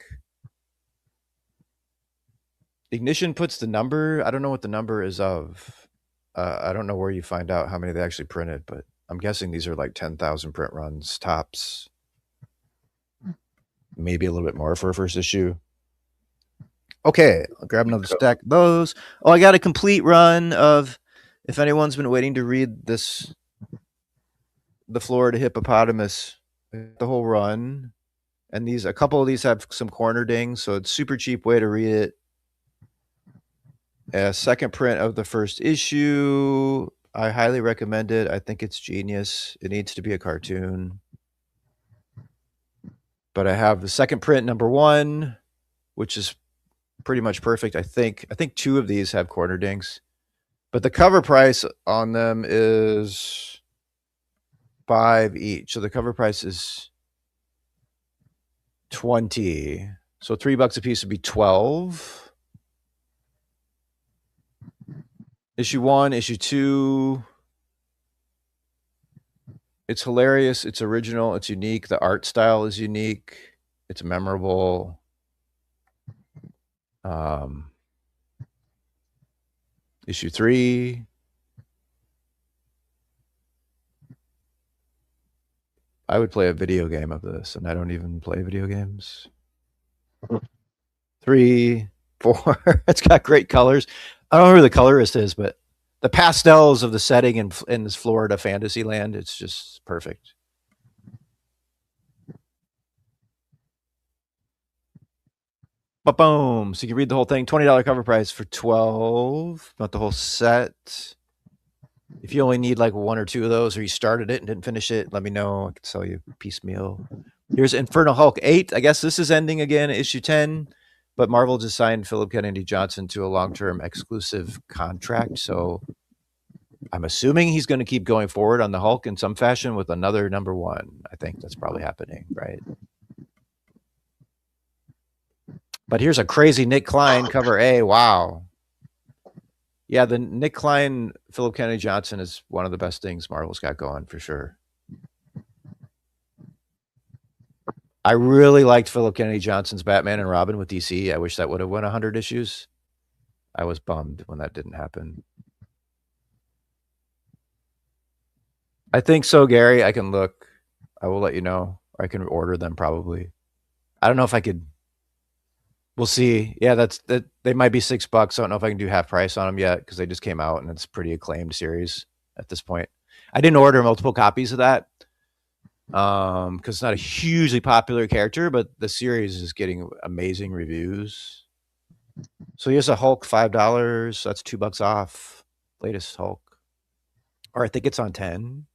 Ignition puts the number. I don't know what the number is of. I don't know where you find out how many they actually printed, but I'm guessing these are like 10,000 print runs tops. Maybe a little bit more for a first issue. Okay, I'll grab another stack of those. Oh, I got a complete run of, if anyone's been waiting to read this, The Florida Hippopotamus, the whole run. And a couple of these have some corner dings, so it's super cheap way to read it. A second print of the first issue. I highly recommend it. I think it's genius. It needs to be a cartoon. But I have the second print #1, which is pretty much perfect. I think 2 of these have corner dings. But the cover price on them is $5 each. So the cover price is $20. So $3 a piece would be $12. Issue 1, issue 2. It's hilarious. It's original. It's unique. The art style is unique. It's memorable. Issue 3. I would play a video game of this, and I don't even play video games. 3, 4. It's got great colors. I don't know who the colorist is, but the pastels of the setting in this Florida fantasy land, it's just perfect. But boom. So you can read the whole thing. $20 cover price for $12. Not the whole set. If you only need like 1 or 2 of those, or you started it and didn't finish it, let me know. I can sell you piecemeal. Here's Infernal Hulk 8. I guess this is ending again, issue 10. But Marvel just signed Philip Kennedy Johnson to a long-term exclusive contract. So I'm assuming he's going to keep going forward on the Hulk in some fashion with another #1. I think that's probably happening, right? But here's a crazy Nick Klein cover A. Wow. Yeah, the Nick Klein, Philip Kennedy Johnson is one of the best things Marvel's got going for sure. I really liked Philip Kennedy Johnson's Batman and Robin with DC. I wish that would have won 100 issues. I was bummed when that didn't happen. I think so, Gary. I can look. I will let you know. Or I can order them probably. I don't know if I could. We'll see. Yeah, that. They might be $6. I don't know if I can do half price on them yet because they just came out and it's a pretty acclaimed series at this point. I didn't order multiple copies of that because it's not a hugely popular character, but the series is getting amazing reviews. So here's a Hulk, $5. That's $2 off. Latest Hulk. Or I think it's on 10.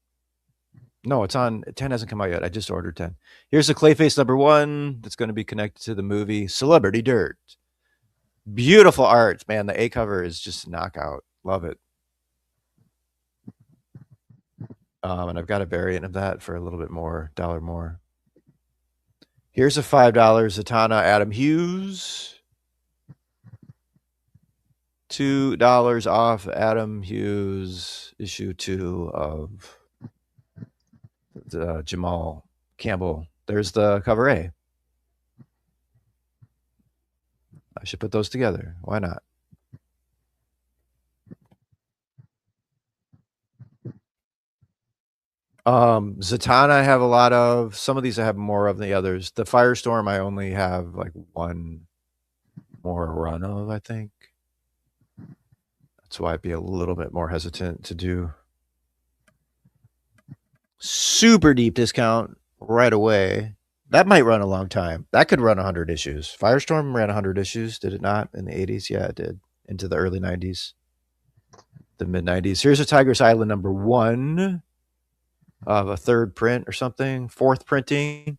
No, it's on 10. Hasn't come out yet. I just ordered 10. Here's the Clayface #1 that's going to be connected to the movie Celebrity Dirt. Beautiful art, man. The A cover is just a knockout. Love it. And I've got a variant of that for a little bit more, $1 more. Here's a $5 Zatanna Adam Hughes. $2 off Adam Hughes issue 2 of Jamal Campbell. There's the cover A. I should put those together. Why not? Zatanna I have a lot of. Some of these I have more of than the others. The Firestorm I only have like one more run of, I think. That's why I'd be a little bit more hesitant to do super deep discount right away. That might run a long time. That could run 100 issues. Firestorm ran 100 issues, did it not? In the 80s? Yeah, it did. Into the early 90s. The mid 90s. Here's a Tigress Island number 1 of a third print or something. 4th printing.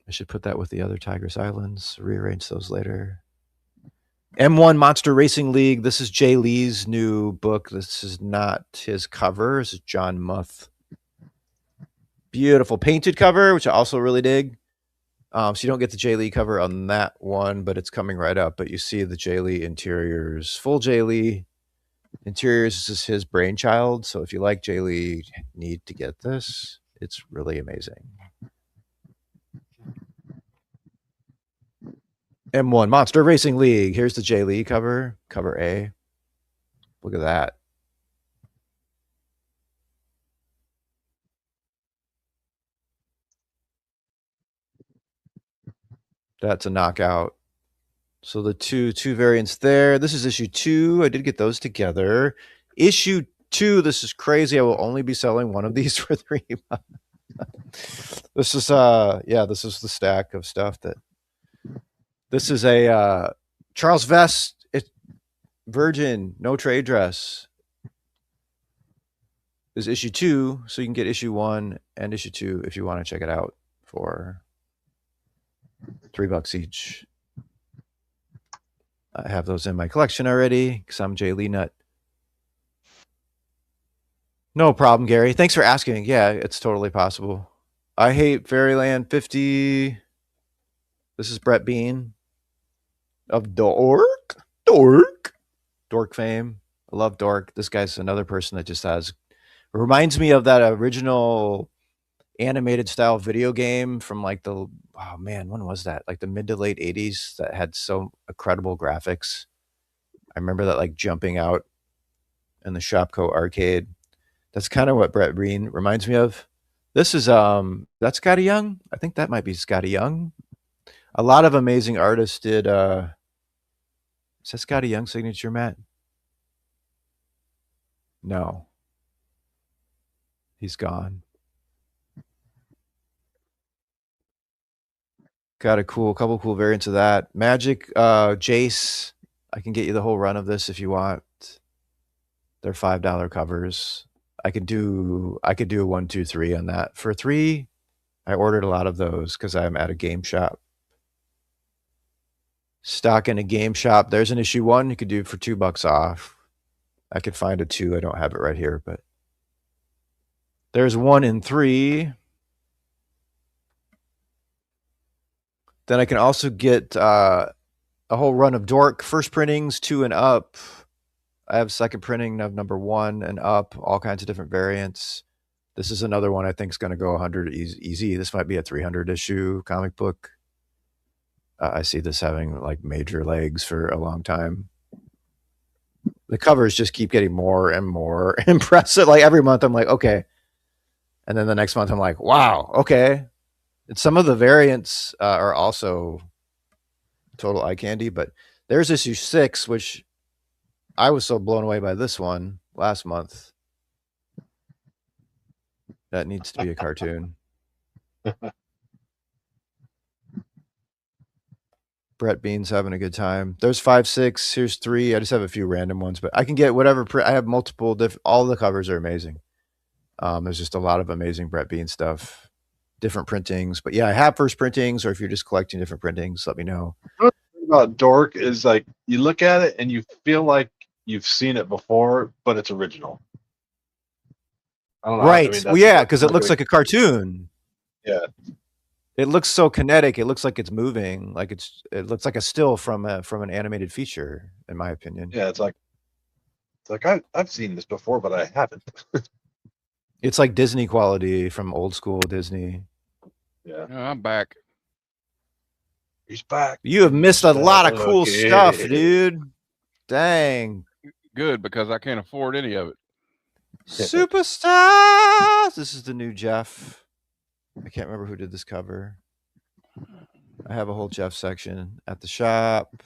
I should put that with the other Tigress Islands. Rearrange those later. M1 Monster Racing League. This is Jay Lee's new book. This is not his cover. This is John Muth. Beautiful painted cover, which I also really dig. So you don't get the Jay Lee cover on that one, but it's coming right up. But you see the Jay Lee interiors. Full Jay Lee interiors is his brainchild. So if you like Jay Lee, you need to get this. It's really amazing. M1 Monster Racing League. Here's the Jay Lee cover. Cover A. Look at that. That's a knockout. So the two variants there. This is issue 2. I did get those together. Issue 2. This is crazy. I will only be selling one of these for 3 months. This is this is the stack of stuff that. This is a Charles Vest Virgin no trade dress. Is issue 2, so you can get issue 1 and issue 2 if you want to check it out for $3 each. I have those in my collection already because I'm Jay Lee nut. No problem, Gary. Thanks for asking. Yeah, it's totally possible. I hate Fairyland 50. This is Brett Bean of Dork fame. I love Dork. This guy's another person that just has reminds me of that original animated style video game from like the when was that? Like the mid to late 80s that had so incredible graphics. I remember that like jumping out in the Shopko arcade. That's kind of what Brett Breen reminds me of. This is that's Scotty Young. I think that might be Scotty Young. A lot of amazing artists did is that Scotty Young signature, Matt? No. He's gone. Got a couple cool variants of that. Magic, Jace. I can get you the whole run of this if you want. They're $5 covers. I could do a 1, 2, 3 on that. For 3, I ordered a lot of those because I'm at a game shop. Stock in a game shop. There's an issue 1 you could do for $2 off. I could find a 2. I don't have it right here, but there's 1 and 3. Then I can also get a whole run of Dork first printings 2 and up. I have second printing of number 1 and up, all kinds of different variants. This is another one I think is going to go 100 easy. This might be a 300 issue comic book. I see this having like major legs for a long time. The covers just keep getting more and more impressive. Like every month I'm like, okay. And then the next month I'm like, wow, okay. And some of the variants are also total eye candy, but there's issue 6, which I was so blown away by this one last month. That needs to be a cartoon. Brett Bean's having a good time. There's 5, 6. Here's 3. I just have a few random ones, but I can get whatever. I have multiple different. All the covers are amazing. There's just a lot of amazing Brett Bean stuff, different printings. But yeah, I have first printings, or if you're just collecting different printings, let me know. What about Dork is like you look at it and you feel like you've seen it before, but it's original. I don't know. Right. I mean, Well, yeah, because it looks like a cartoon. Yeah. It looks so kinetic. It looks like it's moving. Like it looks like a still from an animated feature, in my opinion. Yeah, it's like I've seen this before, but I haven't. It's like Disney quality from old school Disney. Yeah. No, I'm back. He's back. You have missed a lot of cool Okay. stuff, dude. Dang. Good, because I can't afford any of it. Superstars. This is the new Jeff. I can't remember who did this cover. I have a whole Jeff section at the shop.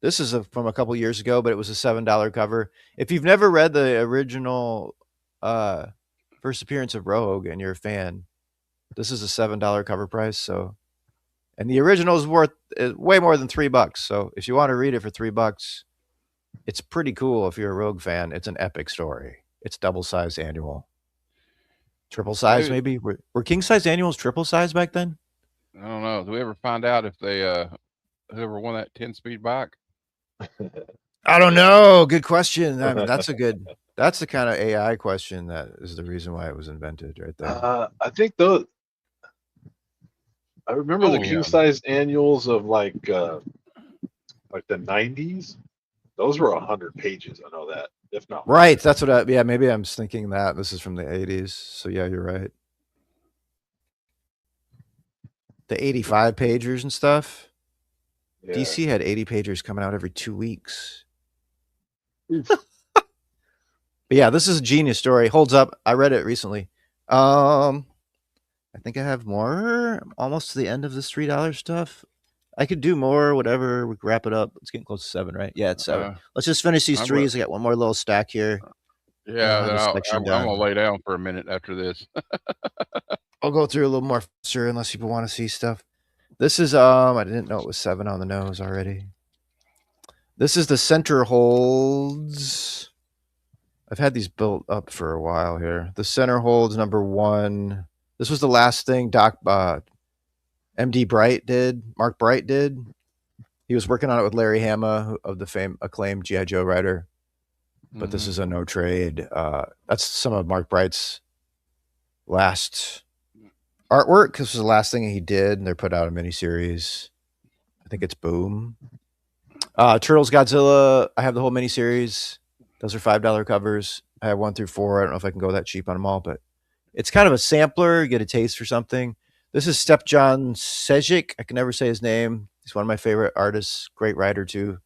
This is from a couple years ago, but it was a $7 cover. If you've never read the original first appearance of Rogue and you're a fan, this is a $7 cover price. So, and the original is worth way more than $3. So if you want to read it for $3, it's pretty cool. If you're a Rogue fan, it's an epic story. It's double size annual, triple size maybe. Were king size annuals triple size back then? I don't know. Do we ever find out if they whoever won that 10-speed bike? I don't know. Good question. I mean, that's the kind of AI question that is the reason why it was invented right there. I think I remember the king size annuals of like the 90s. Those were 100 pages. I know that, if not. Right. That's what maybe I'm thinking that this is from the 80s. So yeah, you're right. The 85 pagers and stuff. Yeah. DC had 80 pagers coming out every 2 weeks. But yeah, this is a genius story. Holds up. I read it recently. I think I have more. I'm almost to the end of this $3 stuff. I could do more, whatever. We can wrap it up. It's getting close to 7, right? Yeah, it's 7. Let's just finish these threes. I got one more little stack here. Yeah, I'm gonna lay down for a minute after this. I'll go through a little more faster unless people want to see stuff. This is I didn't know it was 7 on the nose already. This is the center holds. I've had these built up for a while here. The center holds number 1. This was the last thing MD Bright did. Mark Bright did. He was working on it with Larry Hama of the acclaimed G.I. Joe writer. But this is a no trade. That's some of Mark Bright's last artwork. This was the last thing he did, and they put out a miniseries. I think it's Boom. Turtles Godzilla. I have the whole miniseries. Those are $5 covers. I have 1 through 4. I don't know if I can go that cheap on them all, but it's kind of a sampler. You get a taste for something. This is Stepjon Sejic. I can never say his name. He's one of my favorite artists. Great writer, too.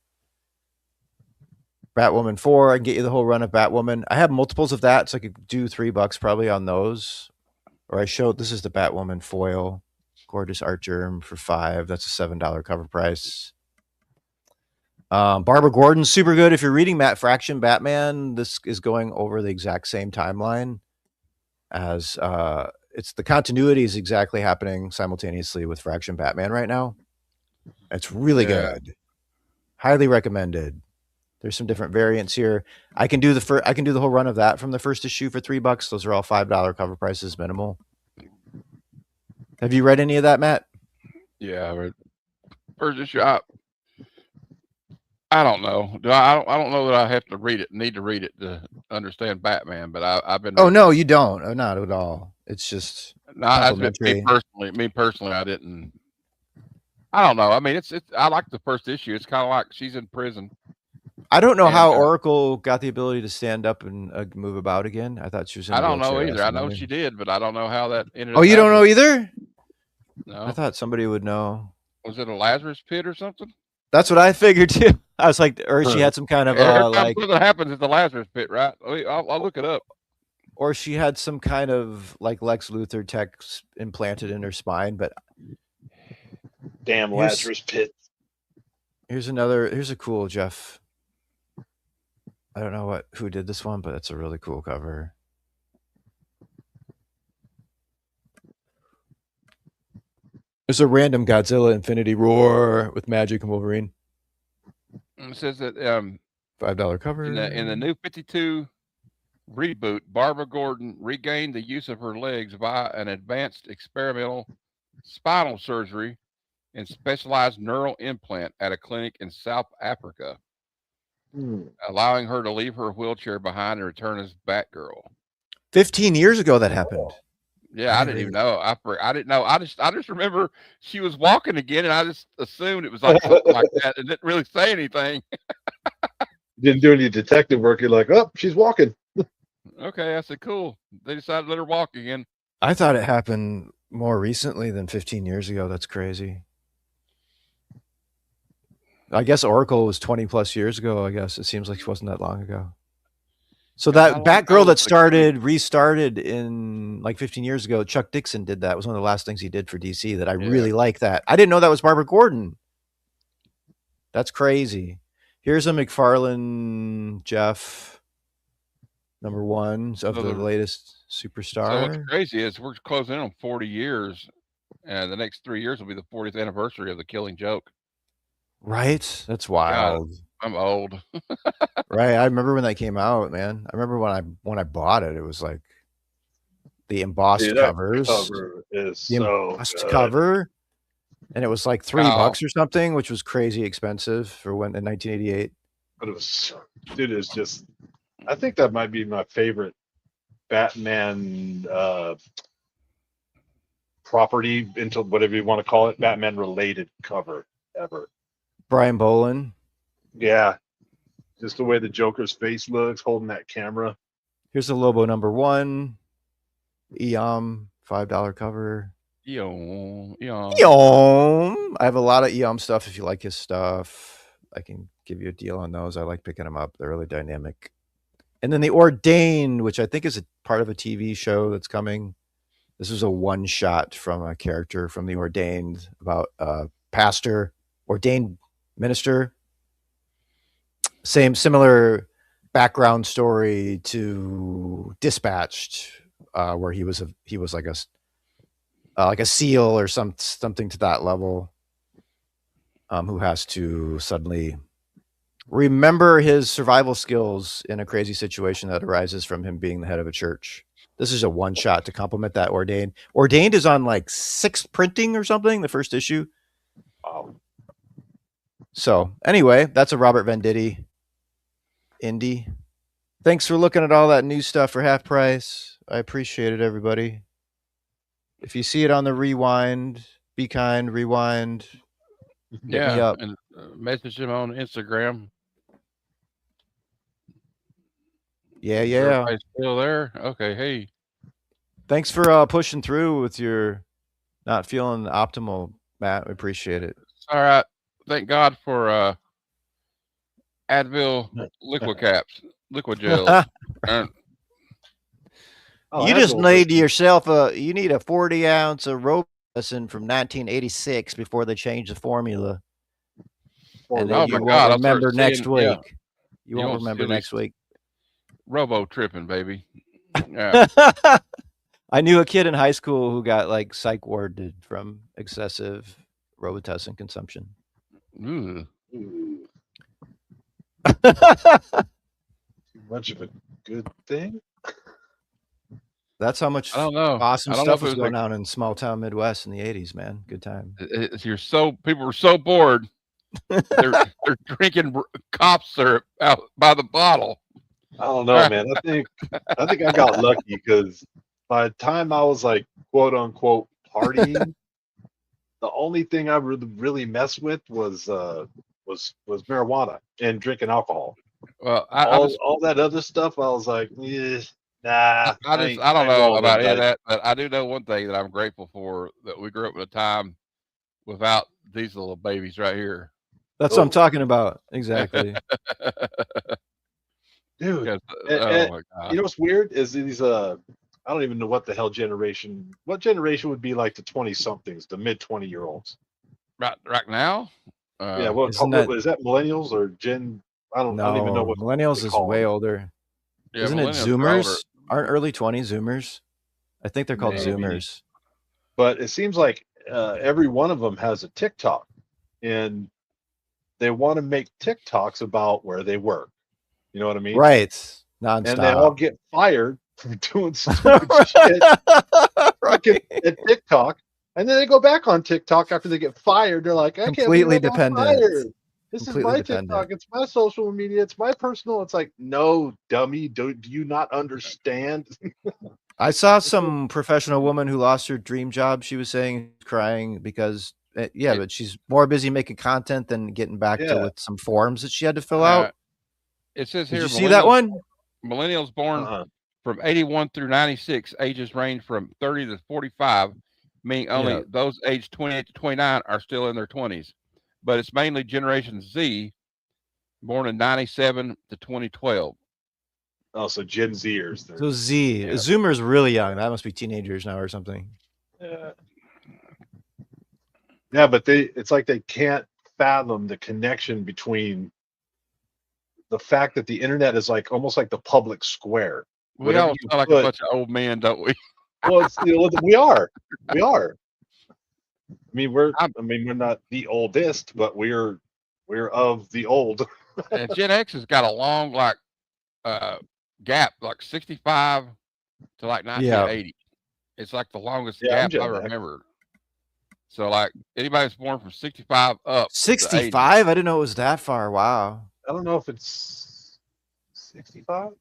Batwoman 4. I can get you the whole run of Batwoman. I have multiples of that, so I could do $3 probably on those. Or I showed, this is the Batwoman foil. Gorgeous art germ for $5. That's a $7 cover price. Barbara Gordon's super good. If you're reading Matt Fraction Batman, this is going over the exact same timeline as it's the continuity is exactly happening simultaneously with Fraction Batman right now. It's really good. Highly recommended. There's some different variants here. I can do the whole run of that from the first issue for $3. Those are all $5 cover prices minimal. Have you read any of that, Matt? Yeah, I read first issue. I don't know. I don't know that I have to read it. Need to read it to understand Batman. But I've been. Oh no, you don't. Oh, not at all. It's just. No, me personally, I didn't. I don't know. I mean, it's. I like the first issue. It's kind of like she's in prison. I don't know how Oracle got the ability to stand up and move about again. I thought she was. I don't know either. I know she did, but I don't know how that ended. Oh, you don't know either? No. I thought somebody would know. Was it a Lazarus pit or something? That's what I figured too. I was like, or she had some kind of like. Something happens at the Lazarus pit, right? I'll look it up. Or she had some kind of like Lex Luthor tech implanted in her spine, but. Damn Lazarus pit. Here's a cool Jeff. I don't know who did this one, but it's a really cool cover. There's a random Godzilla Infinity Roar with Magic and Wolverine. It says that $5 cover. In the new 52 reboot, Barbara Gordon regained the use of her legs via an advanced experimental spinal surgery and specialized neural implant at a clinic in South Africa, allowing her to leave her wheelchair behind and return as Batgirl. 15 years ago that happened. Yeah, I didn't even know. I didn't know. I just remember she was walking again, and I just assumed it was like something like that. It didn't really say anything. Didn't do any detective work. You're like, oh, she's walking. Okay, I said, cool. They decided to let her walk again. I thought it happened more recently than 15 years ago. That's crazy. I guess Oracle was 20 plus years ago. I guess it seems like it wasn't that long ago. So How that long Batgirl ago that was the restarted in like 15 years ago, Chuck Dixon did that. It was one of the last things he did for DC that I Yeah. really like that. I didn't know that was Barbara Gordon. That's crazy. Here's a McFarlane Jeff number one of So the the- latest So what's Superstar. crazy is we're closing in on 40 years, and the next 3 years will be the 40th anniversary of the Killing Joke. Right? That's God, wild. I'm old. Right. I remember when that came out, man. I remember when I bought it, it was like the embossed Dude, that covers. cover is The so embossed good. cover. And it was like $3 Wow. or something, which was crazy expensive for when in 1988. But it was, dude, it's just. I think that might be my favorite Batman property, into whatever you want to call it, Batman related cover ever. Brian Bolin. Yeah, just the way the Joker's face looks holding that camera. Here's the Lobo number one. Eom $5 cover. Eon. Eom. I have a lot of Eom stuff. If you like his stuff, I can give you a deal on those. I like picking them up. They're really dynamic. And then the Ordained, which I think is a part of a TV show that's coming. This is a one shot from a character from the Ordained about a pastor, ordained minister. Similar background story to Dispatched, where he was like a SEAL or something to that level, who has to suddenly remember his survival skills in a crazy situation that arises from him being the head of a church. This is a one shot to complement that Ordained. Ordained is on like 6th printing or something, the first issue. Wow. So anyway, that's a Robert Venditti indie. Thanks for looking at all that new stuff for half price. I appreciate it, everybody. If you see it on the rewind, be kind, rewind. Hit me up. And message him on Instagram. Yeah, Is yeah. everybody still there? Okay, hey. Thanks for pushing through with your not feeling optimal, Matt. We appreciate it. All right. Thank God for Advil liquid caps, liquid gels. Oh, You just Advil need was- yourself you need a 40 ounce of Robitussin from 1986 before they change the formula. And then Oh you my won't God, I'll remember start next seeing- yeah. week. You You won't won't remember silly next week. Robo tripping, baby. Yeah. I knew a kid in high school who got like psych warded from excessive Robitussin consumption. Ooh. Ooh, too much of a good thing. That's how much I don't know. awesome I don't know stuff if it was was going on in small town Midwest in the 80s, man. Good time. People were so bored. They're drinking cough syrup out by the bottle. I don't know, man. I think I got lucky because by the time I was like quote unquote partying, the only thing I really messed with was marijuana and drinking alcohol. Well, All that other stuff, I was like, nah. I don't know about any of that, but I do know one thing that I'm grateful for, that we grew up in a time without these little babies right here. That's what I'm talking about. Exactly. Dude. Because, And, oh my God. you know what's weird is these I don't even know what the hell generation. What generation would be like the 20-somethings, the mid 20-year-olds? Right Yeah, now? what Isn't is that millennials or Gen? I don't even know what millennials they is call way them. older. Yeah, Isn't it millennials are older. Zoomers? Aren't early 20s Zoomers? I think they're called Maybe. Zoomers. But it seems like every one of them has a TikTok, and they want to make TikToks about where they work. You know what I mean? Right. Nonstop. And they all get fired for doing stupid shit Right. at TikTok, and then they go back on TikTok after they get fired. They're like, I Completely can't believe I got dependent. fired. This Completely is my dependent. TikTok. It's my social media. It's my personal. It's like, no, dummy. Do you not understand? I saw some professional woman who lost her dream job. She was saying, crying because, but she's more busy making content than getting back to with some forms that she had to fill out. It says Did here, you see that one? Millennials born from 81 through 96, ages range from 30 to 45, meaning only those aged 28 to 29 are still in their 20s. But it's mainly Generation Z, born in 97 to 2012. Oh, so Gen Zers. So Z. Zoomer's really young. That must be teenagers now or something. Yeah. Yeah, but it's like they can't fathom the connection between the fact that the internet is like almost like the public square. We Whatever all you sound like put- a bunch of old men, don't we? Well, it's, you know, we are. I mean, we're not the oldest, but we're of the old. And Gen X has got a long gap, like 65 to like 1980. It's like the longest Yeah, I'm gap I Gen X. remember. So like anybody that's born from 65 up. 65? I didn't know it was that far. Wow. I don't know if it's 65.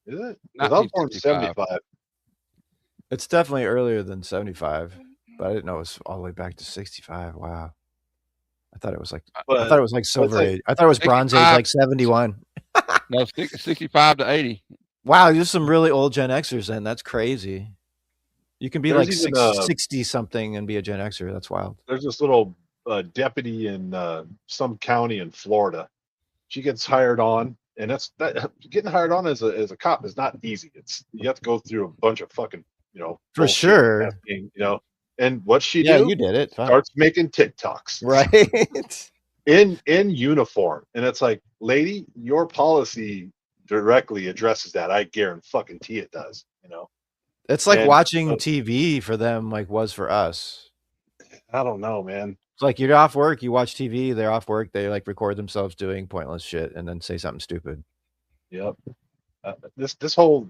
Is it? Because I was born in 75. It's definitely earlier than 75, but I didn't know it was all the way back to 65. Wow. I thought it was like Silver Age. I thought it was Bronze Age, like 71. No, 65 to 80. Wow, there's some really old Gen Xers then. That's crazy. You can be There's like even 60 something and be a Gen Xer. That's wild. There's this little deputy in some county in Florida. She gets hired on, and getting hired on as a cop is not easy. You have to go through a bunch of fucking, For bullshit sure. testing, and what she Yeah, do? you did it. Fine. Starts making TikToks. Right. in uniform. And it's like, lady, your policy directly addresses that. I guarantee it does, It's like And, watching TV for them, like was for us. I don't know, man. It's like you're off work, you watch TV, they're off work, they like record themselves doing pointless shit and then say something stupid. Yep. This whole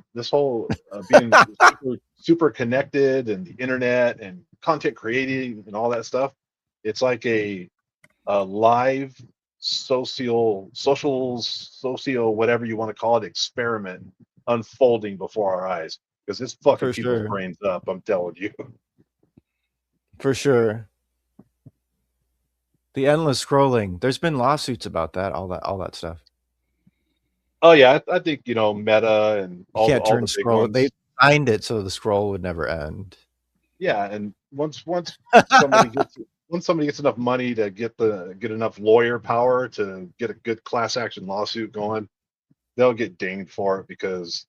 being super connected and the internet and content creating and all that stuff, it's like a live social whatever you want to call it experiment unfolding before our eyes, because it's fucking For people's sure. brains up. I'm telling you. For sure. The endless scrolling. There's been lawsuits about that, all that stuff. Oh yeah, I think Meta and You all, can't all turn the big scroll. ones. They signed it so the scroll would never end. Yeah, and once somebody gets enough money to get enough lawyer power to get a good class action lawsuit going, they'll get dinged for it, because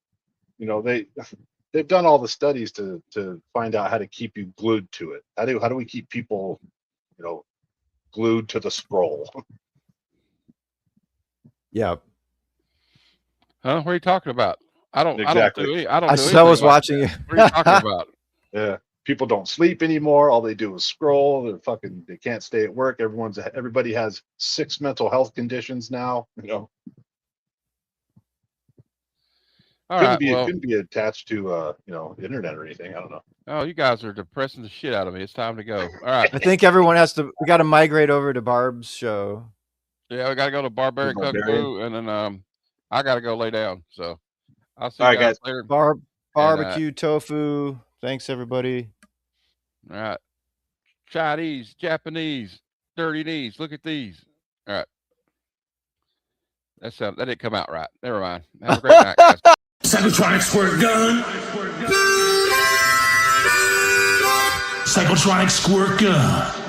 they've done all the studies to find out how to keep you glued to it. How do we keep people glued to the scroll? Yeah. Huh? What are you talking about? Exactly. I don't. I was watching it. What are you talking about? Yeah, people don't sleep anymore. All they do is scroll. They can't stay at work. Everybody has 6 mental health conditions now. All right. Well, Couldn't be attached to internet or anything. I don't know. oh, you guys are depressing the shit out of me. It's time to go. All right. I think everyone we got to migrate over to Barb's show. Yeah, we got to go to Barbarian Kung Barbarian. Fu, and then I got to go lay down. So I'll see All you right, guys guys. later. Barbecue tofu. Thanks, everybody. All right. Chinese, Japanese, dirty knees. Look at these. All right. That didn't come out right. Never mind. Have a great night, guys. Cybertronic squirt gun. Cybertronic squirt gun.